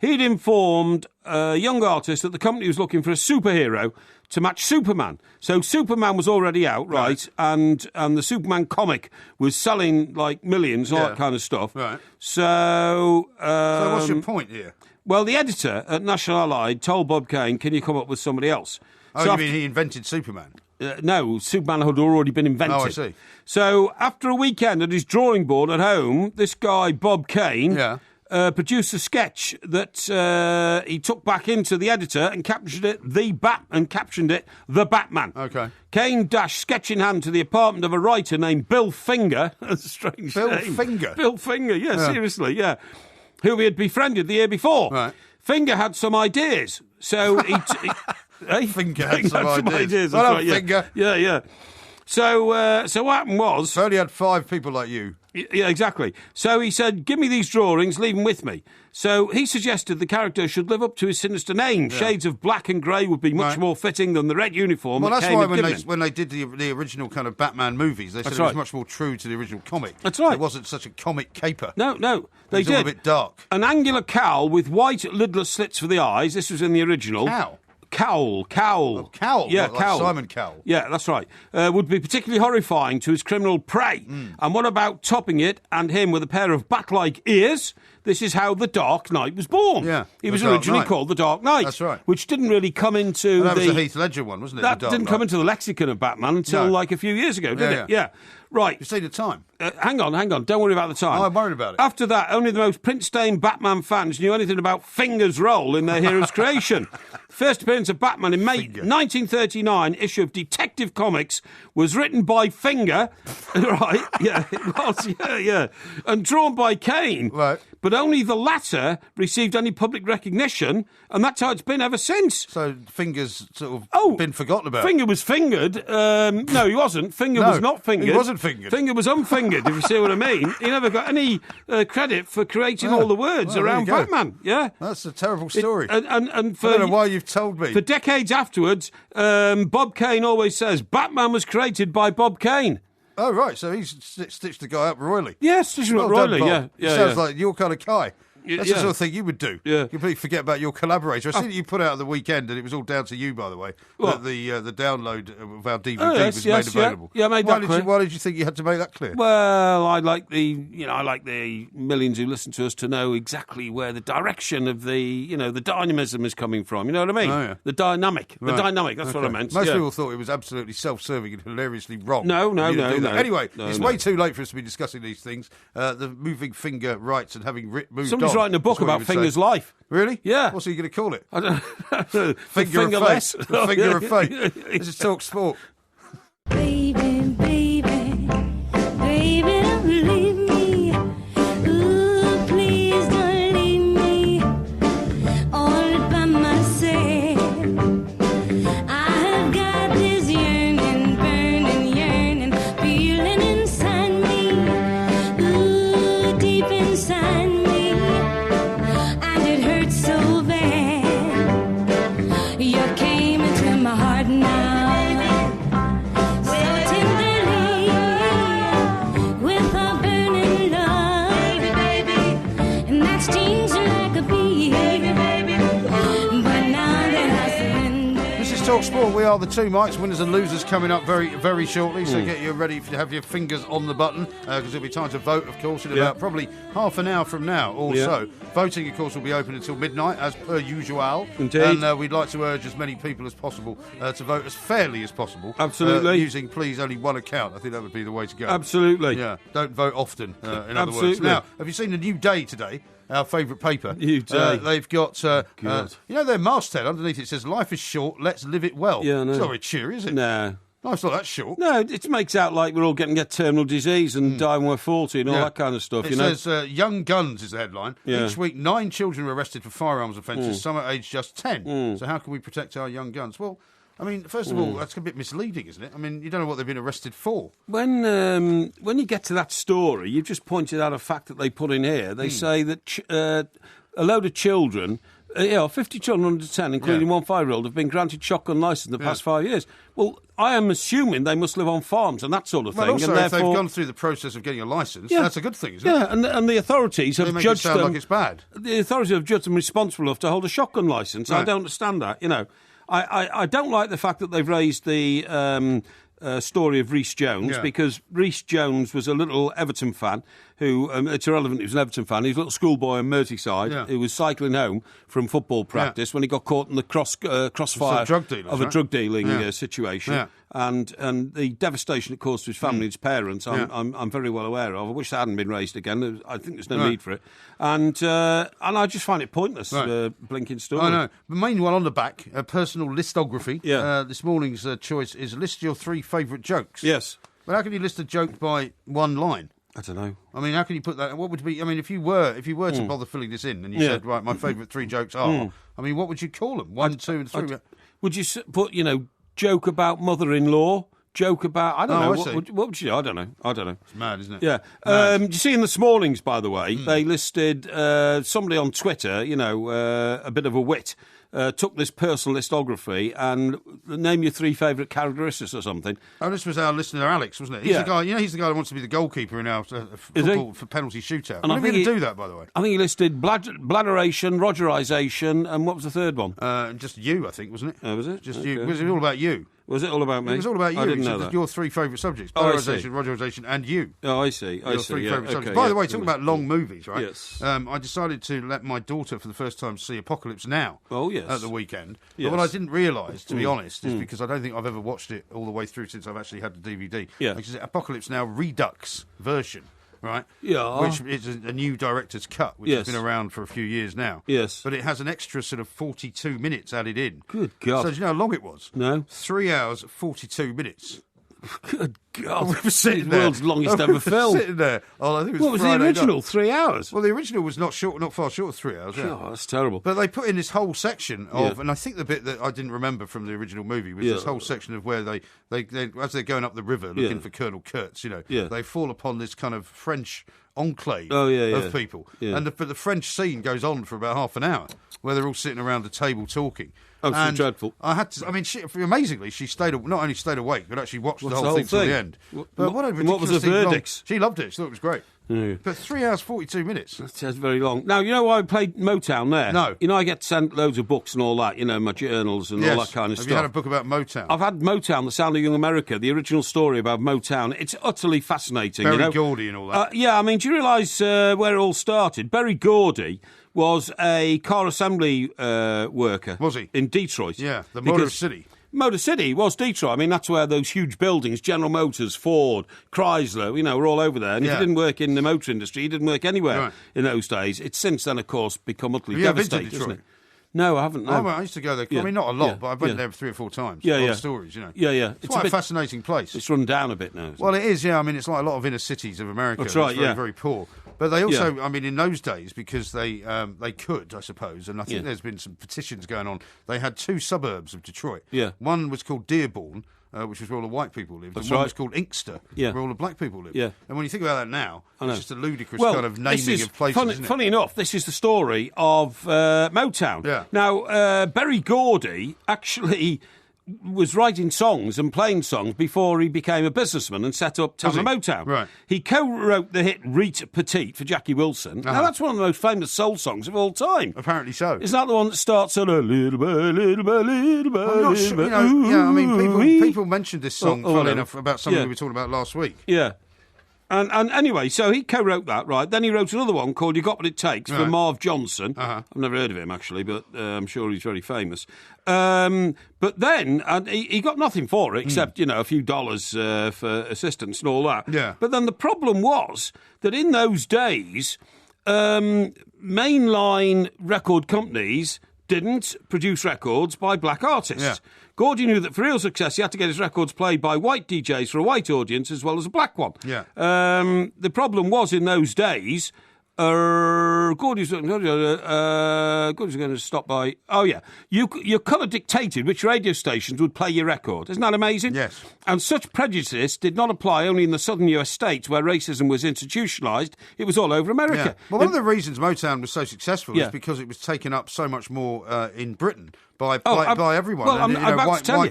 he'd informed a young artist that the company was looking for a superhero to match Superman. So Superman was already out, right? And the Superman comic was selling like millions, all that kind of stuff. Right. So what's your point here? Well, the editor at National Allied told Bob Kane, can you come up with somebody else? Oh, you mean he invented Superman? No, Superman had already been invented. Oh, I see. So after a weekend at his drawing board at home, this guy, Bob Kane... produced a sketch that he took back into the editor and captioned it The Batman. Okay. Kane dashed sketch in hand to the apartment of a writer named Bill Finger. That's a strange Bill name. Finger? Bill Finger, seriously, who he had befriended the year before. Right. Finger had some ideas, so he Finger had some ideas. That's right, Finger. Yeah. So what happened was... I only had 5 people like you. Yeah, exactly. So he said, give me these drawings, leave them with me. So he suggested the character should live up to his sinister name. Yeah. Shades of black and grey would be much more fitting than the red uniform. Well, that's why when they did the original kind of Batman movies, they said it was much more true to the original comic. That's right. It wasn't such a comic caper. No, they did. It was all a bit dark. An angular cowl with white lidless slits for the eyes. This was in the original. Cowl. Oh, Cowl? Yeah, like Cowl. Simon Cowell. Yeah, that's right. Would be particularly horrifying to his criminal prey. And what about topping it and him with a pair of bat-like ears? This is how The Dark Knight was born. Yeah. He was originally called The Dark Knight. That's right. Which didn't really come into that was the Heath Ledger one, wasn't it? That didn't come into the lexicon of Batman until like a few years ago, did it? Yeah. Right. You see the time? Hang on. Don't worry about the time. Oh, I'm worried about it. After that, only the most print-stained Batman fans knew anything about Finger's role in their hero's creation. First appearance of Batman in May 1939, issue of Detective Comics, was written by Finger, right? Yeah, it was, yeah. And drawn by Kane. Right. But only the latter received any public recognition, and that's how it's been ever since. So Finger's sort of been forgotten about. Finger was fingered. No, he wasn't. Finger was not fingered. He wasn't fingered. Finger was unfingered, if you see what I mean. He never got any credit for creating all the words around Batman. Yeah, that's a terrible story. And for, I don't know why you've told me. For decades afterwards, Bob Kane always says Batman was created by Bob Kane. Oh, right, so he's stitched the guy up royally. Yeah, stitched him up royally, yeah. Sounds like your kind of guy. That's the sort of thing you would do. Yeah. You completely forget about your collaborator. I see that you put out at the weekend, and it was all down to you, by the way, that the download of our DVD was made available. Yeah, I made that clear. Why did you think you had to make that clear? Well, I like the millions who listen to us to know exactly where the direction of the dynamism is coming from. You know what I mean? Oh, yeah. The dynamic. Right. The dynamic, that's what I meant. Most people thought it was absolutely self-serving and hilariously wrong. No. Anyway, it's way too late for us to be discussing these things. The moving Finger rights and having moved on. Somebody's writing a book about Finger's life. Really? Yeah. What's he going to call it? I don't know. Fingerless. The Finger of Fate. This is Talk Sport. Baby, don't leave me. Ooh, please don't leave me all by myself. I've got this yearning, burning, yearning, feeling inside me. Ooh, deep inside me. And it hurts so bad. You came into my heart now. Talk Sport, we are the two Mikes. Winners and losers coming up very, very shortly. So get you ready to have your fingers on the button because there'll be time to vote, of course, in about probably half an hour from now. Also, voting, of course, will be open until midnight, as per usual. Indeed. And we'd like to urge as many people as possible to vote as fairly as possible. Absolutely. Using, please, only one account. I think that would be the way to go. Absolutely. Yeah. Don't vote often, in other words. Now, have you seen the New Day today? Our favourite paper. New Day. They've got, their masthead underneath it says, "Life is short, let's live it well." Yeah, no. It's not very cheery, is it? No. No, it's not that short. No, it makes out like we're all getting terminal disease and dying when we're 40 and all that kind of stuff. It says, "Young Guns" is the headline. Yeah. Each week, 9 children are arrested for firearms offences, some are aged just 10. So how can we protect our young guns? Well, I mean, first of all, that's a bit misleading, isn't it? I mean, you don't know what they've been arrested for. When you get to that story, you've just pointed out a fact that they put in here. They say that a load of children, 50 children under 10, including one 5-year-old, have been granted shotgun licence in the past 5 years. Well, I am assuming they must live on farms and that sort of thing. Also, and if they've gone through the process of getting a licence, that's a good thing, isn't it? Yeah, and the authorities have judged them. It sound like it's bad. The authorities have judged them responsible enough to hold a shotgun licence. Right. I don't understand that. I don't like the fact that they've raised the story of Rhys Jones because Rhys Jones was a little Everton fan who, it's irrelevant, he was an Everton fan, he was a little schoolboy in Merseyside who was cycling home from football practice when he got caught in the crossfire of a drug dealing situation. Yeah. And the devastation it caused to his family and his parents, I'm very well aware of. I wish that hadn't been raised again. I think there's no need for it. And I just find it pointless, blinking story. I know. But meanwhile, on the back, a personal listography. This morning's choice is list your 3 favourite jokes. Yes. But how can you list a joke by one line? I don't know. I mean, how can you put that? What would be? I mean, if you were to bother filling this in, and you said, right, my favourite 3 jokes are. I mean, what would you call them? 1, 2, and 3. Would you put, joke about mother-in-law? Joke about, I don't know. What would you do? I don't know. It's mad, isn't it? Yeah. You see in the Smallings, by the way, they listed somebody on Twitter, a bit of a wit, took this personal listography and name your 3 favourite characteristics or something. Oh, this was our listener Alex, wasn't it? He's the guy. He's the guy who wants to be the goalkeeper in our football for penalty shootout. And I think he do that, by the way. I think he listed bladderation, Rogerisation, and what was the third one? Just you, I think, wasn't it? Oh, was it? Just you. It was all about you. Was it all about me? It was all about you. I didn't know that. Your 3 favourite subjects: polarisation, Rogerisation, and you. Oh, I see. Your 3 favourite subjects. By the way, talking about long movies, right? Yes. I decided to let my daughter, for the first time, see Apocalypse Now. Oh, yes. At the weekend. Yes. But what I didn't realise, to be honest, is because I don't think I've ever watched it all the way through since I've actually had the DVD. Yeah. Which is Apocalypse Now Redux version. right? Yeah. Which is a new director's cut, which has been around for a few years now. Yes. But it has an extra sort of 42 minutes added in. Good God. So do you know how long it was? No. 3 hours, 42 minutes. Good God. We were sitting there. World's longest ever film. Sitting there. Oh, I think it was What was Friday the original? night. 3 hours? Well, the original was not far short of 3 hours. Yeah. Oh, that's terrible. But they put in this whole section of, and I think the bit that I didn't remember from the original movie was this whole section of where they as they're going up the river looking for Colonel Kurtz, they fall upon this kind of French enclave of people. Yeah. But the French scene goes on for about half an hour where they're all sitting around the table talking. Absolutely dreadful. Amazingly, she not only stayed awake, but actually watched the whole thing till the end. But what was the verdict? She loved it. She thought it was great. Yeah. But 3 hours, 42 minutes. That's very long. Now, you know why I played Motown there? No. You know, I get sent loads of books and all that, my journals and all that kind of stuff. Have you had a book about Motown? I've had Motown, The Sound of Young America, the original story about Motown. It's utterly fascinating. Berry Gordy and all that. Do you realise where it all started? Berry Gordy was a car assembly worker. Was he? In Detroit. Yeah, the Motor City. Motor City was Detroit. I mean, that's where those huge buildings, General Motors, Ford, Chrysler, were all over there. And if you didn't work in the motor industry, you didn't work anywhere in those days. It's since then, of course, become utterly devastating, isn't it? No, I haven't. No. I used to go there. I mean, not a lot, but I went there 3 or 4 times. Stories, Yeah. It's quite a fascinating place. It's run down a bit now. Well, it is, I mean, it's like a lot of inner cities of America. That's right, very, very poor. But they also, I mean, in those days, because they could, I suppose, and I think there's been some petitions going on, they had 2 suburbs of Detroit. Yeah. One was called Dearborn, which was where all the white people lived. That's and one right. was called Inkster, where all the black people lived. Yeah. And when you think about that now, it's just a ludicrous well, kind of naming of places, isn't it? Funny enough, this is the story of Motown. Yeah. Now, Berry Gordy actually was writing songs and playing songs before he became a businessman and set up Town of Motown. Right. He co-wrote the hit Rita Petite for Jackie Wilson. Now, that's one of the most famous soul songs of all time. Apparently so. Isn't that the one that starts on a little bit, little bit, little bit, I'm not sure, I mean, people mentioned this song, funny enough, about something we were talking about last week. Yeah. And anyway, so he co-wrote that, right? Then he wrote another one called You Got What It Takes for Marv Johnson. I've never heard of him, actually, but I'm sure he's very famous. But then he got nothing for it, except, a few dollars for assistance and all that. Yeah. But then the problem was that in those days, mainline record companies didn't produce records by black artists. Yeah. Gordy knew that for real success, he had to get his records played by white DJs for a white audience as well as a black one. Yeah. The problem was in those days, Gordy's going to stop by. Oh yeah, your colour dictated which radio stations would play your record. Isn't that amazing? Yes. And such prejudice did not apply only in the southern US states where racism was institutionalised. It was all over America. Yeah. Well, one of the reasons Motown was so successful is because it was taken up so much more in Britain by everyone. Well, and,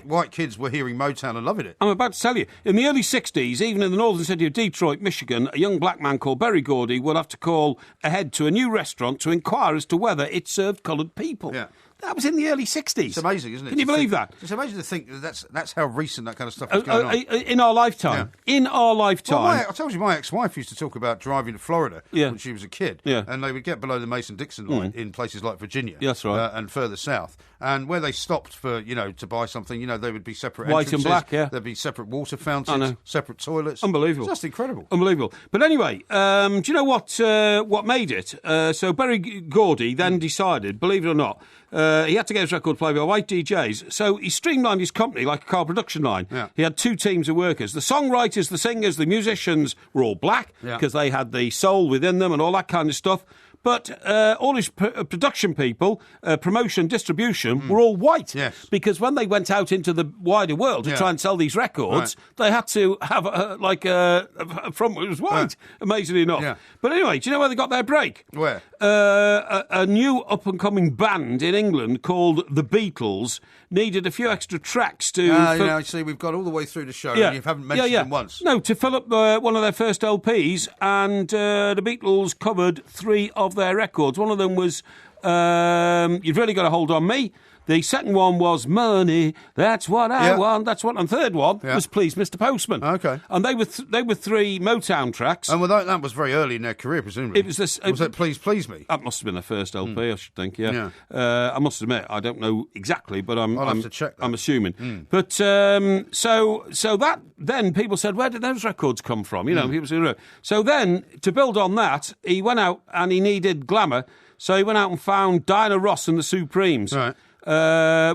white kids were hearing Motown and loving it. I'm about to tell you, in the early 60s, even in the northern city of Detroit, Michigan, a young black man called Berry Gordy would have to call ahead to a new restaurant to inquire as to whether it served coloured people. Yeah. That was in the early 60s. It's amazing, isn't it? Can you believe that? It's amazing to think that that's how recent that kind of stuff is going on. In our lifetime. Yeah. In our lifetime. Well, I told you my ex-wife used to talk about driving to Florida when she was a kid. Yeah. And they would get below the Mason-Dixon line in places like Virginia. That's right. And further south. And where they stopped for, to buy something, there would be separate white entrances. And black, yeah. There'd be separate water fountains, separate toilets. Unbelievable. It's just incredible. Unbelievable. But anyway, do you know what made it? So Berry Gordy then decided, believe it or not, he had to get his record played by white DJs. So he streamlined his company like a car production line. Yeah. He had 2 teams of workers. The songwriters, the singers, the musicians were all black because they had the soul within them and all that kind of stuff. But all his production people, promotion, distribution, were all white. Yes. Because when they went out into the wider world to try and sell these records, they had to have a front that was white, amazingly enough. Yeah. But anyway, do you know where they got their break? Where? A new up-and-coming band in England called The Beatles needed a few extra tracks to... see, we've got all the way through the show and you haven't mentioned them once. No, to fill up one of their first LPs, and the Beatles covered 3 of their records. One of them was You've Really Got to Hold On Me. The second one was Money, That's What I Want, That's What... And third one was Please, Mr. Postman. Okay. And they were three Motown tracks. And that was very early in their career, presumably. It was this... Was that Please, Please Me? That must have been their first LP, I should think, yeah. I must admit, I don't know exactly, but I'll have to check that. I'm assuming. But so that... Then people said, where did those records come from? You know, people said... So then, to build on that, he went out and he needed glamour, so he went out and found Diana Ross and the Supremes. Right.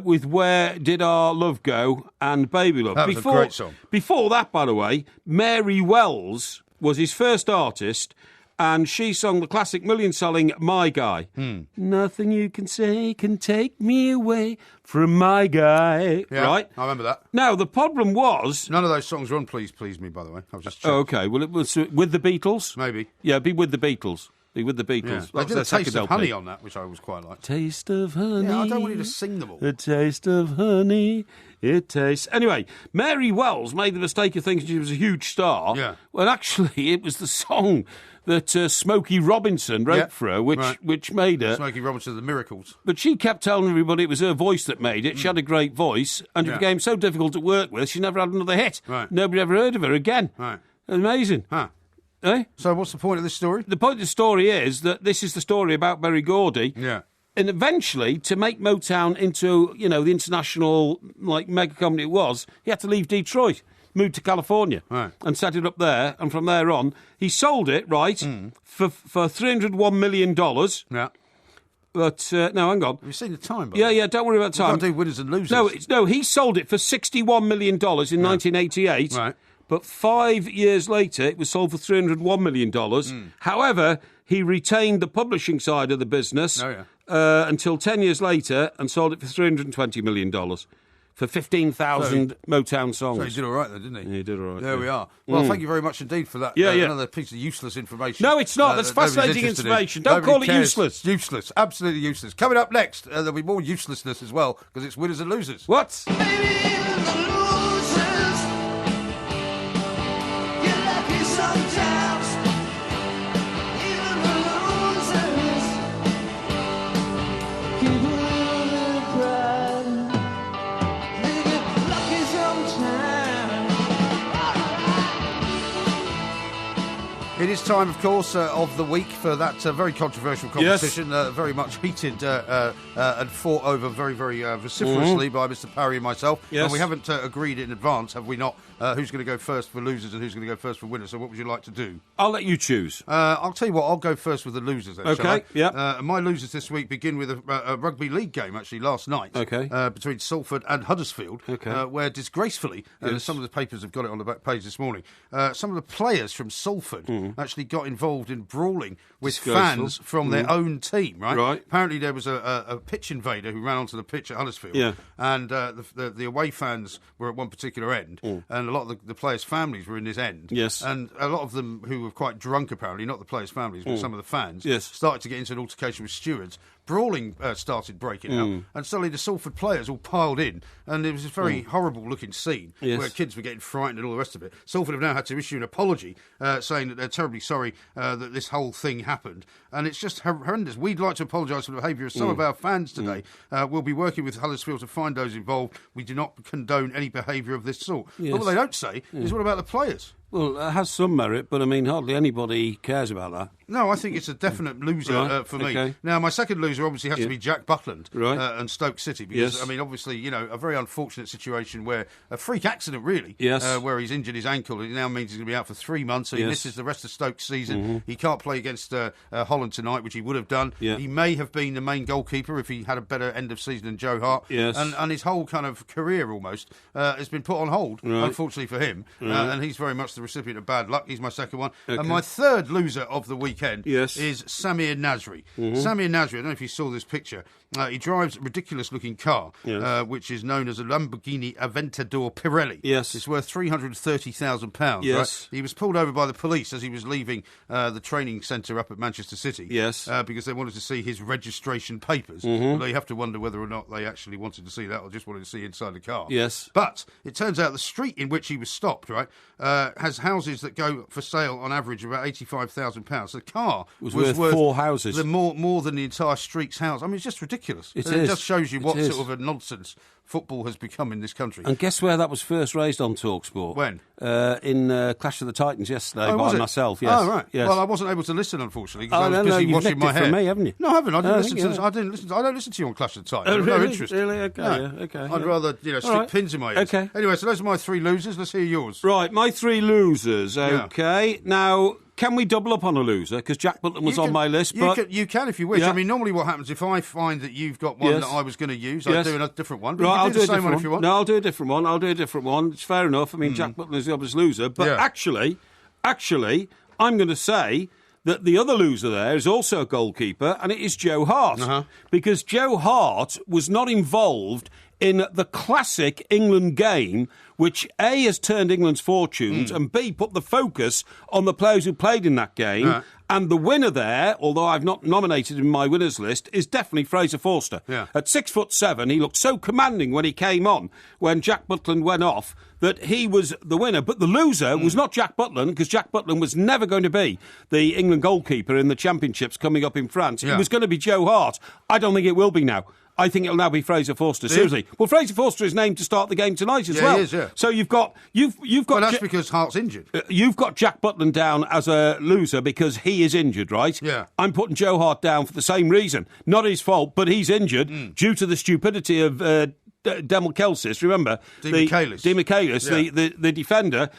With Where Did Our Love Go and Baby Love. That was a great song. Before that, by the way, Mary Wells was his first artist, and she sung the classic million-selling My Guy. Nothing you can say can take me away from my guy. Yeah, right? I remember that. Now, the problem was... None of those songs were on Please, Please Me, by the way. I've just checked. Oh, okay. Well, it was with the Beatles? Maybe. Yeah, be with the Beatles. Be with the Beatles. Yeah. They did a Taste of LP. Honey on that, which I was quite like. Taste of honey. Yeah, I don't want you to sing them all. A taste of honey. It tastes... Anyway, Mary Wells made the mistake of thinking she was a huge star. Yeah. Well, actually, it was the song that Smokey Robinson wrote for her, which made her... Smokey Robinson, The Miracles. But she kept telling everybody it was her voice that made it. She had a great voice, and it became so difficult to work with, she never had another hit. Right. Nobody ever heard of her again. Right. Amazing. Huh. Eh? So what's the point of this story? The point of the story is that this is the story about Berry Gordy. Yeah. And eventually, to make Motown into, you know, the international, like, mega company it was, he had to leave Detroit, moved to California, and set it up there. And from there on, he sold it, for $301 million. Yeah. But, no, hang on. Have you seen the time? Yeah, don't worry about the time. We've got to do winners and losers. No, he sold it for $61 million in 1988. Right. But 5 years later, it was sold for $301 million. However, he retained the publishing side of the business until 10 years later and sold it for $320 million for 15,000 Motown songs. So he did all right then, didn't he? He did all right. There we are. Well, thank you very much indeed for that. Yeah. Another piece of useless information. No, it's not. That's fascinating information. Don't call it useless. Useless. Absolutely useless. Coming up next, there'll be more uselessness as well, because it's winners and losers. What? It is time, of course, of the week for that very controversial competition, very much heated and fought over very, very vociferously by Mr. Parry and myself. Yes. And we haven't agreed in advance, have we not, who's going to go first for losers and who's going to go first for winners. So what would you like to do? I'll let you choose. I'll tell you what, I'll go first with the losers then, shall I? Okay, yeah. My losers this week begin with a rugby league game, actually, last night. Between Salford and Huddersfield, where disgracefully, some of the papers have got it on the back page this morning, some of the players from Salford actually got involved in brawling with fans from their own team, right? Apparently there was a pitch invader who ran onto the pitch at Huddersfield, and the away fans were at one particular end, and a lot of the players' families were in this end. Yes. And a lot of them who were quite drunk, apparently, not the players' families, but some of the fans, started to get into an altercation with stewards. Brawling started breaking out, and suddenly the Salford players all piled in, and it was a very horrible-looking scene where kids were getting frightened and all the rest of it. Salford have now had to issue an apology, saying that they're terribly sorry that this whole thing happened, and it's just horrendous. We'd like to apologise for the behaviour of some of our fans today. We'll be working with Huddersfield to find those involved. We do not condone any behaviour of this sort. But what they don't say is what about the players? Well, it has some merit, but I mean, hardly anybody cares about that. No, I think it's a definite loser for me. Now, my second loser obviously has to be Jack Buckland and Stoke City, because, I mean, obviously, you know, a very unfortunate situation where a freak accident, really, where he's injured his ankle, and it now means he's going to be out for 3 months, so he misses the rest of Stoke's season. He can't play against Holland tonight, which he would have done. He may have been the main goalkeeper if he had a better end of season than Joe Hart. And his whole kind of career almost has been put on hold, unfortunately for him, and he's very much the recipient of bad luck. He's my second one. And my third loser of the weekend is Samir Nasri. Samir Nasri, I don't know if you saw this picture. He drives a ridiculous-looking car, which is known as a Lamborghini Aventador Pirelli. It's worth £330,000. Right? He was pulled over by the police as he was leaving the training centre up at Manchester City. Because they wanted to see his registration papers. Although you have to wonder whether or not they actually wanted to see that or just wanted to see inside the car. But it turns out the street in which he was stopped, had has houses that go for sale on average about £85,000. The car was worth 4 houses. More than the entire street's house. I mean, it's just ridiculous. It just shows you what sort of a nonsense football has become in this country. And guess where that was first raised on TalkSport? When? In Clash of the Titans yesterday by myself. Yes. Oh, right. Yes. Well, I wasn't able to listen, unfortunately, because I was busy washing my hair. From me, haven't you? No, I haven't. I don't listen to you on Clash of the Titans. Oh, really? No interest. Really? Okay. No. Yeah, okay. I'd rather stick pins in my ears. Okay. Anyway, so those are my 3 losers. Let's hear yours. Right, my 3 losers. Okay. Yeah. Now, can we double up on a loser? Because Jack Butland was on my list. You can if you wish. Yeah. I mean, normally what happens if I find that you've got one that I was going to use, I'll do a different one. But right, you can do the same one if you want. No, I'll do a different one. It's fair enough. I mean, Jack Butland is the obvious loser. But actually, I'm going to say that the other loser there is also a goalkeeper, and it is Joe Hart. Because Joe Hart was not involved in the classic England game, which A, has turned England's fortunes, and B, put the focus on the players who played in that game. Right. And the winner there, although I've not nominated him in my winners list, is definitely Fraser Forster. Yeah. At 6'7", he looked so commanding when he came on, when Jack Butland went off, that he was the winner. But the loser was not Jack Butland, because Jack Butland was never going to be the England goalkeeper in the championships coming up in France. It was going to be Joe Hart. I don't think it will be now. I think it'll now be Fraser Forster. Seriously. Well, Fraser Forster is named to start the game tonight as well. He is, yeah. So you've got. Well, that's because Hart's injured. You've got Jack Butland down as a loser because he is injured, right? Yeah. I'm putting Joe Hart down for the same reason. Not his fault, but he's injured due to the stupidity of Demelkelsis, remember? Demichelis, the defender.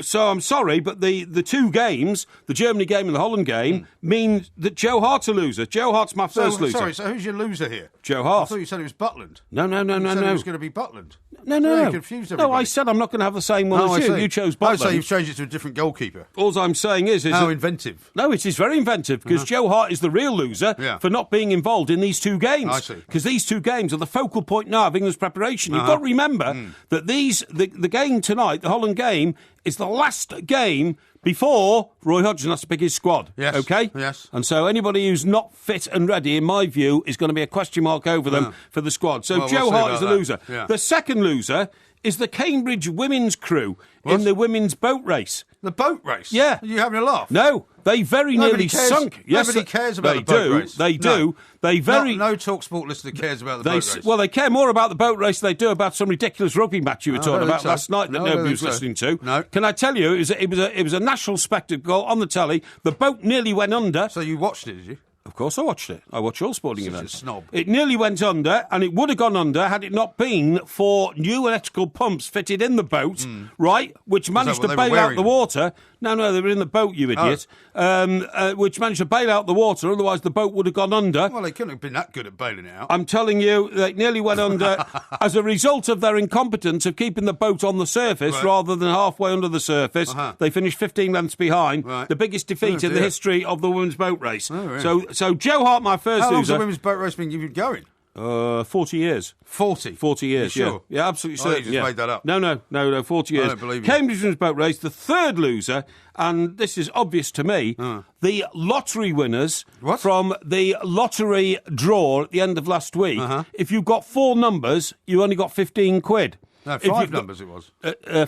So I'm sorry, but the 2 games, the Germany game and the Holland game, mean that Joe Hart's a loser. Joe Hart's my first loser. Sorry, so who's your loser here? Joe Hart. I thought you said it was Butland. No. You said it was going to be Butland. No. Confused everybody. No, I said I'm not going to have the same one as you. You chose Butland. So you've changed it to a different goalkeeper. All I'm saying is how inventive. No, it is very inventive, because Joe Hart is the real loser for not being involved in these 2 games. I see. Because these 2 games are the focal point now of England's preparation. You've got to remember that the game tonight, the Holland game, is the last game before Roy Hodgson has to pick his squad. Yes. Okay? Yes. And so anybody who's not fit and ready, in my view, is going to be a question mark over them for the squad. So Joe Hart is the loser. Yeah. The second loser is the Cambridge women's crew in the women's boat race. The boat race? Yeah. Are you having a laugh? No, they very nearly sunk. Yes, nobody cares about the boat race. They do. They very no TalkSport listener cares about the boat race. Well, they care more about the boat race than they do about some ridiculous rugby match you were talking about last night that nobody was listening to. No. Can I tell you, it was a national spectacle on the telly. The boat nearly went under. So you watched it, did you? Of course I watched it. I watch all sporting events. Such a snob. It nearly went under, and it would have gone under had it not been for new electrical pumps fitted in the boat, right, which managed to bail out the water. No, they were in the boat, you idiot. Which managed to bail out the water, otherwise the boat would have gone under. Well, they couldn't have been that good at bailing it out. I'm telling you, they nearly went under as a result of their incompetence of keeping the boat on the surface rather than halfway under the surface. They finished 15 lengths behind. Right. The biggest defeat in the history of the women's boat race. Oh, really? So Joe Hart, my first loser. How long's the women's boat race been going? 40 years. 40? 40 years, you sure? Yeah, absolutely certain. You just made that up. No, 40 years. I don't believe you. Cambridge Women's Boat Race, the third loser, and this is obvious to me, the lottery winners from the lottery draw at the end of last week. If you got 4 numbers, you only got 15 quid. No, 5 numbers it was.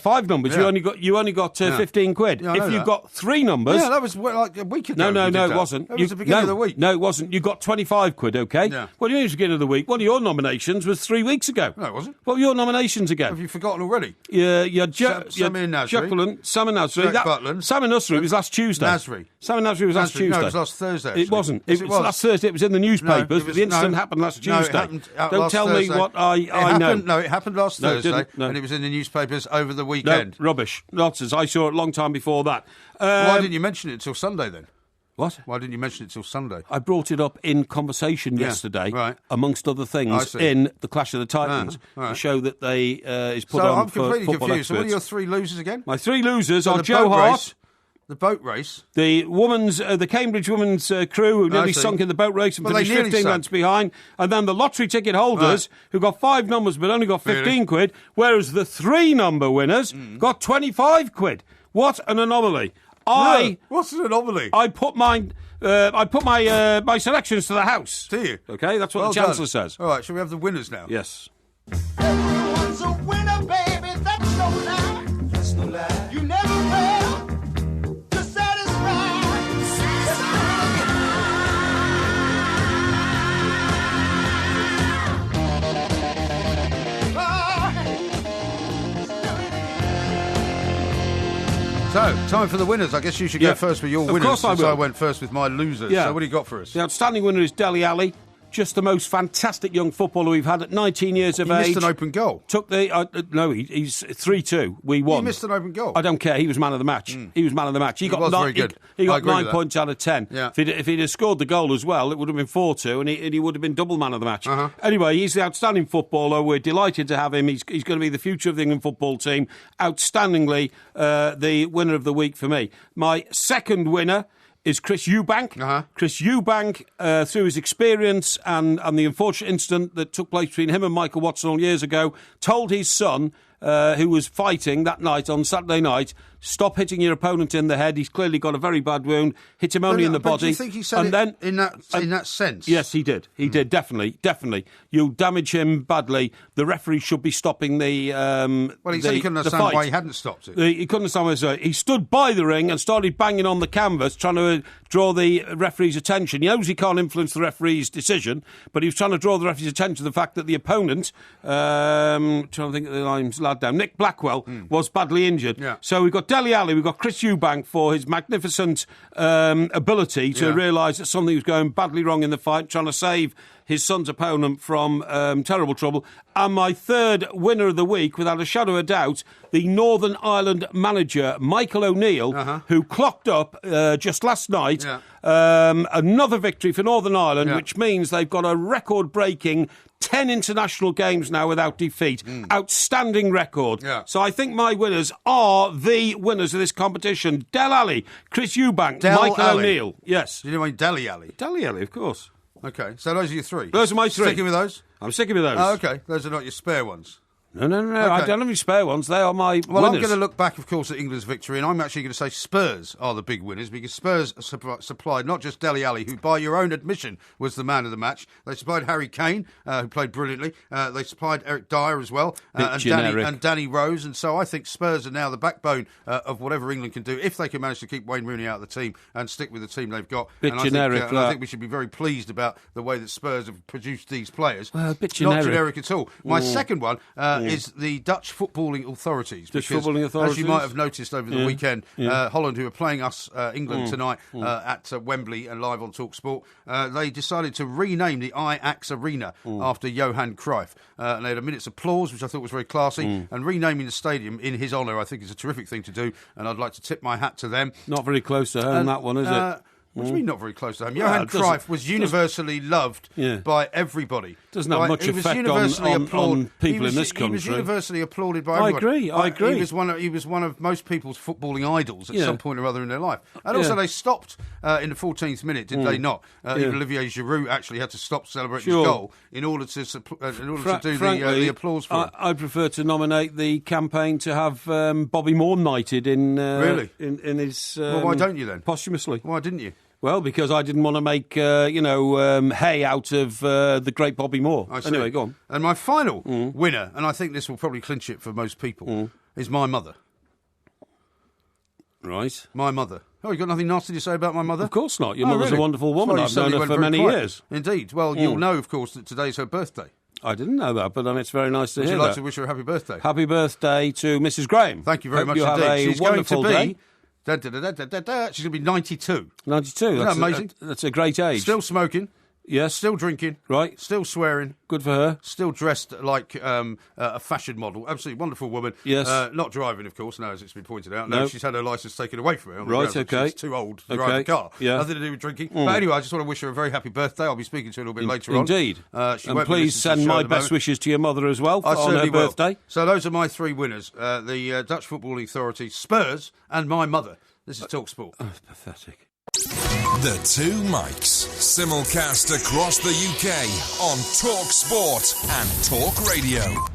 5 numbers. Yeah. You only got 15 quid. Yeah, if you got 3 numbers, that was like a week ago. No, it wasn't. It was the beginning of the week. No, it wasn't. You got 25 quid. Okay. Yeah. What do you mean it was the beginning of the week? One of your nominations was 3 weeks ago. No, it wasn't. What were your nominations again? Have you forgotten already? Samir Nasri. Sam and Nasri. Jack Butland. Sam and Nasri was last Tuesday. Sam and Nasri was last Tuesday. No, it was last Thursday. Actually. It wasn't. Yes, it was last Thursday. It was in the newspapers. But the incident happened last Tuesday. No, it happened Don't tell me what I know. No, it happened last Thursday, and it was in the newspapers over the weekend. No, rubbish. Nonsense. I saw it a long time before that. Why didn't you mention it until Sunday then? What? Why didn't you mention it till Sunday? I brought it up in conversation yesterday, amongst other things, in the Clash of the Titans, the show that they is put on for football I'm completely confused. experts. So what are your 3 losers again? My 3 losers are Joe Hart. The boat race? The Cambridge women's crew who nearly sunk in the boat race and finished 15 lengths behind. And then the lottery ticket holders who got 5 numbers but only got 15 quid, whereas the 3 number winners got 25 quid. What an anomaly. What's an anomaly? I put my selections to the house. Do you? Okay, that's what the Chancellor says. All right, shall we have the winners now? Yes. Everyone's a winner, baby, that's no lie. That's no lie. You never fail. So, time for the winners. I guess you should go first with your winners. Of course I will. Since I went first with my losers. Yeah. So what do you got for us? The outstanding winner is Dele Alli. Just the most fantastic young footballer we've had at 19 years of age. He missed an open goal. Took the no, he's 3-2. We won. He missed an open goal. I don't care. He was man of the match. He was man of the match. He got very good. He got 9 with points out of 10. Yeah. If he'd have scored the goal as well, it would have been 4-2, and he would have been double man of the match. Anyway, he's the outstanding footballer. We're delighted to have him. He's going to be the future of the England football team. Outstandingly, the winner of the week for me. My second winner is Chris Eubank. Chris Eubank, through his experience and the unfortunate incident that took place between him and Michael Watson all years ago, told his son, who was fighting that night on Saturday night, stop hitting your opponent in the head. He's clearly got a very bad wound. Hit him only in the body. Do you think he said it in that sense? Yes, he did. He did, definitely. You damage him badly. The referee should be stopping the Well, he said he couldn't understand why he hadn't stopped it. He couldn't understand why. He stood by the ring and started banging on the canvas, trying to draw the referee's attention. He knows he can't influence the referee's decision, but he was trying to draw the referee's attention to the fact that the opponent, trying to think of the name's lad down, Nick Blackwell, was badly injured. Yeah. So we've got Dele Alli, we've got Chris Eubank for his magnificent ability to realise that something was going badly wrong in the fight, trying to save his son's opponent from terrible trouble. And my third winner of the week, without a shadow of a doubt, the Northern Ireland manager, Michael O'Neill, who clocked up just last night another victory for Northern Ireland, which means they've got a record-breaking 10 international games now without defeat. Outstanding record. So I think my winners are the winners of this competition. Dele Alli, Chris Eubank, Michael O'Neill. Yes. Do you know Dele Alli? Dele Alli, of course. Okay, so those are your three? Those are my three. Sticking with those? I'm sticking with those. Oh, okay. Those are not your spare ones. No. Okay. I don't have any spare ones. They are my winners. I'm going to look back, of course, at England's victory, and I'm actually going to say Spurs are the big winners, because Spurs supplied not just Dele Alli, who, by your own admission, was the man of the match. They supplied Harry Kane, who played brilliantly. They supplied Eric Dyer as well, and Danny Rose. And so I think Spurs are now the backbone of whatever England can do, if they can manage to keep Wayne Rooney out of the team and stick with the team they've got. Bit generic. I think we should be very pleased about the way that Spurs have produced these players. Well, a bit generic. Not generic at all. My second one is the Dutch footballing authorities. As you might have noticed over the weekend, Holland, who are playing us, England, tonight at Wembley and live on TalkSport, they decided to rename the Ajax Arena after Johan Cruyff. And they had a minute's applause, which I thought was very classy. And renaming the stadium in his honour, I think, is a terrific thing to do. And I'd like to tip my hat to them. Not very close to home, that one, is it? What do you mean not very close to home? Johan Cruyff was universally loved by everybody. Doesn't have much effect on people in this country. He was universally applauded by everybody. I agree. He was one of most people's footballing idols at some point or other in their life. And also they stopped in the 14th minute, did they not? Even Olivier Giroud actually had to stop celebrating his goal in order to do the applause for him. I prefer to nominate the campaign to have Bobby Moore knighted in his... well, why don't you then? Posthumously. Why didn't you? Well, because I didn't want to make, hay out of the great Bobby Moore. Anyway, go on. And my final winner, and I think this will probably clinch it for most people, is my mother. Right. My mother. Oh, you got nothing nasty to say about my mother? Of course not. Your mother's a wonderful woman. I've known her for many years. Indeed. Well, you'll know, of course, that today's her birthday. I didn't know that, but it's very nice to hear that. Would you like to wish her a happy birthday? Happy birthday to Mrs. Graham. Thank you very much indeed. She's wonderful going to be... She's going to be 92. 92. Isn't that amazing? That's a great age. Still smoking. Yes. Still drinking. Right. Still swearing. Good for her. Still dressed like a fashion model. Absolutely wonderful woman. Yes. Not driving, of course, as it's been pointed out. No, she's had her licence taken away from her. Right, okay. She's too old to drive the car. Yeah. Nothing to do with drinking. But anyway, I just want to wish her a very happy birthday. I'll be speaking to her a little bit later on. Indeed. And please send my best wishes to your mother as well on her birthday. So those are my three winners. The Dutch Football Authority, Spurs, and my mother. This is TalkSport. Oh, pathetic. The Two Mics, simulcast across the UK on TalkSport and Talk Radio.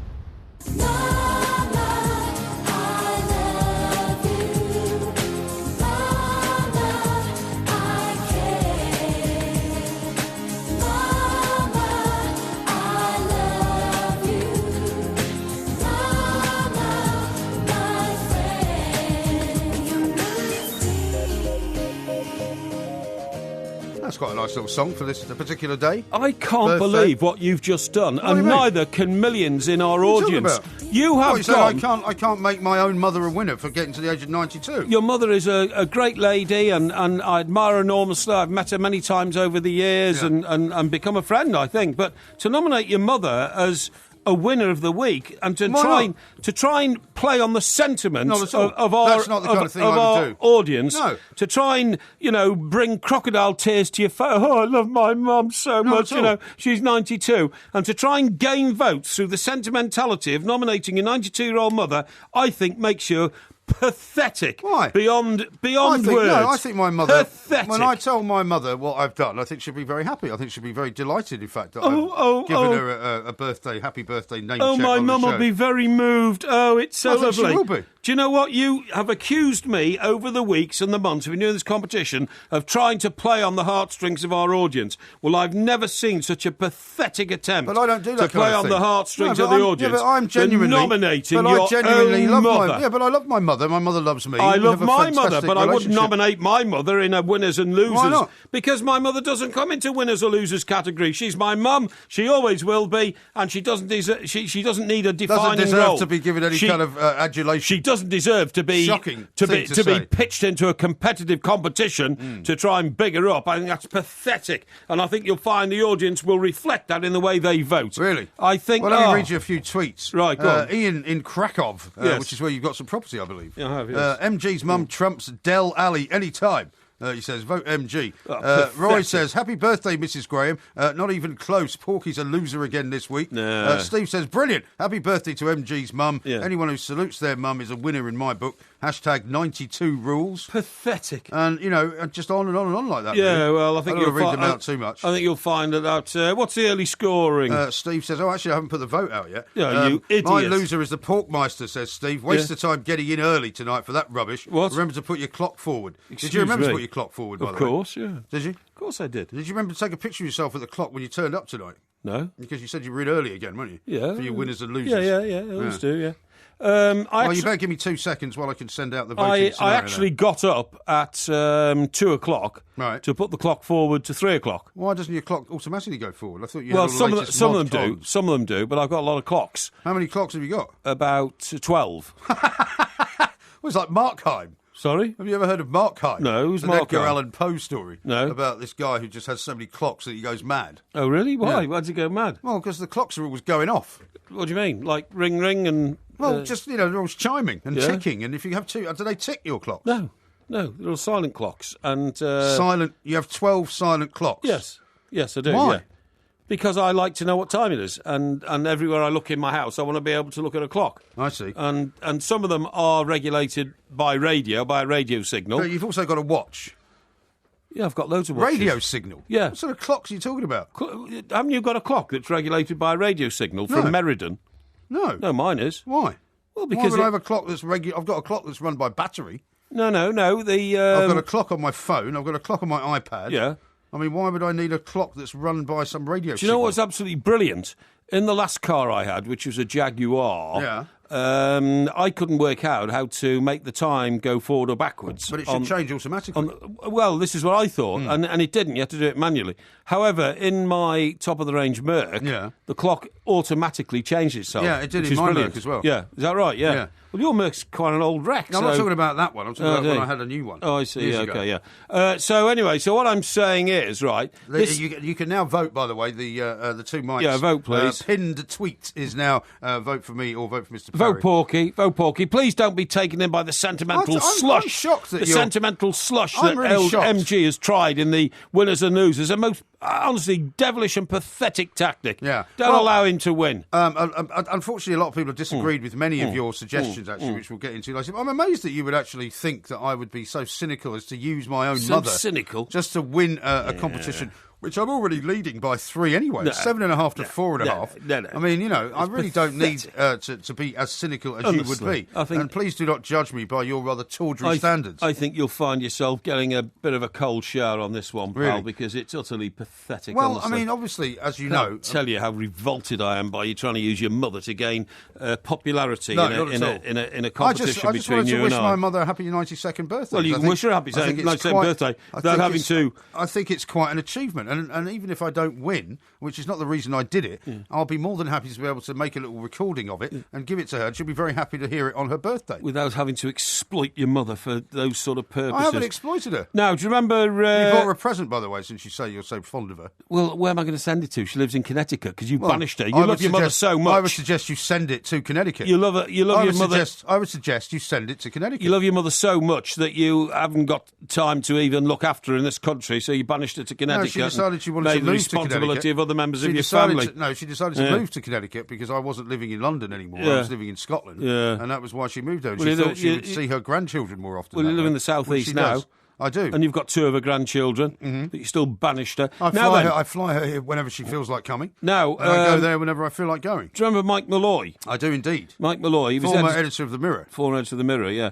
quite a nice little song for this particular day. I can't believe what you've just done, and neither can millions in our audience. You have gone... I can't make my own mother a winner for getting to the age of 92. Your mother is a great lady, and I admire her enormously. I've met her many times over the years and become a friend, I think. But to nominate your mother as a winner of the week and to try and play on the sentiment of our audience, to try and bring crocodile tears to your face. Oh, I love my mum so much. She's 92, and to try and gain votes through the sentimentality of nominating your 92-year-old mother, I think makes you pathetic. Why? Beyond words. No, I think my mother... Pathetic. When I tell my mother what I've done, I think she'll be very happy. I think she'll be very delighted, in fact, that I've given her a happy birthday name check on the show. Oh, my mum will be very moved. Oh, it's so lovely. She will be. Do you know what? You have accused me over the weeks and the months we've been doing this competition of trying to play on the heartstrings of our audience. Well, I've never seen such a pathetic attempt but I don't do that to play on the heartstrings of the audience. Yeah, but I'm genuinely nominating your own mother. Yeah, but I love my mother. My mother loves me. I love my mother, but I wouldn't nominate my mother in a winners and losers. Why not? Because my mother doesn't come into winners or losers category. She's my mum. She always will be, and she doesn't deserve. She doesn't need a defining doesn't deserve role to be given any kind of adulation. She doesn't deserve to be be pitched into a competitive competition to try and big her up. I think that's pathetic, and I think you'll find the audience will reflect that in the way they vote. Really? I think. Well, let me read you a few tweets. Right, go on. Ian in Krakow, which is where you've got some property, I believe. Yeah, I have, yes. MG's mum trumps Del Alley anytime. He says, vote MG. Roy says, happy birthday, Mrs. Graham. Not even close. Porky's a loser again this week. No. Steve says, brilliant. Happy birthday to MG's mum. Yeah. Anyone who salutes their mum is a winner in my book. Hashtag 92 rules. Pathetic. And, just on and on and on like that. Yeah, really. well, I think you'll read them out too much. I think you'll find that what's the early scoring? Steve says, actually, I haven't put the vote out yet. Yeah, you idiot. My loser is the Porkmeister, says Steve. Waste of time getting in early tonight for that rubbish. What? Remember to put your clock forward. Excuse Did you remember me? to put your clock forward, by the way? Of course, yeah. Did you? Of course I did. Did you remember to take a picture of yourself at the clock when you turned up tonight? No. Because you said you were in early again, weren't you? Yeah. For your winners and losers. Yeah, I always do, yeah. You better give me 2 seconds while I can send out the voting I actually got up at 2 o'clock to put the clock forward to 3 o'clock. Why doesn't your clock automatically go forward? I thought you had some of them do. Some of them do, but I've got a lot of clocks. How many clocks have you got? About 12. Well, it's like Markheim. Sorry? Have you ever heard of Markheim? No, who's An Markheim? Edgar Allan Poe story. No. About this guy who just has so many clocks that he goes mad. Oh, really? Why? Yeah. Why does he go mad? Well, because the clocks are always going off. What do you mean? Like ring, ring and... Well, just, they're always chiming and ticking. And if you have do they tick your clocks? No, they're all silent clocks. And silent? You have 12 silent clocks? Yes, I do. Why? Yeah. Because I like to know what time it is, and everywhere I look in my house, I want to be able to look at a clock. I see. And some of them are regulated by a radio signal. No, you've also got a watch. Yeah, I've got loads of watches. Radio signal? Yeah. What sort of clocks are you talking about? Haven't you got a clock that's regulated by a radio signal from Meriden? No. No, mine is. Why? Well, because why would I have a clock that's I've got a clock that's run by battery. No. I've got a clock on my phone. I've got a clock on my iPad. Yeah. I mean, why would I need a clock that's run by some radio signal? Do you know what's absolutely brilliant? In the last car I had, which was a Jaguar, I couldn't work out how to make the time go forward or backwards. But it should change automatically. Well, this is what I thought, and it didn't. You had to do it manually. However, in my top-of-the-range Merc, the clock automatically changed itself. Yeah, it did in my Merc as well. Yeah, is that right? Yeah. Well, your Merc's quite an old wreck. No, I'm not talking about that one. I'm talking about when I had a new one. Oh, I see. Yeah, okay, yeah. So anyway, what I'm saying is, right... You can now vote, by the way, the two mics. Yeah, vote, please. Pinned tweet is now vote for me or vote for Mr. Vote Parry. Vote Porky. Please don't be taken in by the sentimental slush. I'm shocked that sentimental slush I'm that really shocked. MG has tried in the winners and losers. A most, honestly, devilish and pathetic tactic. Yeah. Don't allow him to win. Unfortunately, a lot of people have disagreed with many of your suggestions, actually, which we'll get into. I'm amazed that you would actually think that I would be so cynical as to use my own mother cynical? just to win a competition which I'm already leading by 3 anyway. No, 7.5 to 4.5. No. I mean, I really don't need to be as cynical as you would be. And please do not judge me by your rather tawdry standards. I think you'll find yourself getting a bit of a cold shower on this one, pal, Really? because it's utterly pathetic. Well, honestly. I mean, obviously, as you know... I'll tell you how revolted I am by you trying to use your mother to gain popularity in a competition between you and I. I just wanted to wish my mother a happy 92nd birthday. Well, you can wish her a happy 92nd birthday without having to... I think it's quite an achievement. And even if I don't win, which is not the reason I did it, I'll be more than happy to be able to make a little recording of it and give it to her. And she'll be very happy to hear it on her birthday. Without having to exploit your mother for those sort of purposes. I haven't exploited her. Now, do you remember... you bought her a present, by the way, since you say you're so fond of her. Well, where am I going to send it to? She lives in Connecticut because you banished her. You love your mother so much. I would suggest you send it to Connecticut. You love her. You love your mother. I would suggest you send it to Connecticut. You love your mother so much that you haven't got time to even look after her in this country, so you banished her to Connecticut. No, she decided she wanted to move to Connecticut. Made the responsibility of other members of your family. She decided to move to Connecticut because I wasn't living in London anymore. I was living in Scotland. And that was why she moved there. And she thought she would see her grandchildren more often. Well, you live in the southeast now. I do. And you've got 2 of her grandchildren, but you still banished her. I fly her here whenever she feels like coming. Now, and I go there whenever I feel like going. Do you remember Mike Malloy? I do indeed. Mike Malloy. He was former editor of The Mirror. Former editor of The Mirror, yeah.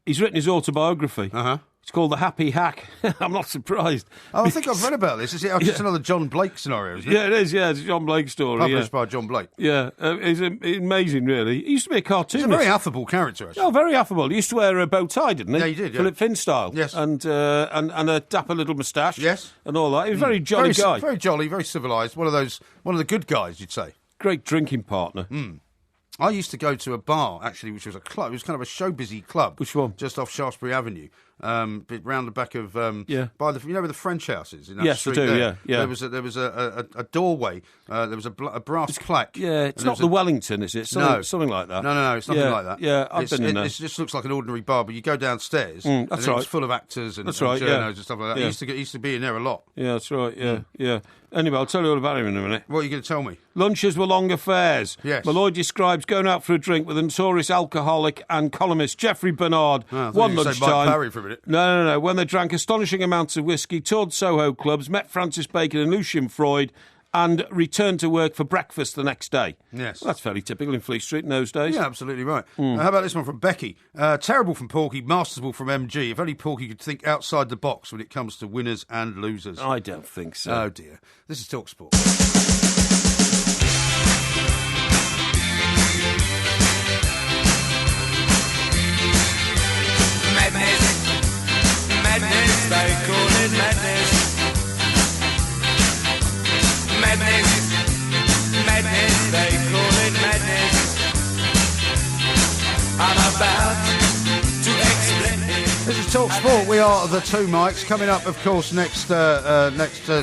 He's written his autobiography. Uh-huh. It's called The Happy Hack. I'm not surprised. I think I've read about this. Is it just another John Blake scenario, isn't it? Yeah, it is, yeah. It's a John Blake story. Published by John Blake. Yeah, it's amazing, really. He used to be a cartoonist. He's a very affable character, actually. Oh, very affable. He used to wear a bow tie, didn't he? Yeah, he did, yeah. Philip Finn style. Yes. And a dapper little moustache. Yes. And all that. He was a very jolly guy. Very jolly, very civilised. One of the good guys, you'd say. Great drinking partner. I used to go to a bar, actually, which was a club. It was kind of a show-busy club. Which one? Just off Shaftesbury Avenue. Round the back of by the where the French House is in that yes, street I do, there. Yeah. There was a doorway. There was a brass plaque. Yeah, it's not the Wellington, is it? Something like that. No, it's nothing like that. Yeah, I've been in there. It just looks like an ordinary bar, but you go downstairs. That's and right. It's full of actors and journos and stuff like that. Yeah. I used to be in there a lot. Yeah, that's right. Yeah. Anyway, I'll tell you all about him in a minute. What are you going to tell me? Lunches were long affairs. Yes. Malloy describes going out for a drink with a notorious alcoholic and columnist Geoffrey Bernard. One lunchtime. Mike Parry for a minute. No. When they drank astonishing amounts of whiskey, toured Soho clubs, met Francis Bacon and Lucian Freud, and returned to work for breakfast the next day. Yes. Well, that's fairly typical in Fleet Street in those days. Yeah, absolutely right. How about this one from Becky? Terrible from Porky, masterful from MG. If only Porky could think outside the box when it comes to winners and losers. I don't think so. Oh, dear. This is TalkSport. Madness, they call it madness. Madness, they call it madness. I'm about to explain. This is TalkSport. We are the two mics. Coming up, of course, next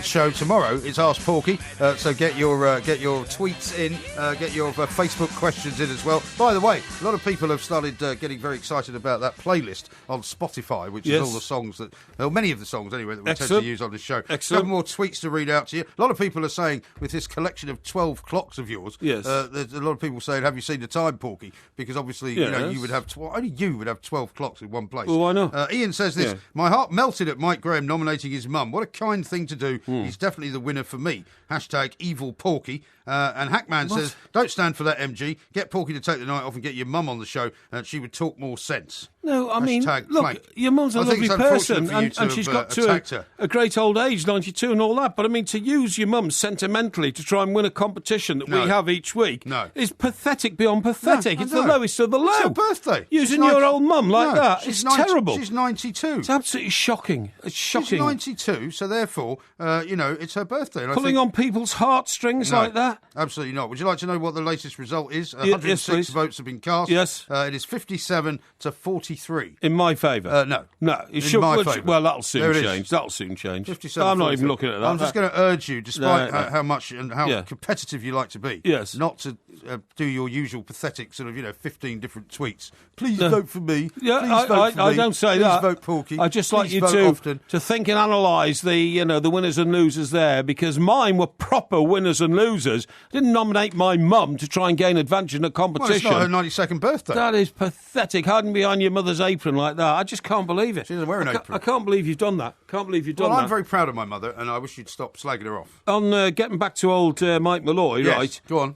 show tomorrow. It's Ask Porky. So get your tweets in, get your Facebook questions in as well. By the way, a lot of people have started getting very excited about that playlist on Spotify, which is all the songs many of the songs anyway that we tend to use on this show. Excellent. Some more tweets to read out to you. A lot of people are saying with this collection of 12 clocks of yours. Yes. There's a lot of people saying, "Have you seen the time, Porky?" Because obviously, you would have only you would have 12 clocks in one place. Well, why not? Ian says this, my heart melted at Mike Graham nominating his mum. What a kind thing to do. He's definitely the winner for me. Hashtag evil Porky. And Hackman says, don't stand for that, MG. Get Porky to take the night off and get your mum on the show, and she would talk more sense. No, I mean, Hashtag look, Plank. your mum's a lovely person, and she's got to a great old age, 92 and all that, but I mean, to use your mum sentimentally to try and win a competition that we have each week is pathetic beyond pathetic. It's the lowest of the low. It's her birthday. Using your old mum like that, it's terrible. She's 92. It's absolutely shocking. It's shocking. She's 92, so therefore, it's her birthday. And Pulling on people's heartstrings like that? Absolutely not. Would you like to know what the latest result is? Yes, 106 votes have been cast. Yes. It is 57 to 43. In my favour? No. No. In my favour. Well, that'll soon change. That'll soon change. 57 I'm not even looking at that. I'm just going to urge you, despite how much and how competitive you like to be, not to do your usual pathetic sort of, 15 different tweets. Please vote for me. Yeah, Please vote for me. I don't say Please that. vote, Porky. I'd just like Please you vote to think and analyse the winners and losers there, because mine were proper winners and losers. I didn't nominate my mum to try and gain advantage in a competition. Well, it's not her 92nd birthday. That is pathetic. Hiding behind your mother's apron like that. I just can't believe it. She doesn't wear an apron. I can't believe you've done that. Well, I'm very proud of my mother, and I wish you'd stop slagging her off. On getting back to old Mike Malloy, Yes, right? go on.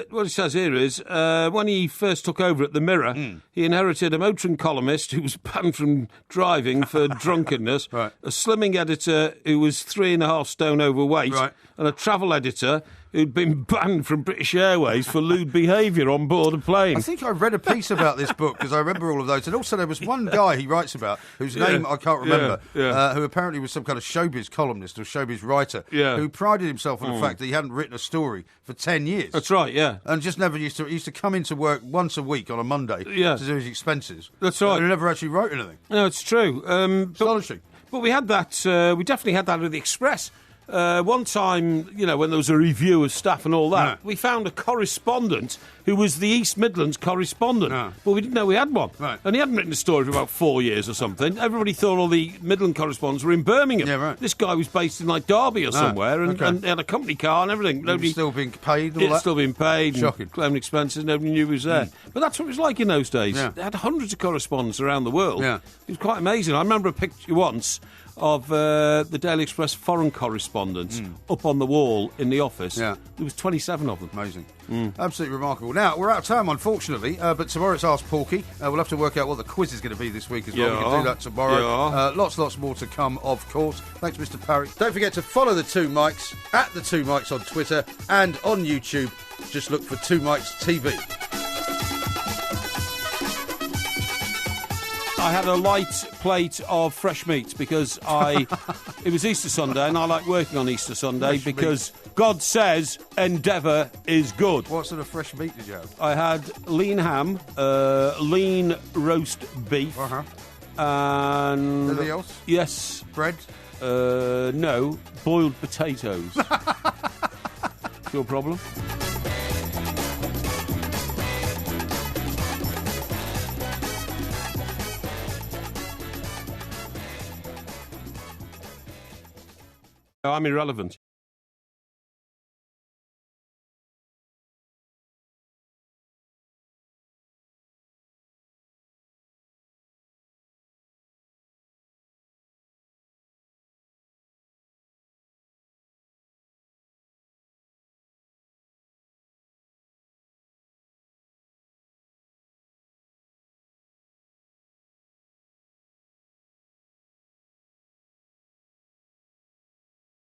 What it says here is, when he first took over at the Mirror, he inherited a motoring columnist who was banned from driving for drunkenness, right. a slimming editor who was 3.5 stone overweight, right. and a travel editor who'd been banned from British Airways for lewd behaviour on board a plane. I think I read a piece about this book because I remember all of those. And also there was one guy he writes about whose name I can't remember, who apparently was some kind of showbiz columnist or showbiz writer who prided himself on the fact that he hadn't written a story for 10 years. That's right, yeah. And just never used to come into work once a week on a Monday to do his expenses. That's right. And he never actually wrote anything. No, it's true. Astonishing. But we had that, we definitely had that with the Express. One time, when there was a review of staff and all that, we found a correspondent who was the East Midlands correspondent. But we didn't know we had one. Right. And he hadn't written a story for about 4 years or something. Everybody thought all the Midland correspondents were in Birmingham. Yeah, right. This guy was based in, Derby or somewhere, and had a company car and everything. Nobody still being paid and all that? Still being paid. Shocking. And claiming expenses, nobody knew he was there. But that's what it was like in those days. Yeah. They had hundreds of correspondents around the world. Yeah. It was quite amazing. I remember a picture once of the Daily Express foreign correspondents up on the wall in the office. Yeah. There was 27 of them. Amazing. Absolutely remarkable. Now, we're out of time, unfortunately, but tomorrow it's Ask Porky. We'll have to work out what the quiz is going to be this week as well. We can do that tomorrow. Lots more to come, of course. Thanks, Mr. Parry. Don't forget to follow the Two Mics, at the Two Mics on Twitter and on YouTube. Just look for Two Mics TV. I had a light plate of fresh meat because it was Easter Sunday and I like working on Easter Sunday because God says endeavour is good. What sort of fresh meat did you have? I had lean ham, lean roast beef, and... Anything else? Yes. Bread? No, boiled potatoes. Your problem? I'm irrelevant.